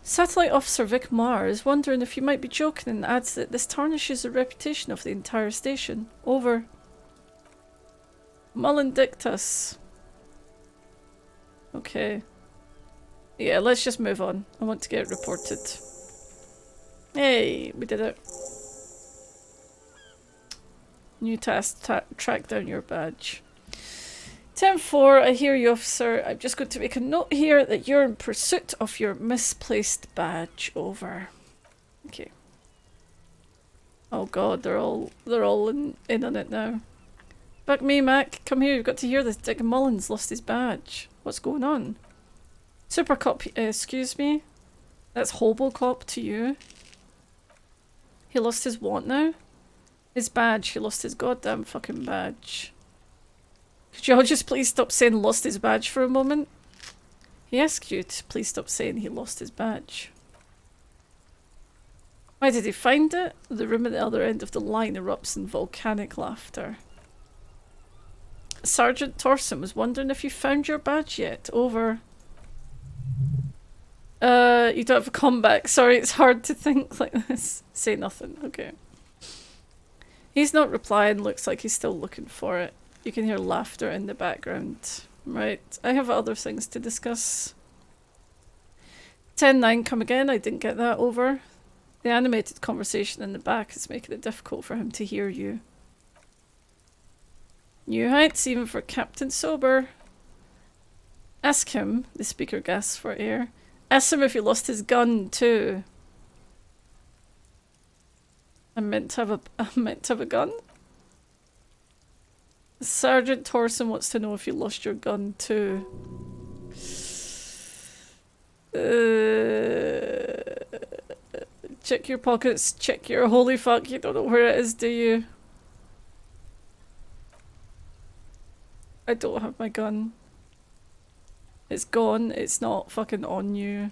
Satellite Officer Vic Marr is wondering if you might be joking and adds that this tarnishes the reputation of the entire station. Over. Mullen dicked us. Okay. Yeah, let's just move on. I want to get it reported. Hey, we did it. New task, track down your badge. 10-4, I hear you, officer. I'm just going to make a note here that you're in pursuit of your misplaced badge. Over. Okay. Oh god, they're all in on it now. Fuck me, Mac. Come here, you've got to hear this. Dick Mullins lost his badge. What's going on? Super Cop, excuse me? That's Hobo Cop to you? He lost his what now? His badge. He lost his goddamn fucking badge. Could you all just please stop saying lost his badge for a moment? He asked you to please stop saying he lost his badge. Why did he find it? The room at the other end of the line erupts in volcanic laughter. Sergeant Torson was wondering if you found your badge yet. Over. You don't have a comeback. Sorry, it's hard to think like this. Say nothing. Okay. He's not replying. Looks like he's still looking for it. You can hear laughter in the background. Right. I have other things to discuss. 10-9, come again. I didn't get that. Over. The animated conversation in the back is making it difficult for him to hear you. New heights, even for Captain Sober. Ask him, the speaker gasps for air. Ask him if he lost his gun too. I'm meant to have a gun? Sergeant Torson wants to know if you lost your gun too. Check your pockets, check your holy fuck, you don't know where it is, do you? I don't have my gun. It's gone, it's not fucking on you.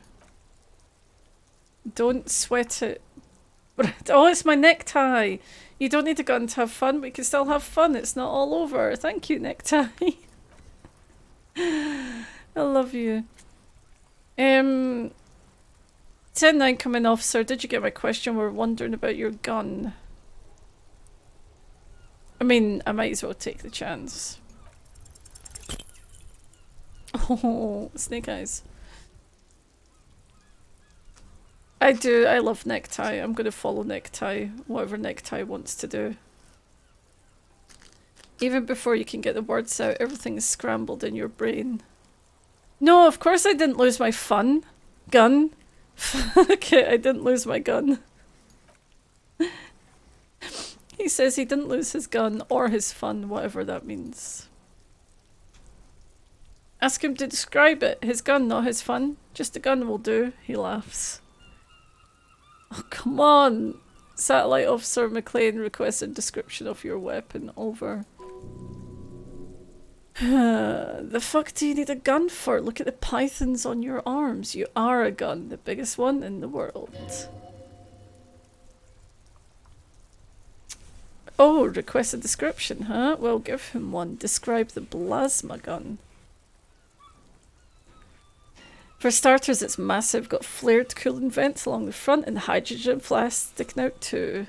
Don't sweat it. Oh, it's my necktie! You don't need a gun to have fun, we can still have fun, it's not all over. Thank you, necktie. I love you. 10-9 coming, officer. Did you get my question? We're wondering about your gun. I mean, I might as well take the chance. Oh, snake eyes. I do, I love Necktie. I'm gonna follow Necktie, whatever Necktie wants to do. Even before you can get the words out, everything is scrambled in your brain. No, of course I didn't lose my gun. Okay, I didn't lose my gun. He says he didn't lose his gun or his fun, whatever that means. Ask him to describe it. His gun, not his fun. Just a gun will do. He laughs. Oh, come on. Satellite Officer McLean requests a description of your weapon. Over. The fuck do you need a gun for? Look at the pythons on your arms. You are a gun. The biggest one in the world. Oh, request a description, huh? Well, give him one. Describe the plasma gun. For starters, it's massive, got flared coolant vents along the front and hydrogen flasks sticking out too.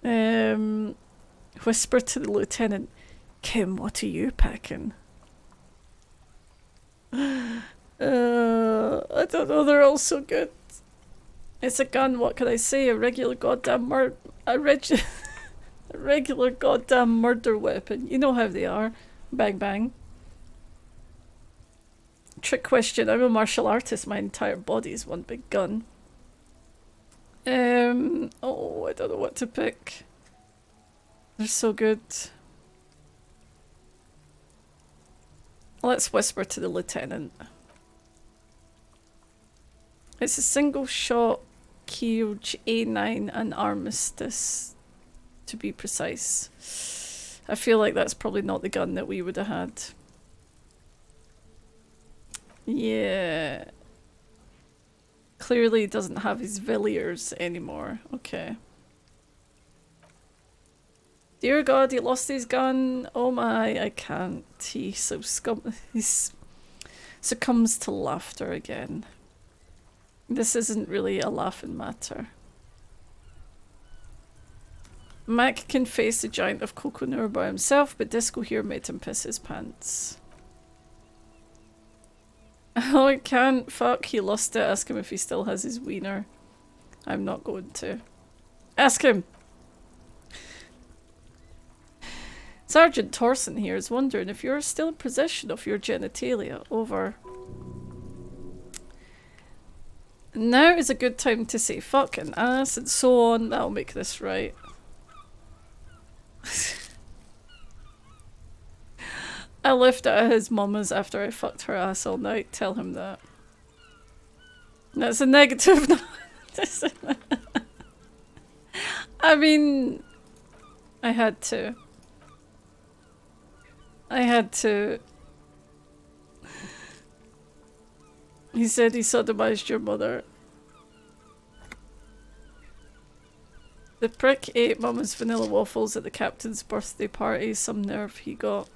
Whisper to the lieutenant, Kim, what are you packing? I don't know, they're all so good. It's a gun, what can I say? A regular goddamn a regular goddamn murder weapon. You know how they are. Bang bang. Trick question, I'm a martial artist, my entire body is one big gun. Oh, I don't know what to pick. They're so good. Let's whisper to the lieutenant. It's a single shot Kyoj A9 and Armistice, to be precise. I feel like that's probably not the gun that we would have had. Yeah. Clearly he doesn't have his Villiers anymore. Okay. Dear God, he lost his gun. Oh my, I can't. He succumbs to laughter again. This isn't really a laughing matter. Mac can face the giant of Coconur by himself, but Disco here made him piss his pants. Oh, I can't. Fuck, he lost it. Ask him if he still has his wiener. I'm not going to. Ask him! Sergeant Torson here is wondering if you're still in possession of your genitalia. Over. Now is a good time to say fuck and ass and so on. That'll make this right. I left it at his mama's after I fucked her ass all night. Tell him that. That's a negative. I mean, I had to. He said he sodomized your mother. The prick ate Mama's vanilla waffles at the captain's birthday party. Some nerve he got.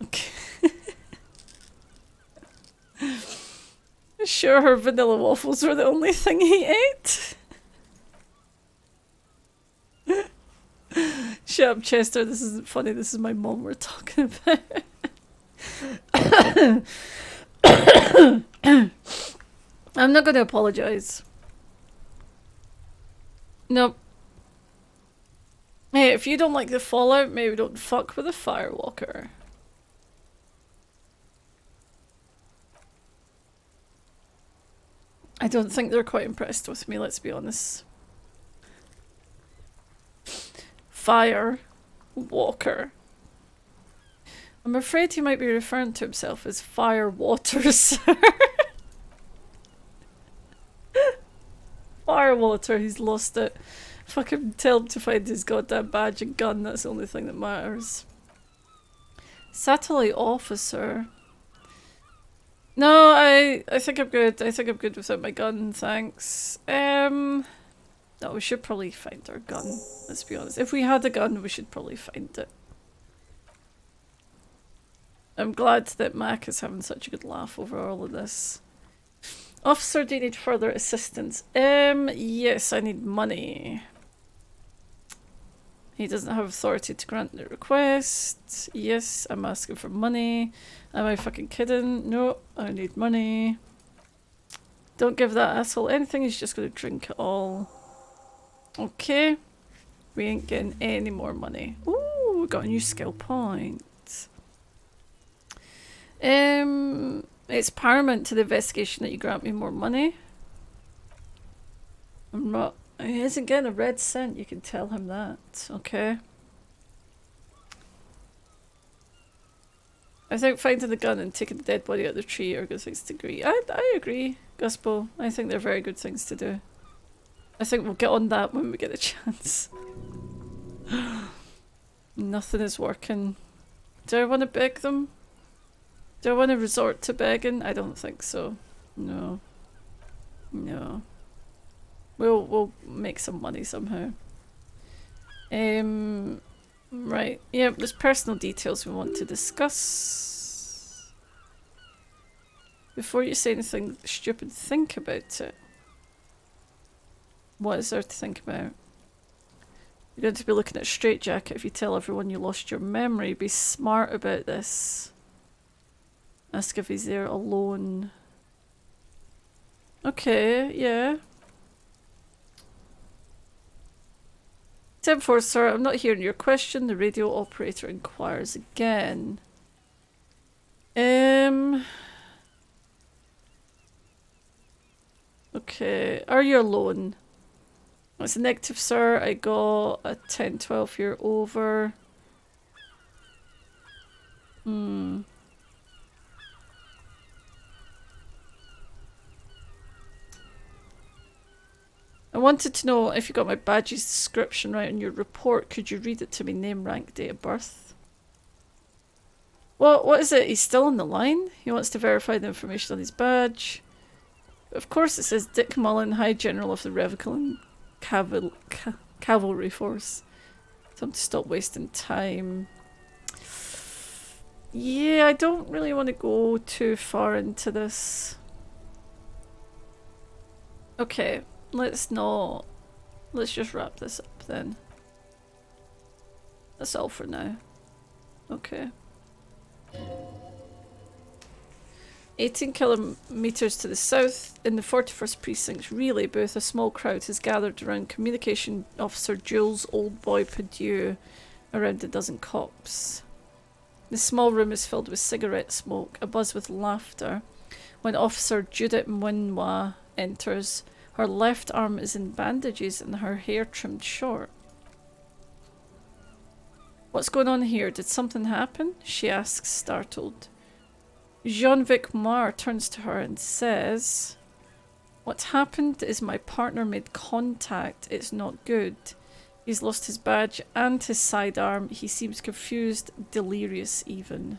Okay. Sure her vanilla waffles were the only thing he ate? Shut up, Chester. This isn't funny. This is my mom we're talking about. I'm not going to apologize. Nope. Hey, if you don't like the Fallout, maybe don't fuck with a Firewalker. I don't think they're quite impressed with me, let's be honest. Firewalker. I'm afraid he might be referring to himself as Firewater, sir. Firewater, he's lost it. Fucking tell him to find his goddamn badge and gun, that's the only thing that matters. Satellite officer. No, I think I'm good. I think I'm good without my gun, thanks. No, we should probably find our gun, let's be honest. If we had a gun, we should probably find it. I'm glad that Mac is having such a good laugh over all of this. Officer, do you need further assistance? Yes, I need money. He doesn't have authority to grant the request. Yes, I'm asking for money. Am I fucking kidding? No, I need money. Don't give that asshole anything, he's just gonna drink it all. Okay. We ain't getting any more money. Ooh, we got a new skill point. It's paramount to the investigation that you grant me more money. I'm not... He isn't getting a red cent, you can tell him that. Okay. I think finding the gun and taking the dead body out of the tree are good things to agree. I agree, Guspo. I think they're very good things to do. I think we'll get on that when we get a chance. Nothing is working. Do I want to beg them? Do I want to resort to begging? I don't think so. No. No. We'll make some money somehow. Right. Yeah, there's personal details we want to discuss. Before you say anything stupid, think about it. What is there to think about? You're going to be looking at a straitjacket if you tell everyone you lost your memory. Be smart about this. Ask if he's there alone. Okay, yeah. 10-4, sir. I'm not hearing your question. The radio operator inquires again. Okay. Are you alone? It's a negative, sir. I got a 10-12 here over. I wanted to know if you got my badge's description right in your report. Could you read it to me? Name, rank, date of birth. What is it? He's still on the line? He wants to verify the information on his badge. But of course it says Dick Mullen, High General of the Revical Cavalry Force. Time to stop wasting time. Yeah, I don't really want to go too far into this. Okay, let's just wrap this up then. That's all for now. Okay. 18 kilometers to the south, in the 41st Precinct relay booth, a small crowd has gathered around Communication Officer Jules Oldboy Perdue, around a dozen cops. The small room is filled with cigarette smoke, abuzz with laughter. When Officer Judith Mwinwa enters, her left arm is in bandages and her hair trimmed short. What's going on here? Did something happen? She asks, startled. Jean-Vic Mar turns to her and says, "What happened is my partner made contact. It's not good. He's lost his badge and his sidearm. He seems confused, delirious even."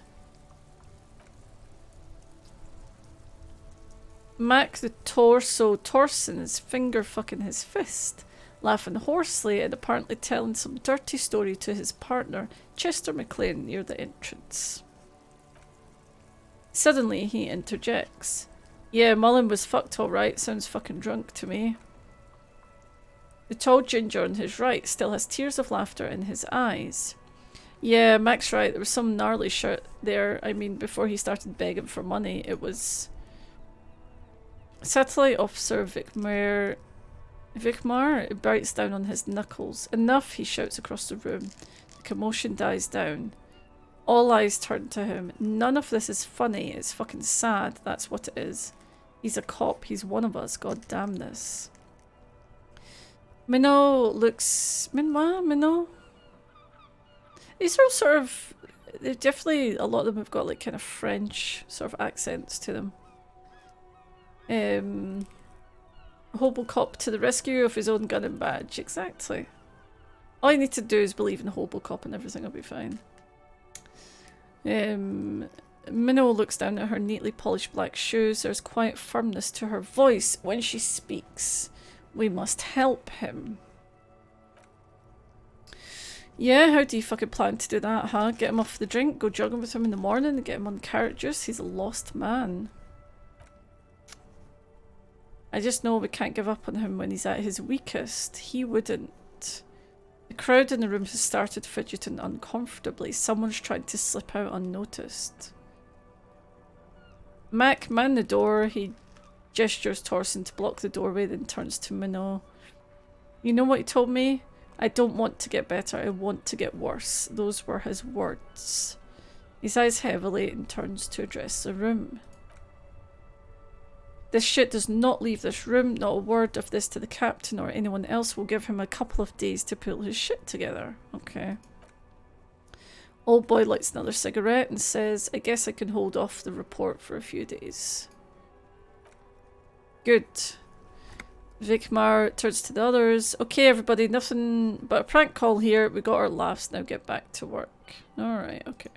Mac the Torso Torson is finger fucking his fist, laughing hoarsely and apparently telling some dirty story to his partner, Chester McLean, near the entrance. Suddenly he interjects. "Yeah, Mullen was fucked alright, sounds fucking drunk to me." The tall ginger on his right still has tears of laughter in his eyes. "Yeah, Mac's right, there was some gnarly shit there. I mean, before he started begging for money, it was..." Satellite Officer Vicmar bites down on his knuckles. "Enough," he shouts across the room. The commotion dies down. All eyes turn to him. None of this is funny, it's fucking sad, that's what it is. He's a cop, he's one of us, god damn this. Minnow looks... Minnow? These are all sort of... They're definitely... A lot of them have got like kind of French sort of accents to them. Hobocop to the rescue of his own gun and badge. Exactly. All you need to do is believe in Hobocop and everything will be fine. Minnow looks down at her neatly polished black shoes. There's quiet firmness to her voice when she speaks. "We must help him." "Yeah, how do you fucking plan to do that, huh? Get him off the drink, go jogging with him in the morning, and get him on carrot juice? He's a lost man." "I just know we can't give up on him when he's at his weakest. He wouldn't." The crowd in the room has started fidgeting uncomfortably. Someone's trying to slip out unnoticed. Mac, man the door. He gestures Torson to block the doorway, then turns to Minnow. "You know what he told me? I don't want to get better, I want to get worse." Those were his words. He sighs heavily and turns to address the room. "This shit does not leave this room. Not a word of this to the captain or anyone else. Will give him a couple of days to pull his shit together." Okay. Old boy lights another cigarette and says, "I guess I can hold off the report for a few days." Good. Vicmar turns to the others. "Okay, everybody, nothing but a prank call here. We got our laughs, now get back to work." Alright, okay.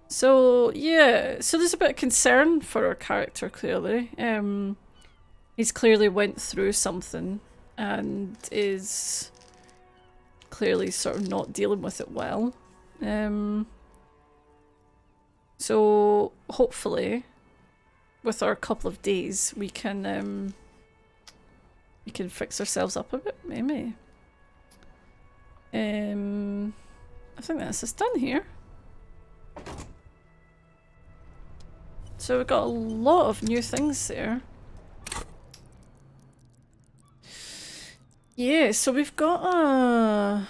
So, yeah. So there's a bit of concern for our character, clearly. He's clearly went through something and is clearly sort of not dealing with it well. So, hopefully, with our couple of days, we can We can fix ourselves up a bit, maybe. I think that's us done here. So we've got a lot of new things there. Yeah, so we've got a...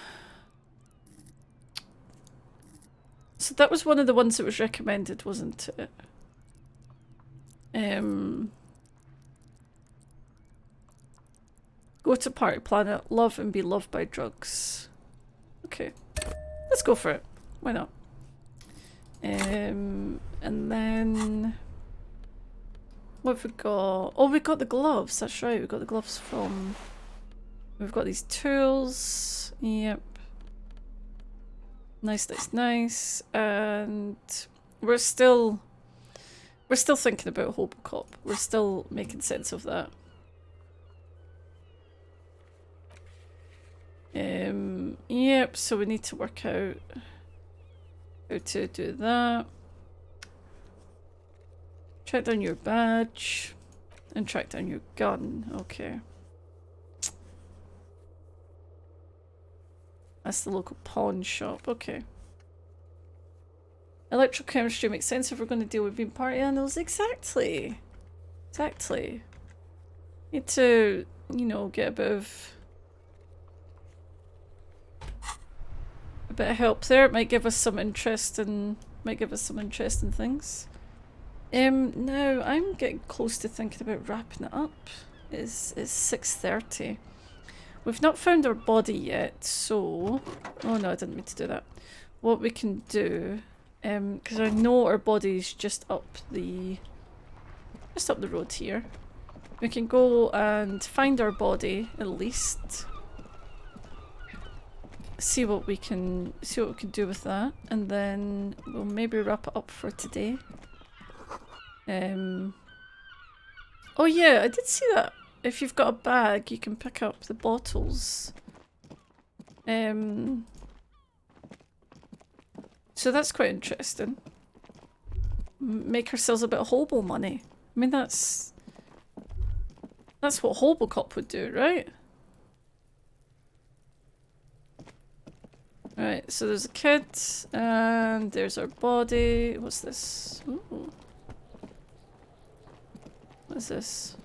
So that was one of the ones that was recommended, wasn't it? Go to party planet, love and be loved by drugs. Okay, let's go for it. Why not? And then what have we got? Oh, we got the gloves. That's right. We got the gloves from. We've got these tools. Yep. Nice, nice, nice. And we're still thinking about Hobocop. We're still making sense of that. Yep, so we need to work out how to do that. Track down your badge and track down your gun. Okay. That's the local pawn shop. Okay. Electrochemistry makes sense if we're going to deal with being party animals. Exactly. Exactly. Need to, you know, get a bit of help there. It might give us some interesting things. Now I'm getting close to thinking about wrapping it up. It's 6:30. We've not found our body yet, so oh no, I didn't mean to do that. What we can do, because I know our body's just up the road here. We can go and find our body at least. See what we can do with that, and then we'll maybe wrap it up for today. Oh yeah, I did see that. If you've got a bag, you can pick up the bottles. So that's quite interesting. Make ourselves a bit of hobo money. I mean, that's what Hobocop would do, right? Right, so there's a kid, and there's our body. What's this? Ooh. What is this?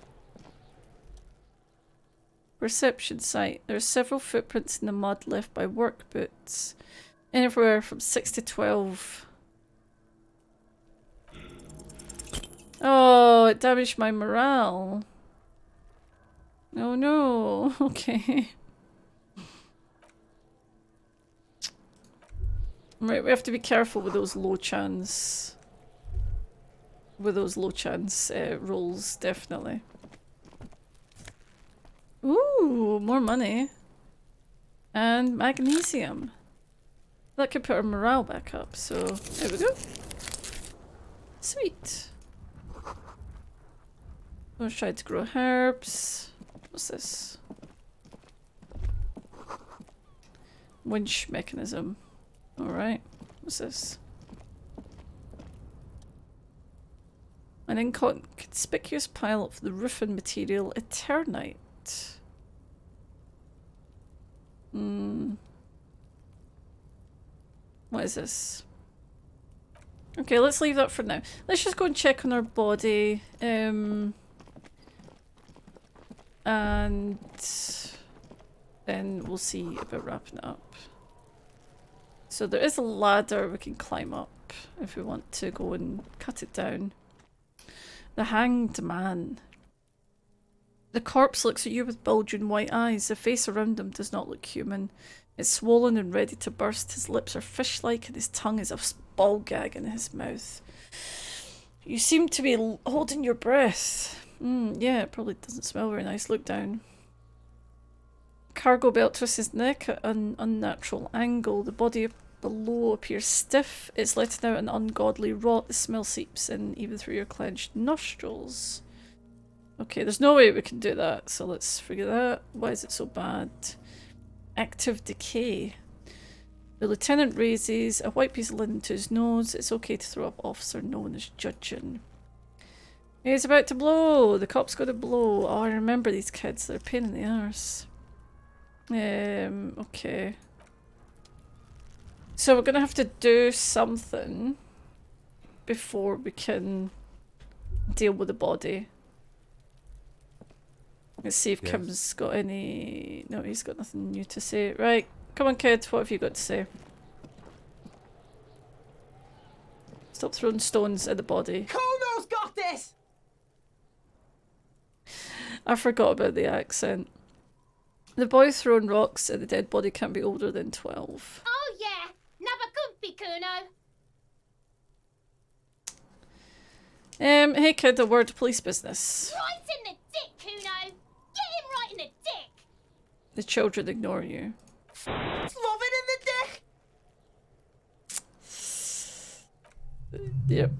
Reception site. There are several footprints in the mud left by work boots. Anywhere from 6 to 12. Oh, it damaged my morale. Oh no. Okay. Right, we have to be careful with those low chance. Rolls, definitely. Ooh, more money. And magnesium. That could put our morale back up, so there we go. Sweet. Let's try to grow herbs. What's this? Winch mechanism. Alright. What's this? An inconspicuous pile of the roofing material Eternite. What is this? Okay, let's leave that for now. Let's just go and check on our body. And then we'll see about wrapping it up. So there is a ladder we can climb up if we want to go and cut it down. The Hanged Man. The corpse looks at you with bulging white eyes. The face around him does not look human. It's swollen and ready to burst. His lips are fish-like and his tongue is a ball gag in his mouth. You seem to be holding your breath. Yeah, it probably doesn't smell very nice. Look down. Cargo belt twists his neck at an unnatural angle. The body below appears stiff. It's letting out an ungodly rot. The smell seeps in even through your clenched nostrils. Okay, there's no way we can do that, so let's figure that. Why is it so bad? Active decay. The lieutenant raises a white piece of linen to his nose. It's okay to throw up officer known as judging. He's about to blow. The cop's got to blow. Oh, I remember these kids. They're a pain in the arse. Okay. So we're gonna have to do something before we can deal with the body. Let's see if Kim's got any... No, he's got nothing new to say. Right, come on kid, what have you got to say? Stop throwing stones at the body. Kono's got this! I forgot about the accent. The boy throwing rocks at the dead body can't be older than 12. Oh yeah, never could be Kuno. Hey kid, a word police business. Right in the dick, Kuno. Get him right in the dick. The children ignore you. Love it in the dick! Yep.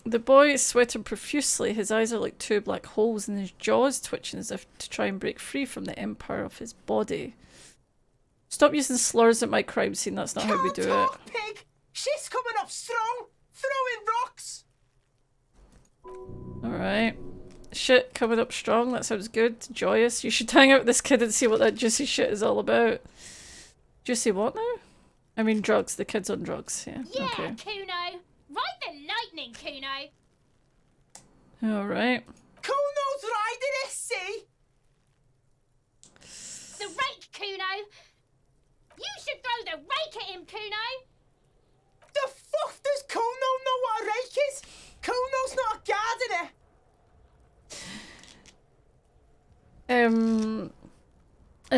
The boy is sweating profusely. His eyes are like two black holes and his jaws twitching as if to try and break free from the empire of his body. Stop using slurs at my crime scene, that's not how we do it. Pig! She's coming up strong! Throwing rocks! Alright. Shit coming up strong, that sounds good. Joyous. You should hang out with this kid and see what that juicy shit is all about. Juicy what now? I mean drugs, the kid's on drugs, yeah. Yeah, Okay. Kuno. Ride the lightning, Kuno. Alright. Kuno's riding it, see? The rake, Kuno. You should throw the rake at him, Kuno. The fuck does Kuno know what a rake is? Kuno's not a gardener.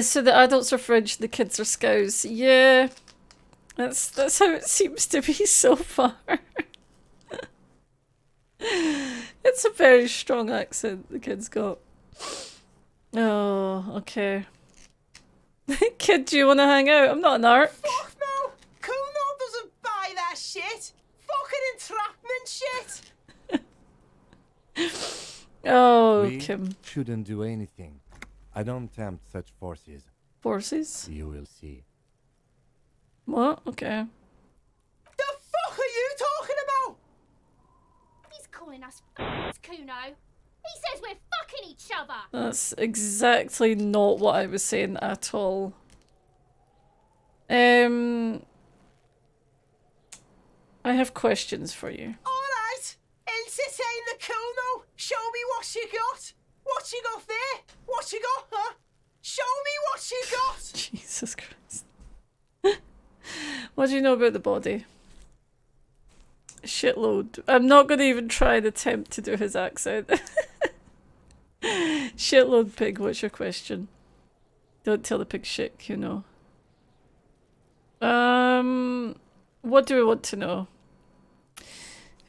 So the adults are French, the kids are Scouse. Yeah. That's how it seems to be so far. It's a very strong accent the kid's got. Oh, okay. Kid, do you want to hang out? I'm not an arc. Fuck no! Kuno doesn't buy that shit! Fucking entrapment shit! Oh, We Kim. shouldn't do anything. I don't tempt such forces. Forces? You will see. What? Okay. The fuck are you talking about? He's calling us f***s, Kuno. He says we're fucking each other. That's exactly not what I was saying at all. I have questions for you. Alright, entertain the Kuno. Show me what you got. What you got there? What you got, huh? Show me what you got. Jesus Christ. What do you know about the body? Shitload. I'm not going to even try and attempt to do his accent. Shitload pig, what's your question? Don't tell the pig shit, you know. What do we want to know?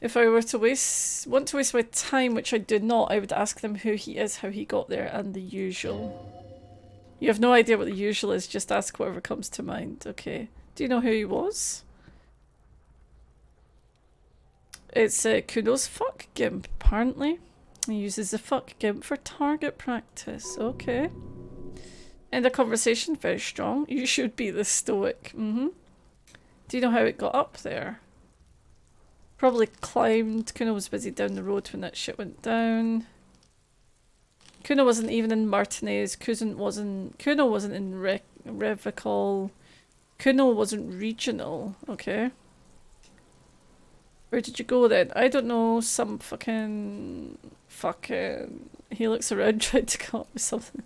If I were to want to waste my time, which I do not, I would ask them who he is, how he got there, and the usual. You have no idea what the usual is, just ask whatever comes to mind, okay. Do you know who he was? It's Kuno's fuck gimp, apparently. He uses the fuck gimp for target practice, okay. End of conversation, very strong. You should be the stoic, Do you know how it got up there? Probably climbed. Kuno was busy down the road when that shit went down. Kuno wasn't even in Martinez. Kuno wasn't in Revicol. Kuno wasn't regional. Okay. Where did you go then? I don't know. Some fucking... He looks around trying to come up with something.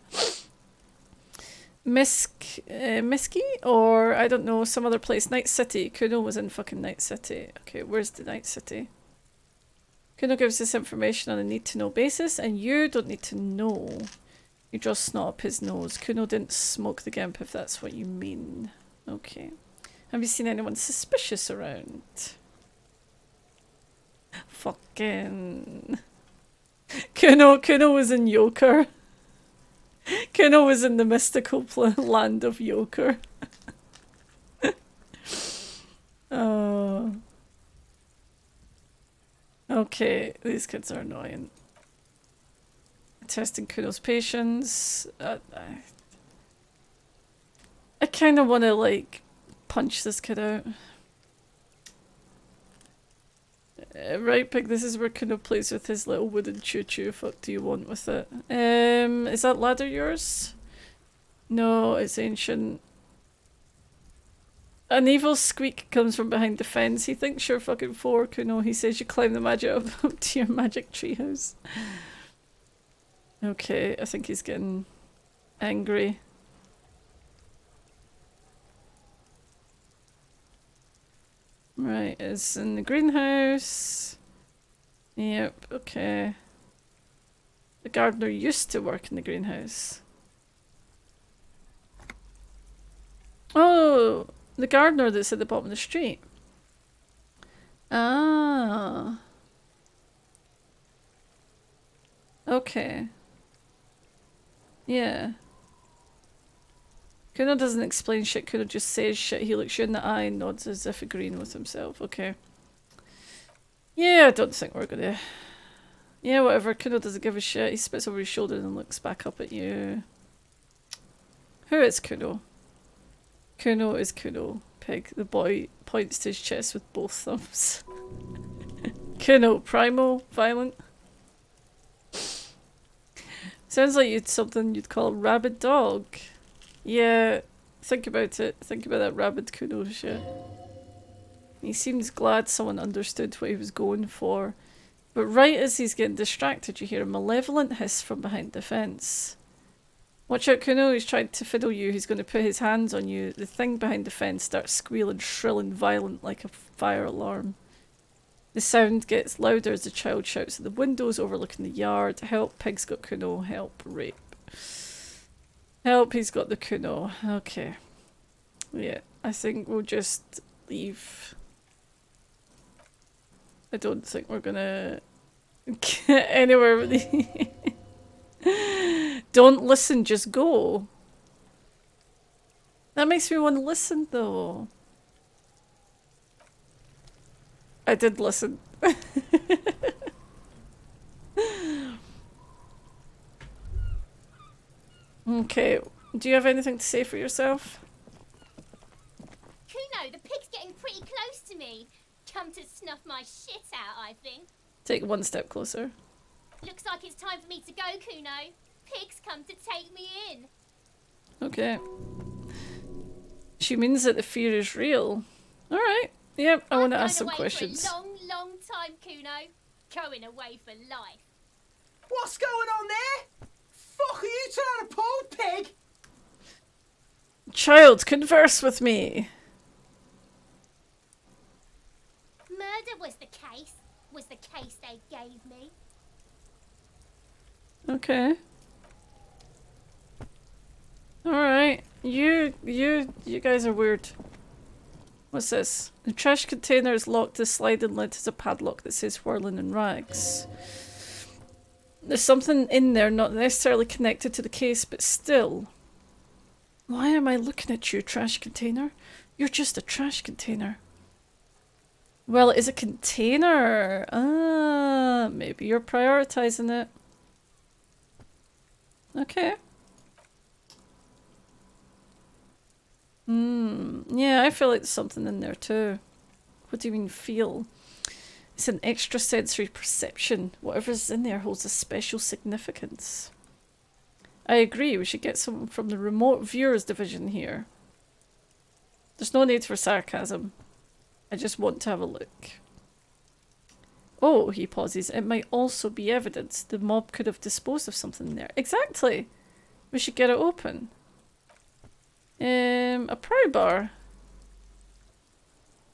Misky? Or, I don't know, some other place. Night City. Kuno was in fucking Night City. Okay, where's the Night City? Kuno gives this information on a need-to-know basis, and you don't need to know. You just snot up his nose. Kuno didn't smoke the gimp, if that's what you mean. Okay. Have you seen anyone suspicious around? Fucking... Kuno was in Yoker. Kuno was in the mystical land of Yoker. Oh. Okay, these kids are annoying. Testing Kuno's patience. I kind of want to, like, punch this kid out. Right, Pig, this is where Kuno plays with his little wooden choo-choo. Fuck do you want with it? Is that ladder yours? No, it's ancient. An evil squeak comes from behind the fence. He thinks you're fucking 4, Kuno. He says you climb the magic up to your magic treehouse. Okay, I think he's getting angry. Right, it's in the greenhouse. Yep, okay. The gardener used to work in the greenhouse. Oh, the gardener that's at the bottom of the street. Ah. Okay. Yeah. Kuno doesn't explain shit, Kuno just says shit. He looks you in the eye and nods as if agreeing with himself. Okay. Yeah, I don't think we're gonna... Yeah, whatever. Kuno doesn't give a shit. He spits over his shoulder and looks back up at you. Who is Kuno? Kuno is Kuno. Pig. The boy points to his chest with both thumbs. Kuno. Primal. Violent. Sounds like you'd something you'd call a rabid dog. Yeah, think about it. Think about that rabid Kuno shit. He seems glad someone understood what he was going for. But right as he's getting distracted, you hear a malevolent hiss from behind the fence. Watch out, Kuno. He's trying to fiddle you. He's going to put his hands on you. The thing behind the fence starts squealing shrill and violent like a fire alarm. The sound gets louder as the child shouts at the windows overlooking the yard. Help, Pig's got Kuno. Help, rape. Help, he's got the Kuno. Okay. Yeah, I think we'll just leave. I don't think we're gonna get anywhere with the... Don't listen, just go. That makes me want to listen though. I did listen. Okay, do you have anything to say for yourself? Kuno, the pig's getting pretty close to me. Come to snuff my shit out, I think. Take one step closer. Looks like it's time for me to go, Kuno. Pig's come to take me in. Okay. She means that the fear is real. Alright. Yep, I want to ask some questions. For a long, long time, Kuno. Going away for life. What's going on there? Fuck are you trying to pull, pig? Child, converse with me. Murder was the case. Was the case they gave me. Okay. Alright. You guys are weird. What's this? The trash container is locked. The sliding lid has a padlock that says whirling in rags. There's something in there not necessarily connected to the case, but still. Why am I looking at you, trash container? You're just a trash container. Well, it is a container. Ah, maybe you're prioritizing it. Okay. Yeah, I feel like there's something in there too. What do you mean feel? It's an extrasensory perception. Whatever's in there holds a special significance. I agree, we should get someone from the remote viewers division here. There's no need for sarcasm. I just want to have a look. Oh, he pauses. It might also be evidence the mob could have disposed of something there. Exactly. We should get it open. A pry bar.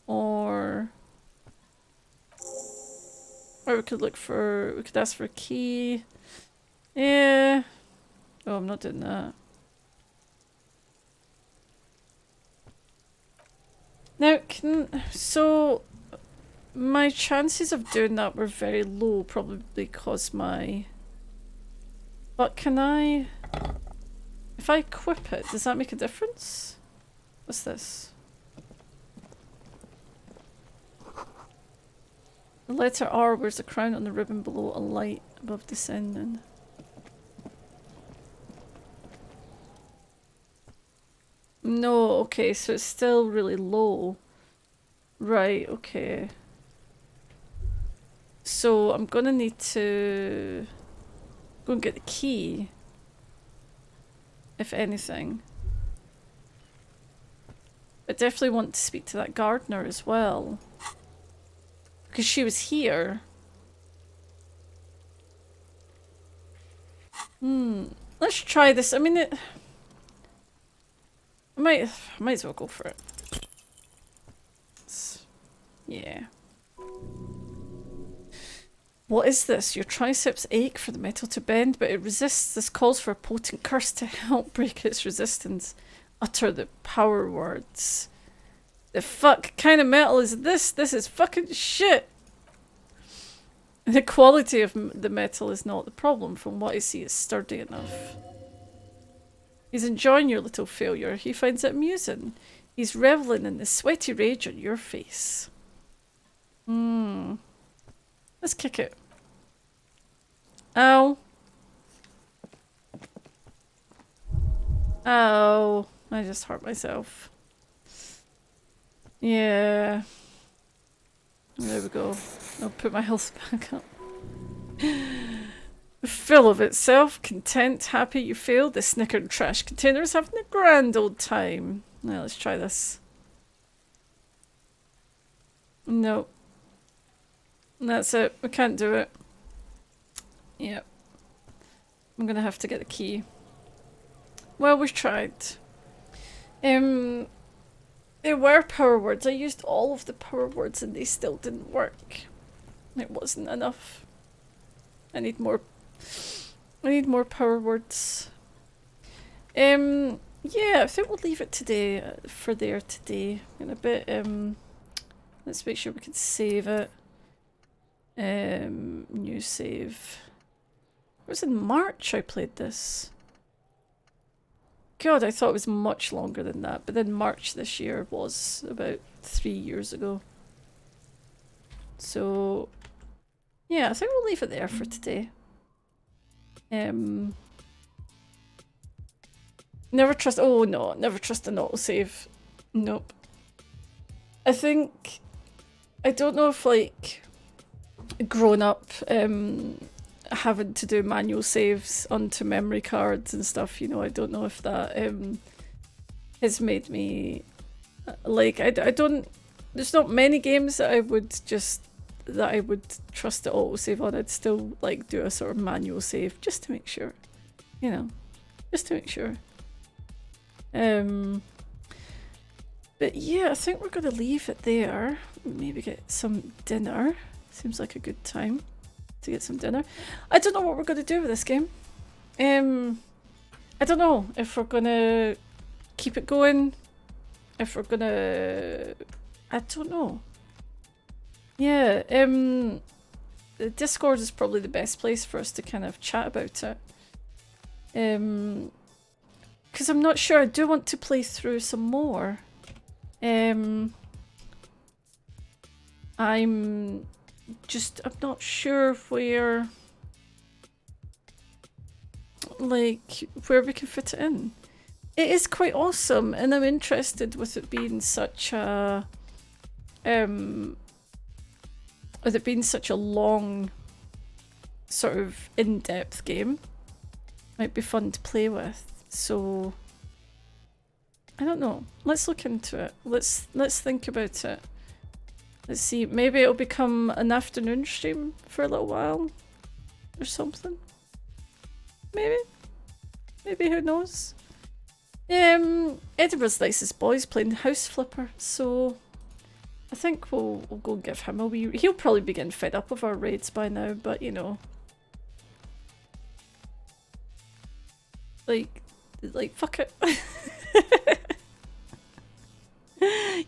Or we could look for, we could ask for a key. Yeah. Oh, I'm not doing that. Now, so my chances of doing that were very low, probably because my... But can I... If I equip it, does that make a difference? What's this? The letter R wears a crown on the ribbon below, a light above descending. No, okay, so it's still really low. Right, okay. So I'm gonna need to go and get the key, if anything. I definitely want to speak to that gardener as well, because she was here. Let's try this. I mean, I might as well go for it. Yeah. What is this? Your triceps ache for the metal to bend, but it resists. This calls for a potent curse to help break its resistance. Utter the power words. The fuck kind of metal is this? This is fucking shit. The quality of the metal is not the problem. From what I see, it's sturdy enough. He's enjoying your little failure. He finds it amusing. He's reveling in the sweaty rage on your face. Let's kick it. Ow. Ow. I just hurt myself. Yeah. There we go. I'll put my health back up. Full of itself, content, happy you feel. The snickered trash container's having a grand old time. Now let's try this. No. That's it. We can't do it. Yep. I'm gonna have to get the key. Well, we've tried. There were power words. I used all of the power words and they still didn't work. It wasn't enough. I need more power words. Yeah, I think we'll leave it today for there today. In a bit, let's make sure we can save it. New save. It was in March I played this. God, I thought it was much longer than that, but then March this year was about 3 years ago. So, yeah, I think we'll leave it there for today. Never trust. Oh no, never trust an autosave. Nope. I think. I don't know if, like, grown up, having to do manual saves onto memory cards and stuff, you know, I don't know if that has made me like I don't, there's not many games that I would trust to autosave on. I'd still like do a sort of manual save just to make sure, you know, just to make sure. But yeah, I think we're gonna leave it there. Maybe get some dinner. Seems like a good time to get some dinner. I don't know what we're going to do with this game. I don't know if we're going to keep it going. If we're going to... I don't know. Yeah, the Discord is probably the best place for us to kind of chat about it. Because I'm not sure. I do want to play through some more. I'm not sure where we can fit it in. It is quite awesome, and I'm interested with it being such a long, sort of in-depth game. Might be fun to play with. So I don't know. Let's look into it. Let's think about it. Let's see, maybe it'll become an afternoon stream for a little while or something. Maybe, who knows? Edinburgh's nicest boy's playing House Flipper, so I think we'll go and give him a wee... He'll probably be getting fed up of our raids by now, but you know. Like fuck it.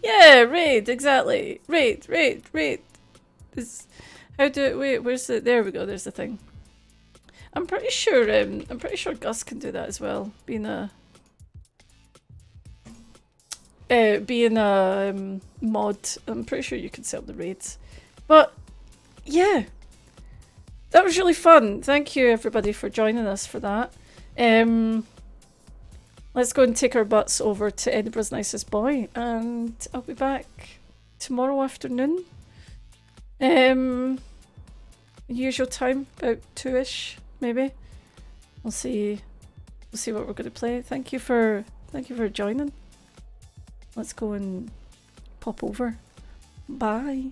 Yeah, raid, exactly. Raid. Wait, where's the... There we go, there's the thing. I'm pretty sure Gus can do that as well. Being a mod, I'm pretty sure you can set up the raids. But yeah, that was really fun. Thank you everybody for joining us for that. Let's go and take our butts over to Edinburgh's Nicest Boy, and I'll be back tomorrow afternoon. usual time, about 2ish maybe. We'll see what we're going to play. Thank you for joining. Let's go and pop over. Bye.